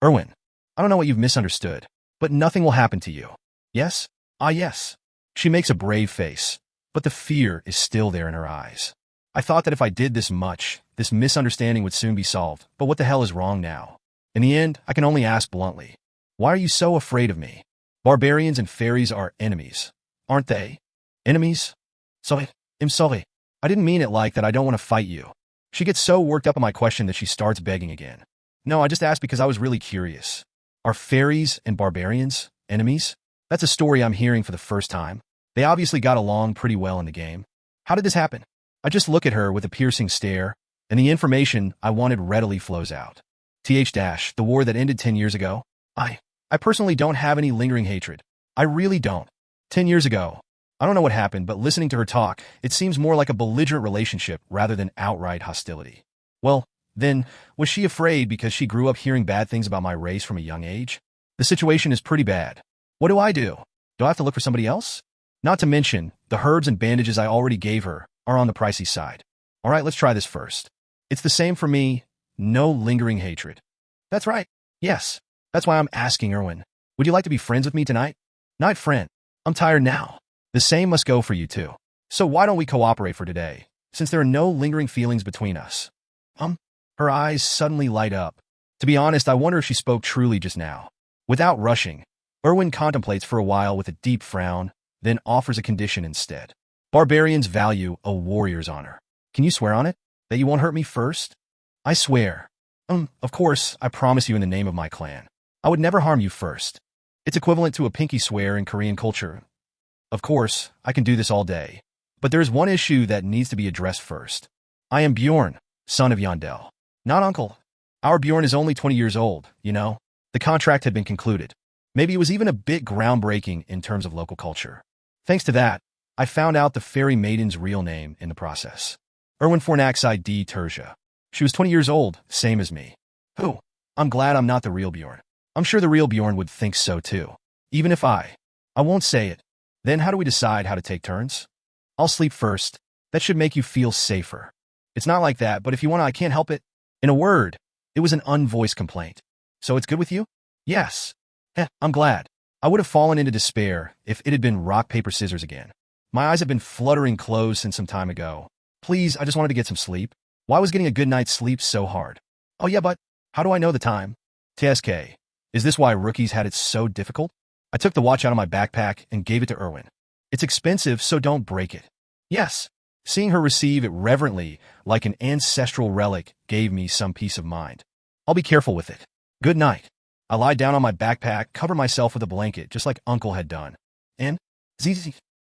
Erwin, I don't know what you've misunderstood, but nothing will happen to you. Yes? Ah, yes. She makes a brave face, but the fear is still there in her eyes. I thought that if I did this much, this misunderstanding would soon be solved, but what the hell is wrong now? In the end, I can only ask bluntly, why are you so afraid of me? Barbarians and fairies are enemies, aren't they? Enemies? I'm sorry. I didn't mean it like that. I don't want to fight you. She gets so worked up on my question that she starts begging again. No, I just asked because I was really curious. Are fairies and barbarians enemies? That's a story I'm hearing for the first time. They obviously got along pretty well in the game. How did this happen? I just look at her with a piercing stare, and the information I wanted readily flows out. The war that ended 10 years ago? I personally don't have any lingering hatred. I really don't. 10 years ago. I don't know what happened, but listening to her talk, it seems more like a belligerent relationship rather than outright hostility. Well, then, was she afraid because she grew up hearing bad things about my race from a young age? The situation is pretty bad. What do? Do I have to look for somebody else? Not to mention, the herbs and bandages I already gave her are on the pricey side. All right, let's try this first. It's the same for me. No lingering hatred. That's right. Yes. That's why I'm asking Erwin. Would you like to be friends with me tonight? Night friend. I'm tired now. The same must go for you too. So why don't we cooperate for today, since there are no lingering feelings between us? Her eyes suddenly light up. To be honest, I wonder if she spoke truly just now. Without rushing, Erwin contemplates for a while with a deep frown, then offers a condition instead. Barbarians value a warrior's honor. Can you swear on it that you won't hurt me first? I swear. Of course, I promise you in the name of my clan. I would never harm you first. It's equivalent to a pinky swear in Korean culture. Of course, I can do this all day. But there is one issue that needs to be addressed first. I am Bjorn, son of Yandel. Not uncle. Our Bjorn is only 20 years old, you know? The contract had been concluded. Maybe it was even a bit groundbreaking in terms of local culture. Thanks to that, I found out the fairy maiden's real name in the process. Erwin Fornaxi D. Tertia. She was 20 years old, same as me. Who? I'm glad I'm not the real Bjorn. I'm sure the real Bjorn would think so too. Even if I won't say it. Then how do we decide how to take turns? I'll sleep first. That should make you feel safer. It's not like that, but if you want to, I can't help it. In a word, it was an unvoiced complaint. So it's good with you? Yes. I'm glad. I would have fallen into despair if it had been rock, paper, scissors again. My eyes have been fluttering closed since some time ago. Please, I just wanted to get some sleep. Why was getting a good night's sleep so hard? Oh yeah, but how do I know the time? TSK. Is this why rookies had it so difficult? I took the watch out of my backpack and gave it to Erwin. It's expensive, so don't break it. Yes. Seeing her receive it reverently, like an ancestral relic, gave me some peace of mind. I'll be careful with it. Good night. I lied down on my backpack, covered myself with a blanket, just like Uncle had done. And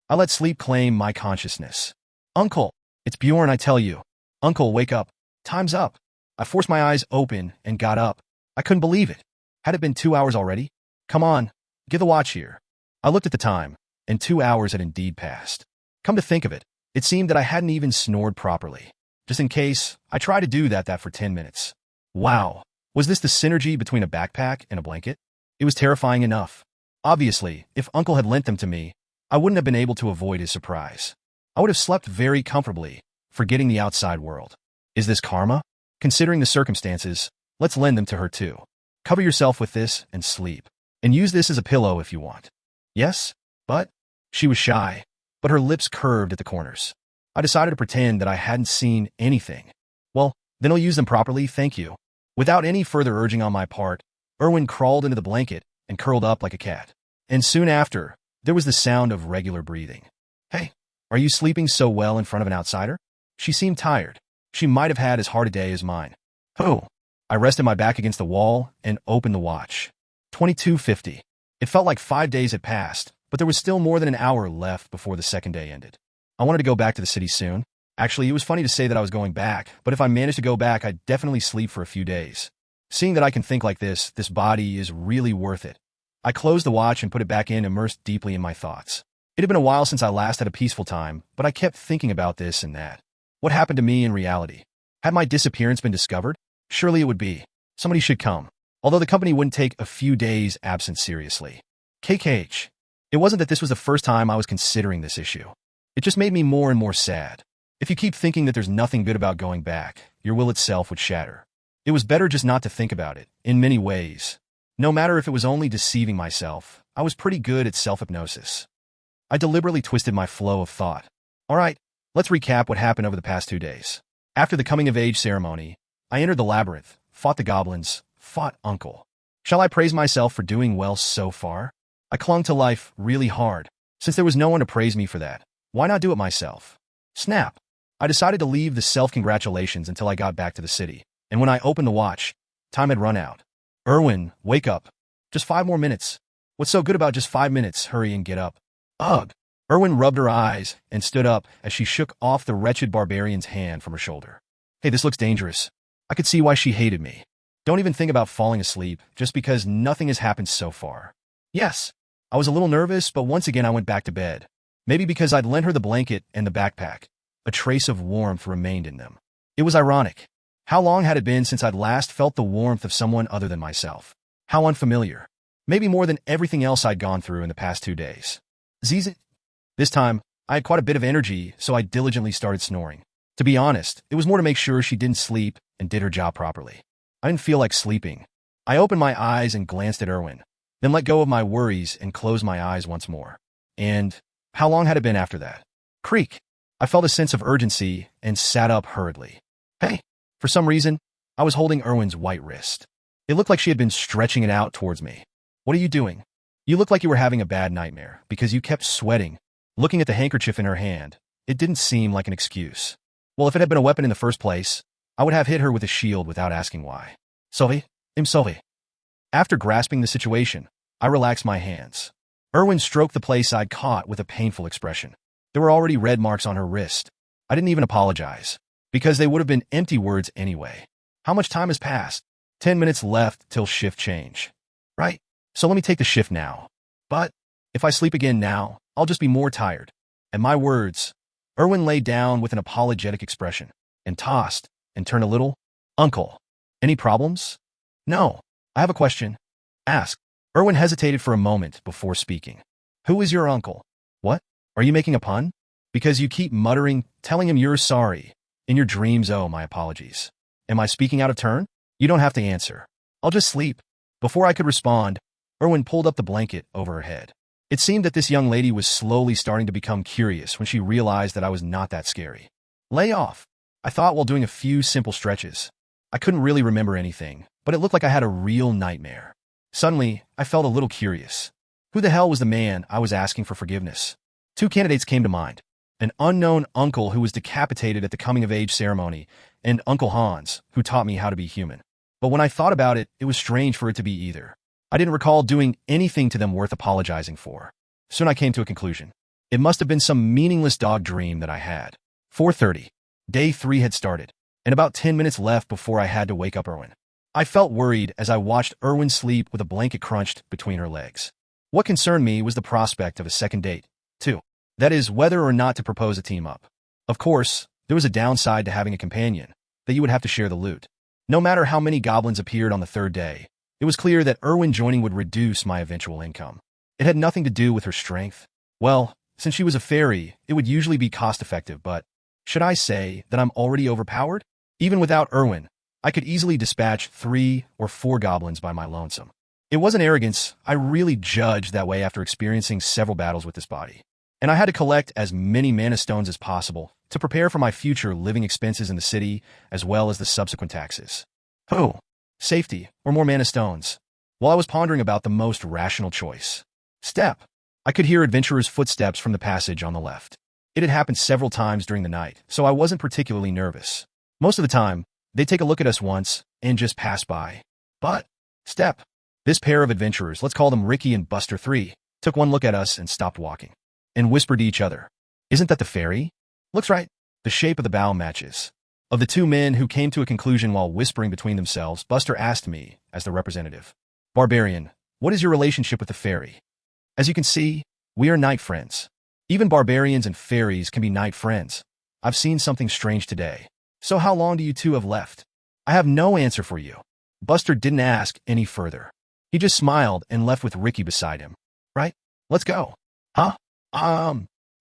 I let sleep claim my consciousness. Uncle, it's Bjorn, I tell you. Uncle, wake up. Time's up. I forced my eyes open and got up. I couldn't believe it. Had it been 2 hours already? Come on, give the watch here. I looked at the time, and 2 hours had indeed passed. Come to think of it, it seemed that I hadn't even snored properly. Just in case, I tried to do that for 10 minutes. Wow. Was this the synergy between a backpack and a blanket? It was terrifying enough. Obviously, if Uncle had lent them to me, I wouldn't have been able to avoid his surprise. I would have slept very comfortably, forgetting the outside world. Is this karma? Considering the circumstances, let's lend them to her too. Cover yourself with this and sleep. And use this as a pillow if you want. Yes? But? She was shy, but her lips curved at the corners. I decided to pretend that I hadn't seen anything. Well, then I'll use them properly, thank you. Without any further urging on my part, Erwin crawled into the blanket and curled up like a cat. And soon after, there was the sound of regular breathing. Hey, are you sleeping so well in front of an outsider? She seemed tired. She might have had as hard a day as mine. Oh. I rested my back against the wall and opened the watch. 22:50. It felt like 5 days had passed, but there was still more than an hour left before the second day ended. I wanted to go back to the city soon. Actually, it was funny to say that I was going back, but if I managed to go back, I'd definitely sleep for a few days. Seeing that I can think like this body is really worth it. I closed the watch and put it back in, immersed deeply in my thoughts. It had been a while since I last had a peaceful time, but I kept thinking about this and that. What happened to me in reality? Had my disappearance been discovered? Surely it would be. Somebody should come. Although the company wouldn't take a few days' absence seriously. KKH. It wasn't that this was the first time I was considering this issue. It just made me more and more sad. If you keep thinking that there's nothing good about going back, your will itself would shatter. It was better just not to think about it, in many ways. No matter if it was only deceiving myself, I was pretty good at self-hypnosis. I deliberately twisted my flow of thought. Alright, let's recap what happened over the past 2 days. After the coming-of-age ceremony, I entered the labyrinth, fought the goblins, fought Uncle. Shall I praise myself for doing well so far? I clung to life really hard. Since there was no one to praise me for that, why not do it myself? Snap. I decided to leave the self-congratulations until I got back to the city, and when I opened the watch, time had run out. Erwin, wake up. Just 5 more minutes. What's so good about just 5 minutes? Hurry and get up. Ugh. Erwin rubbed her eyes and stood up as she shook off the wretched barbarian's hand from her shoulder. Hey, this looks dangerous. I could see why she hated me. Don't even think about falling asleep, just because nothing has happened so far. Yes, I was a little nervous, but once again I went back to bed. Maybe because I'd lent her the blanket and the backpack. A trace of warmth remained in them. It was ironic. How long had it been since I'd last felt the warmth of someone other than myself? How unfamiliar. Maybe more than everything else I'd gone through in the past 2 days. This time, I had quite a bit of energy, so I diligently started snoring. To be honest, it was more to make sure she didn't sleep and did her job properly. I didn't feel like sleeping. I opened my eyes and glanced at Erwin, then let go of my worries and closed my eyes once more. And how long had it been after that? Creak. I felt a sense of urgency and sat up hurriedly. Hey! For some reason, I was holding Erwin's white wrist. It looked like she had been stretching it out towards me. What are you doing? You look like you were having a bad nightmare because you kept sweating. Looking at the handkerchief in her hand, it didn't seem like an excuse. Well, if it had been a weapon in the first place, I would have hit her with a shield without asking why. Sylvie, Sylvie. After grasping the situation, I relaxed my hands. Erwin stroked the place I'd caught with a painful expression. There were already red marks on her wrist. I didn't even apologize, because they would have been empty words anyway. How much time has passed? 10 minutes left till shift change. Right? So let me take the shift now. But if I sleep again now, I'll just be more tired. At my words, Erwin lay down with an apologetic expression and tossed and turned a little. Uncle, any problems? No. I have a question. Ask. Erwin hesitated for a moment before speaking. Who is your uncle? What? Are you making a pun? Because you keep muttering, telling him you're sorry. In your dreams, oh, my apologies. Am I speaking out of turn? You don't have to answer. I'll just sleep. Before I could respond, Erwin pulled up the blanket over her head. It seemed that this young lady was slowly starting to become curious when she realized that I was not that scary. Lay off, I thought while doing a few simple stretches. I couldn't really remember anything, but it looked like I had a real nightmare. Suddenly, I felt a little curious. Who the hell was the man I was asking for forgiveness? Two candidates came to mind. An unknown uncle who was decapitated at the coming-of-age ceremony, and Uncle Hans, who taught me how to be human. But when I thought about it, it was strange for it to be either. I didn't recall doing anything to them worth apologizing for. Soon I came to a conclusion. It must have been some meaningless dog dream that I had. 4:30. Day 3 had started, and about 10 minutes left before I had to wake up Erwin. I felt worried as I watched Erwin sleep with a blanket crunched between her legs. What concerned me was the prospect of a second date, too. That is, whether or not to propose a team-up. Of course, there was a downside to having a companion, that you would have to share the loot. No matter how many goblins appeared on the third day, it was clear that Erwin joining would reduce my eventual income. It had nothing to do with her strength. Well, since she was a fairy, it would usually be cost-effective, but should I say that I'm already overpowered? Even without Erwin, I could easily dispatch 3 or 4 goblins by my lonesome. It wasn't arrogance. I really judged that way after experiencing several battles with this body. And I had to collect as many mana stones as possible to prepare for my future living expenses in the city, as well as the subsequent taxes. Oh, safety, or more mana stones. While I was pondering about the most rational choice. Step. I could hear adventurers' footsteps from the passage on the left. It had happened several times during the night, so I wasn't particularly nervous. Most of the time, they'd take a look at us once and just pass by. But, step. This pair of adventurers, let's call them Ricky and Buster 3, took one look at us and stopped walking. And whispered to each other, "Isn't that the fairy?" Looks right. The shape of the bow matches. Of the two men who came to a conclusion while whispering between themselves, Buster asked me, as the representative, "Barbarian, what is your relationship with the fairy?" As you can see, we are night friends. Even barbarians and fairies can be night friends. I've seen something strange today. So how long do you two have left? I have no answer for you. Buster didn't ask any further. He just smiled and left with Ricky beside him. Right? Let's go. Huh?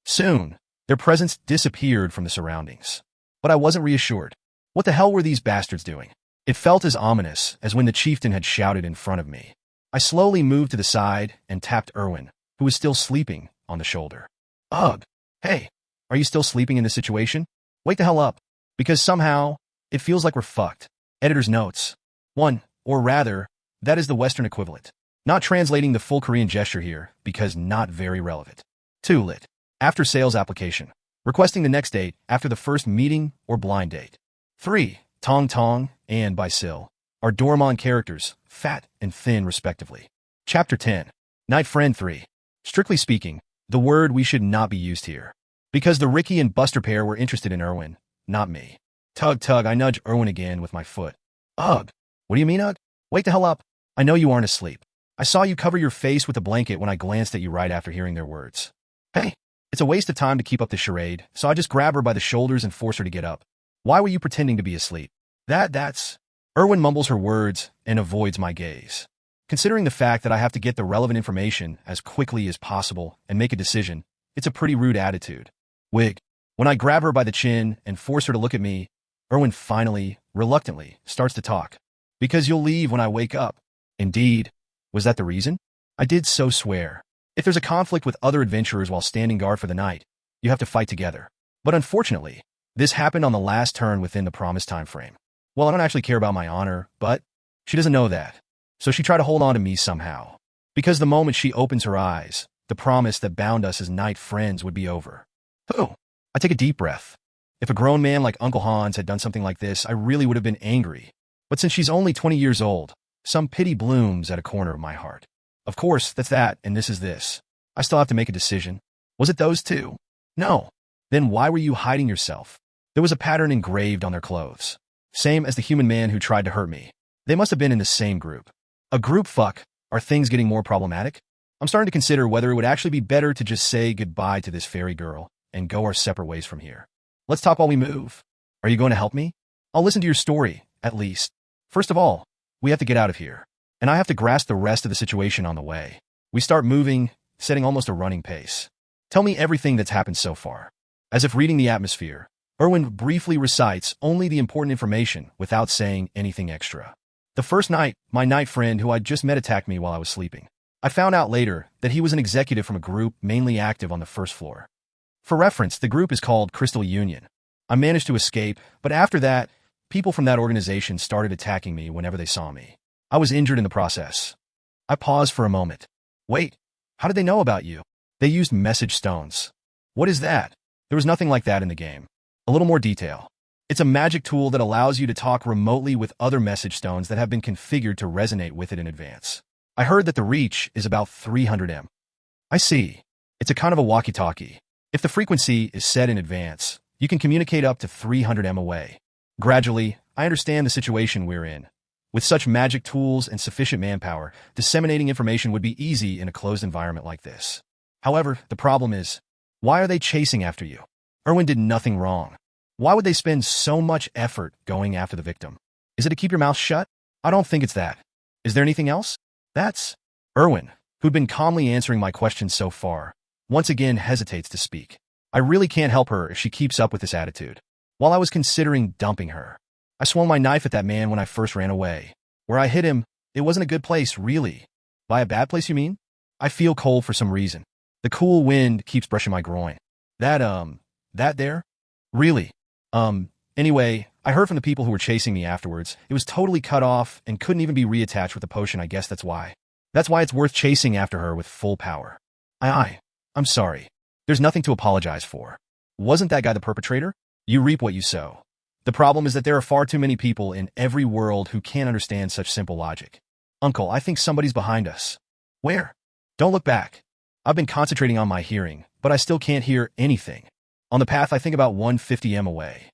Soon, their presence disappeared from the surroundings. But I wasn't reassured. What the hell were these bastards doing? It felt as ominous as when the chieftain had shouted in front of me. I slowly moved to the side and tapped Erwin, who was still sleeping, on the shoulder. Ugh. Hey, are you still sleeping in this situation? Wake the hell up. Because somehow, it feels like we're fucked. Editor's notes. 1, or rather, that is the Western equivalent. Not translating the full Korean gesture here, because not very relevant. 2 lit. After sales application. Requesting the next date after the first meeting or blind date. 3. Tong Tong and Baisil are Dormon characters, fat and thin respectively. Chapter 10. Night Friend 3. Strictly speaking, the word we should not be used here. Because the Ricky and Buster pair were interested in Erwin, not me. Tug, tug, I nudge Erwin again with my foot. Ugh. What do you mean, Ugh? Wake the hell up. I know you aren't asleep. I saw you cover your face with a blanket when I glanced at you right after hearing their words. Hey, it's a waste of time to keep up the charade, so I just grab her by the shoulders and force her to get up. Why were you pretending to be asleep? That's... Erwin mumbles her words and avoids my gaze. Considering the fact that I have to get the relevant information as quickly as possible and make a decision, it's a pretty rude attitude. Wig. When I grab her by the chin and force her to look at me, Erwin finally, reluctantly, starts to talk. Because you'll leave when I wake up. Indeed. Was that the reason? I did so swear. If there's a conflict with other adventurers while standing guard for the night, you have to fight together. But unfortunately, this happened on the last turn within the promised time frame. Well, I don't actually care about my honor, but she doesn't know that. So she tried to hold on to me somehow. Because the moment she opens her eyes, the promise that bound us as night friends would be over. Oh, I take a deep breath. If a grown man like Uncle Hans had done something like this, I really would have been angry. But since she's only 20 years old, some pity blooms at a corner of my heart. Of course, that's that, and this is this. I still have to make a decision. Was it those two? No. Then why were you hiding yourself? There was a pattern engraved on their clothes. Same as the human man who tried to hurt me. They must have been in the same group. A group fuck? Are things getting more problematic? I'm starting to consider whether it would actually be better to just say goodbye to this fairy girl and go our separate ways from here. Let's talk while we move. Are you going to help me? I'll listen to your story, at least. First of all, we have to get out of here, and I have to grasp the rest of the situation on the way. We start moving, setting almost a running pace. Tell me everything that's happened so far. As if reading the atmosphere, Erwin briefly recites only the important information without saying anything extra. The first night, my night friend who I'd just met attacked me while I was sleeping. I found out later that he was an executive from a group mainly active on the first floor. For reference, the group is called Crystal Union. I managed to escape, but after that, people from that organization started attacking me whenever they saw me. I was injured in the process. I paused for a moment. Wait, how did they know about you? They used message stones. What is that? There was nothing like that in the game. A little more detail. It's a magic tool that allows you to talk remotely with other message stones that have been configured to resonate with it in advance. I heard that the reach is about 300 m. I see. It's a kind of a walkie-talkie. If the frequency is set in advance, you can communicate up to 300 m away. Gradually, I understand the situation we're in. With such magic tools and sufficient manpower, disseminating information would be easy in a closed environment like this. However, the problem is, why are they chasing after you? Erwin did nothing wrong. Why would they spend so much effort going after the victim? Is it to keep your mouth shut? I don't think it's that. Is there anything else? That's Erwin, who'd been calmly answering my questions so far, once again hesitates to speak. I really can't help her if she keeps up with this attitude. While I was considering dumping her, I swung my knife at that man when I first ran away. Where I hit him, it wasn't a good place, really. By a bad place, you mean? I feel cold for some reason. The cool wind keeps brushing my groin. That there? Really? Anyway, I heard from the people who were chasing me afterwards. It was totally cut off and couldn't even be reattached with the potion. I guess that's why. That's why it's worth chasing after her with full power. I'm sorry. There's nothing to apologize for. Wasn't that guy the perpetrator? You reap what you sow. The problem is that there are far too many people in every world who can't understand such simple logic. Uncle, I think somebody's behind us. Where? Don't look back. I've been concentrating on my hearing, but I still can't hear anything. On the path, I think about 150 m away.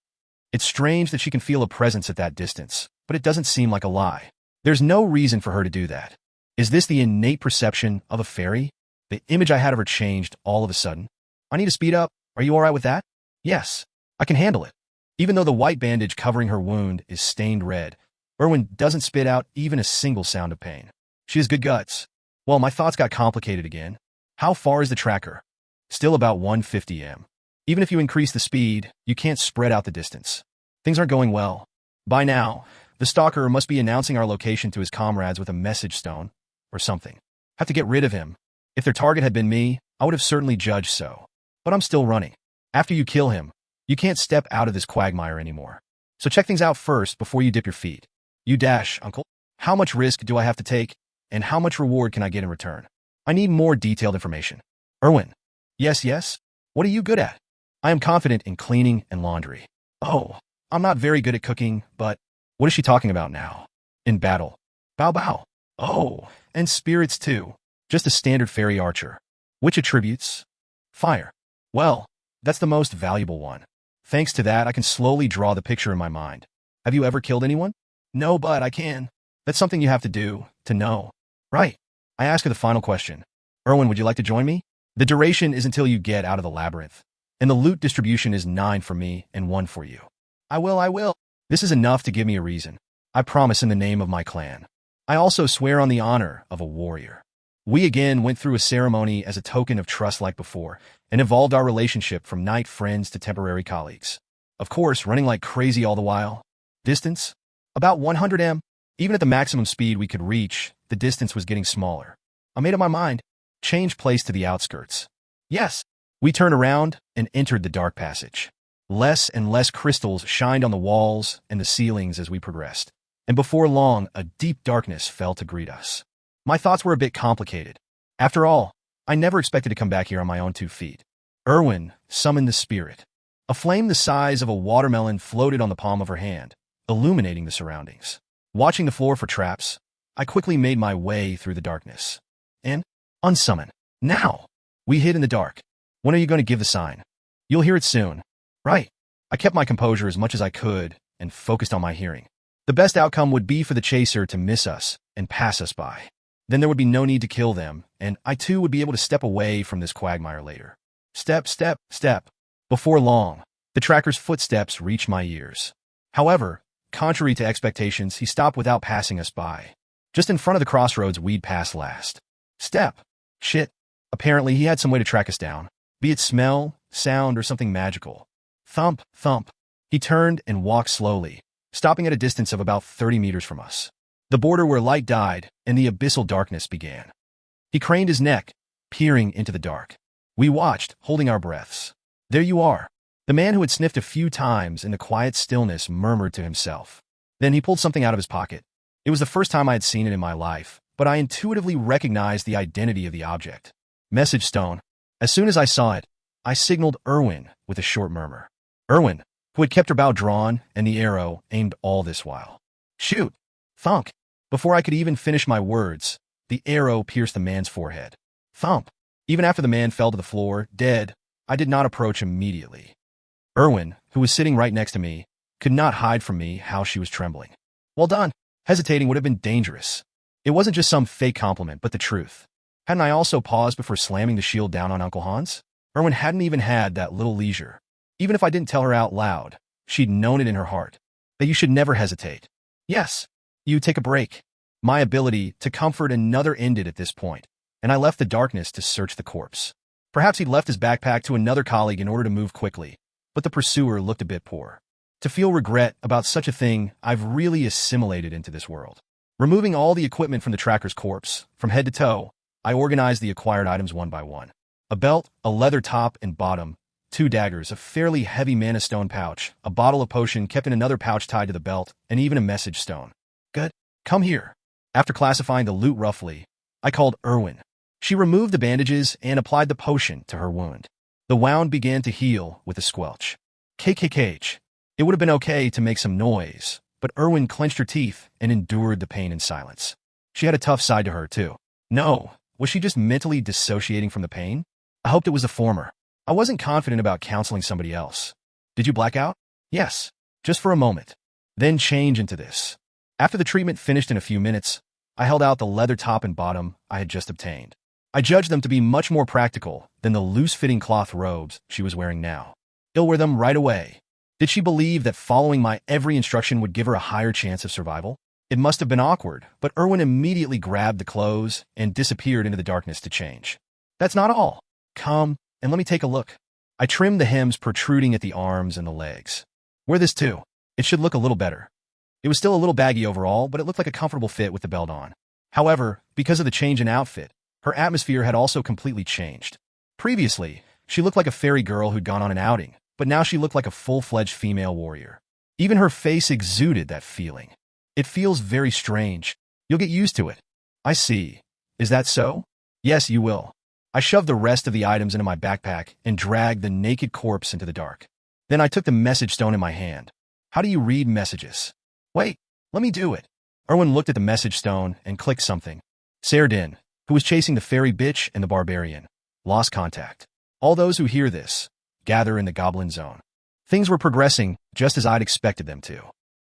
It's strange that she can feel a presence at that distance, but it doesn't seem like a lie. There's no reason for her to do that. Is this the innate perception of a fairy? The image I had of her changed all of a sudden. I need to speed up. Are you all right with that? Yes, I can handle it. Even though the white bandage covering her wound is stained red, Erwin doesn't spit out even a single sound of pain. She has good guts. Well, my thoughts got complicated again. How far is the tracker? Still about 150 m. Even if you increase the speed, you can't spread out the distance. Things aren't going well. By now, the stalker must be announcing our location to his comrades with a message stone or something. Have to get rid of him. If their target had been me, I would have certainly judged so. But I'm still running. After you kill him, you can't step out of this quagmire anymore. So check things out first before you dip your feet. You dash, Uncle. How much risk do I have to take, and how much reward can I get in return? I need more detailed information. Erwin. Yes. What are you good at? I am confident in cleaning and laundry. Oh, I'm not very good at cooking, but what is she talking about now? In battle. Bow. Oh, and spirits too. Just a standard fairy archer. Which attributes? Fire. Well, that's the most valuable one. Thanks to that, I can slowly draw the picture in my mind. Have you ever killed anyone? No, but I can. That's something you have to do, to know. Right. I ask her the final question. Erwin, would you like to join me? The duration is until you get out of the labyrinth. And the loot distribution is 9 for me and 1 for you. I will. This is enough to give me a reason. I promise in the name of my clan. I also swear on the honor of a warrior. We again went through a ceremony as a token of trust like before, and evolved our relationship from night friends to temporary colleagues. Of course, running like crazy all the while. Distance? About 100 m. Even at the maximum speed we could reach, the distance was getting smaller. I made up my mind. Change place to the outskirts. Yes. We turned around and entered the dark passage. Less and less crystals shined on the walls and the ceilings as we progressed. And before long, a deep darkness fell to greet us. My thoughts were a bit complicated. After all, I never expected to come back here on my own 2 feet. Erwin summoned the spirit. A flame the size of a watermelon floated on the palm of her hand, illuminating the surroundings. Watching the floor for traps, I quickly made my way through the darkness. And unsummon. Now! We hid in the dark. When are you going to give the sign? You'll hear it soon. Right. I kept my composure as much as I could and focused on my hearing. The best outcome would be for the chaser to miss us and pass us by. Then there would be no need to kill them, and I too would be able to step away from this quagmire later. Step, step, step. Before long, the tracker's footsteps reached my ears. However, contrary to expectations, he stopped without passing us by. Just in front of the crossroads we'd pass last. Step. Shit. Apparently he had some way to track us down, be it smell, sound, or something magical. Thump, thump. He turned and walked slowly, stopping at a distance of about 30 meters from us. The border where light died and the abyssal darkness began. He craned his neck, peering into the dark. We watched, holding our breaths. There you are. The man who had sniffed a few times in the quiet stillness murmured to himself. Then he pulled something out of his pocket. It was the first time I had seen it in my life, but I intuitively recognized the identity of the object. Message stone. As soon as I saw it, I signaled Erwin with a short murmur. Erwin, who had kept her bow drawn and the arrow aimed all this while. Shoot! Thunk! Before I could even finish my words, the arrow pierced the man's forehead. Thump! Even after the man fell to the floor, dead, I did not approach immediately. Erwin, who was sitting right next to me, could not hide from me how she was trembling. Well done. Hesitating would have been dangerous. It wasn't just some fake compliment, but the truth. Hadn't I also paused before slamming the shield down on Uncle Hans? Erwin hadn't even had that little leisure. Even if I didn't tell her out loud, she'd known it in her heart, that you should never hesitate. Yes, you take a break. My ability to comfort another ended at this point, and I left the darkness to search the corpse. Perhaps he'd left his backpack to another colleague in order to move quickly, but the pursuer looked a bit poor. To feel regret about such a thing, I've really assimilated into this world. Removing all the equipment from the tracker's corpse, from head to toe, I organized the acquired items one by one. A belt, a leather top and bottom, 2 daggers, a fairly heavy mana stone pouch, a bottle of potion kept in another pouch tied to the belt, and even a message stone. Good. Come here. After classifying the loot roughly, I called Erwin. She removed the bandages and applied the potion to her wound. The wound began to heal with a squelch. KKKH. It would have been okay to make some noise, but Erwin clenched her teeth and endured the pain in silence. She had a tough side to her, too. No, was she just mentally dissociating from the pain? I hoped it was the former. I wasn't confident about counseling somebody else. Did you black out? Yes, just for a moment. Then change into this. After the treatment finished in a few minutes, I held out the leather top and bottom I had just obtained. I judged them to be much more practical than the loose-fitting cloth robes she was wearing now. I'll wear them right away. Did she believe that following my every instruction would give her a higher chance of survival? It must have been awkward, but Erwin immediately grabbed the clothes and disappeared into the darkness to change. That's not all. Come, and let me take a look. I trimmed the hems protruding at the arms and the legs. Wear this too. It should look a little better. It was still a little baggy overall, but it looked like a comfortable fit with the belt on. However, because of the change in outfit, her atmosphere had also completely changed. Previously, she looked like a fairy girl who'd gone on an outing, but now she looked like a full-fledged female warrior. Even her face exuded that feeling. It feels very strange. You'll get used to it. I see. Is that so? Yes, you will. I shoved the rest of the items into my backpack and dragged the naked corpse into the dark. Then I took the message stone in my hand. How do you read messages? Wait, let me do it. Erwin looked at the message stone and clicked something. Serdin, who was chasing the fairy bitch and the barbarian, lost contact. All those who hear this, gather in the goblin zone. Things were progressing just as I'd expected them to.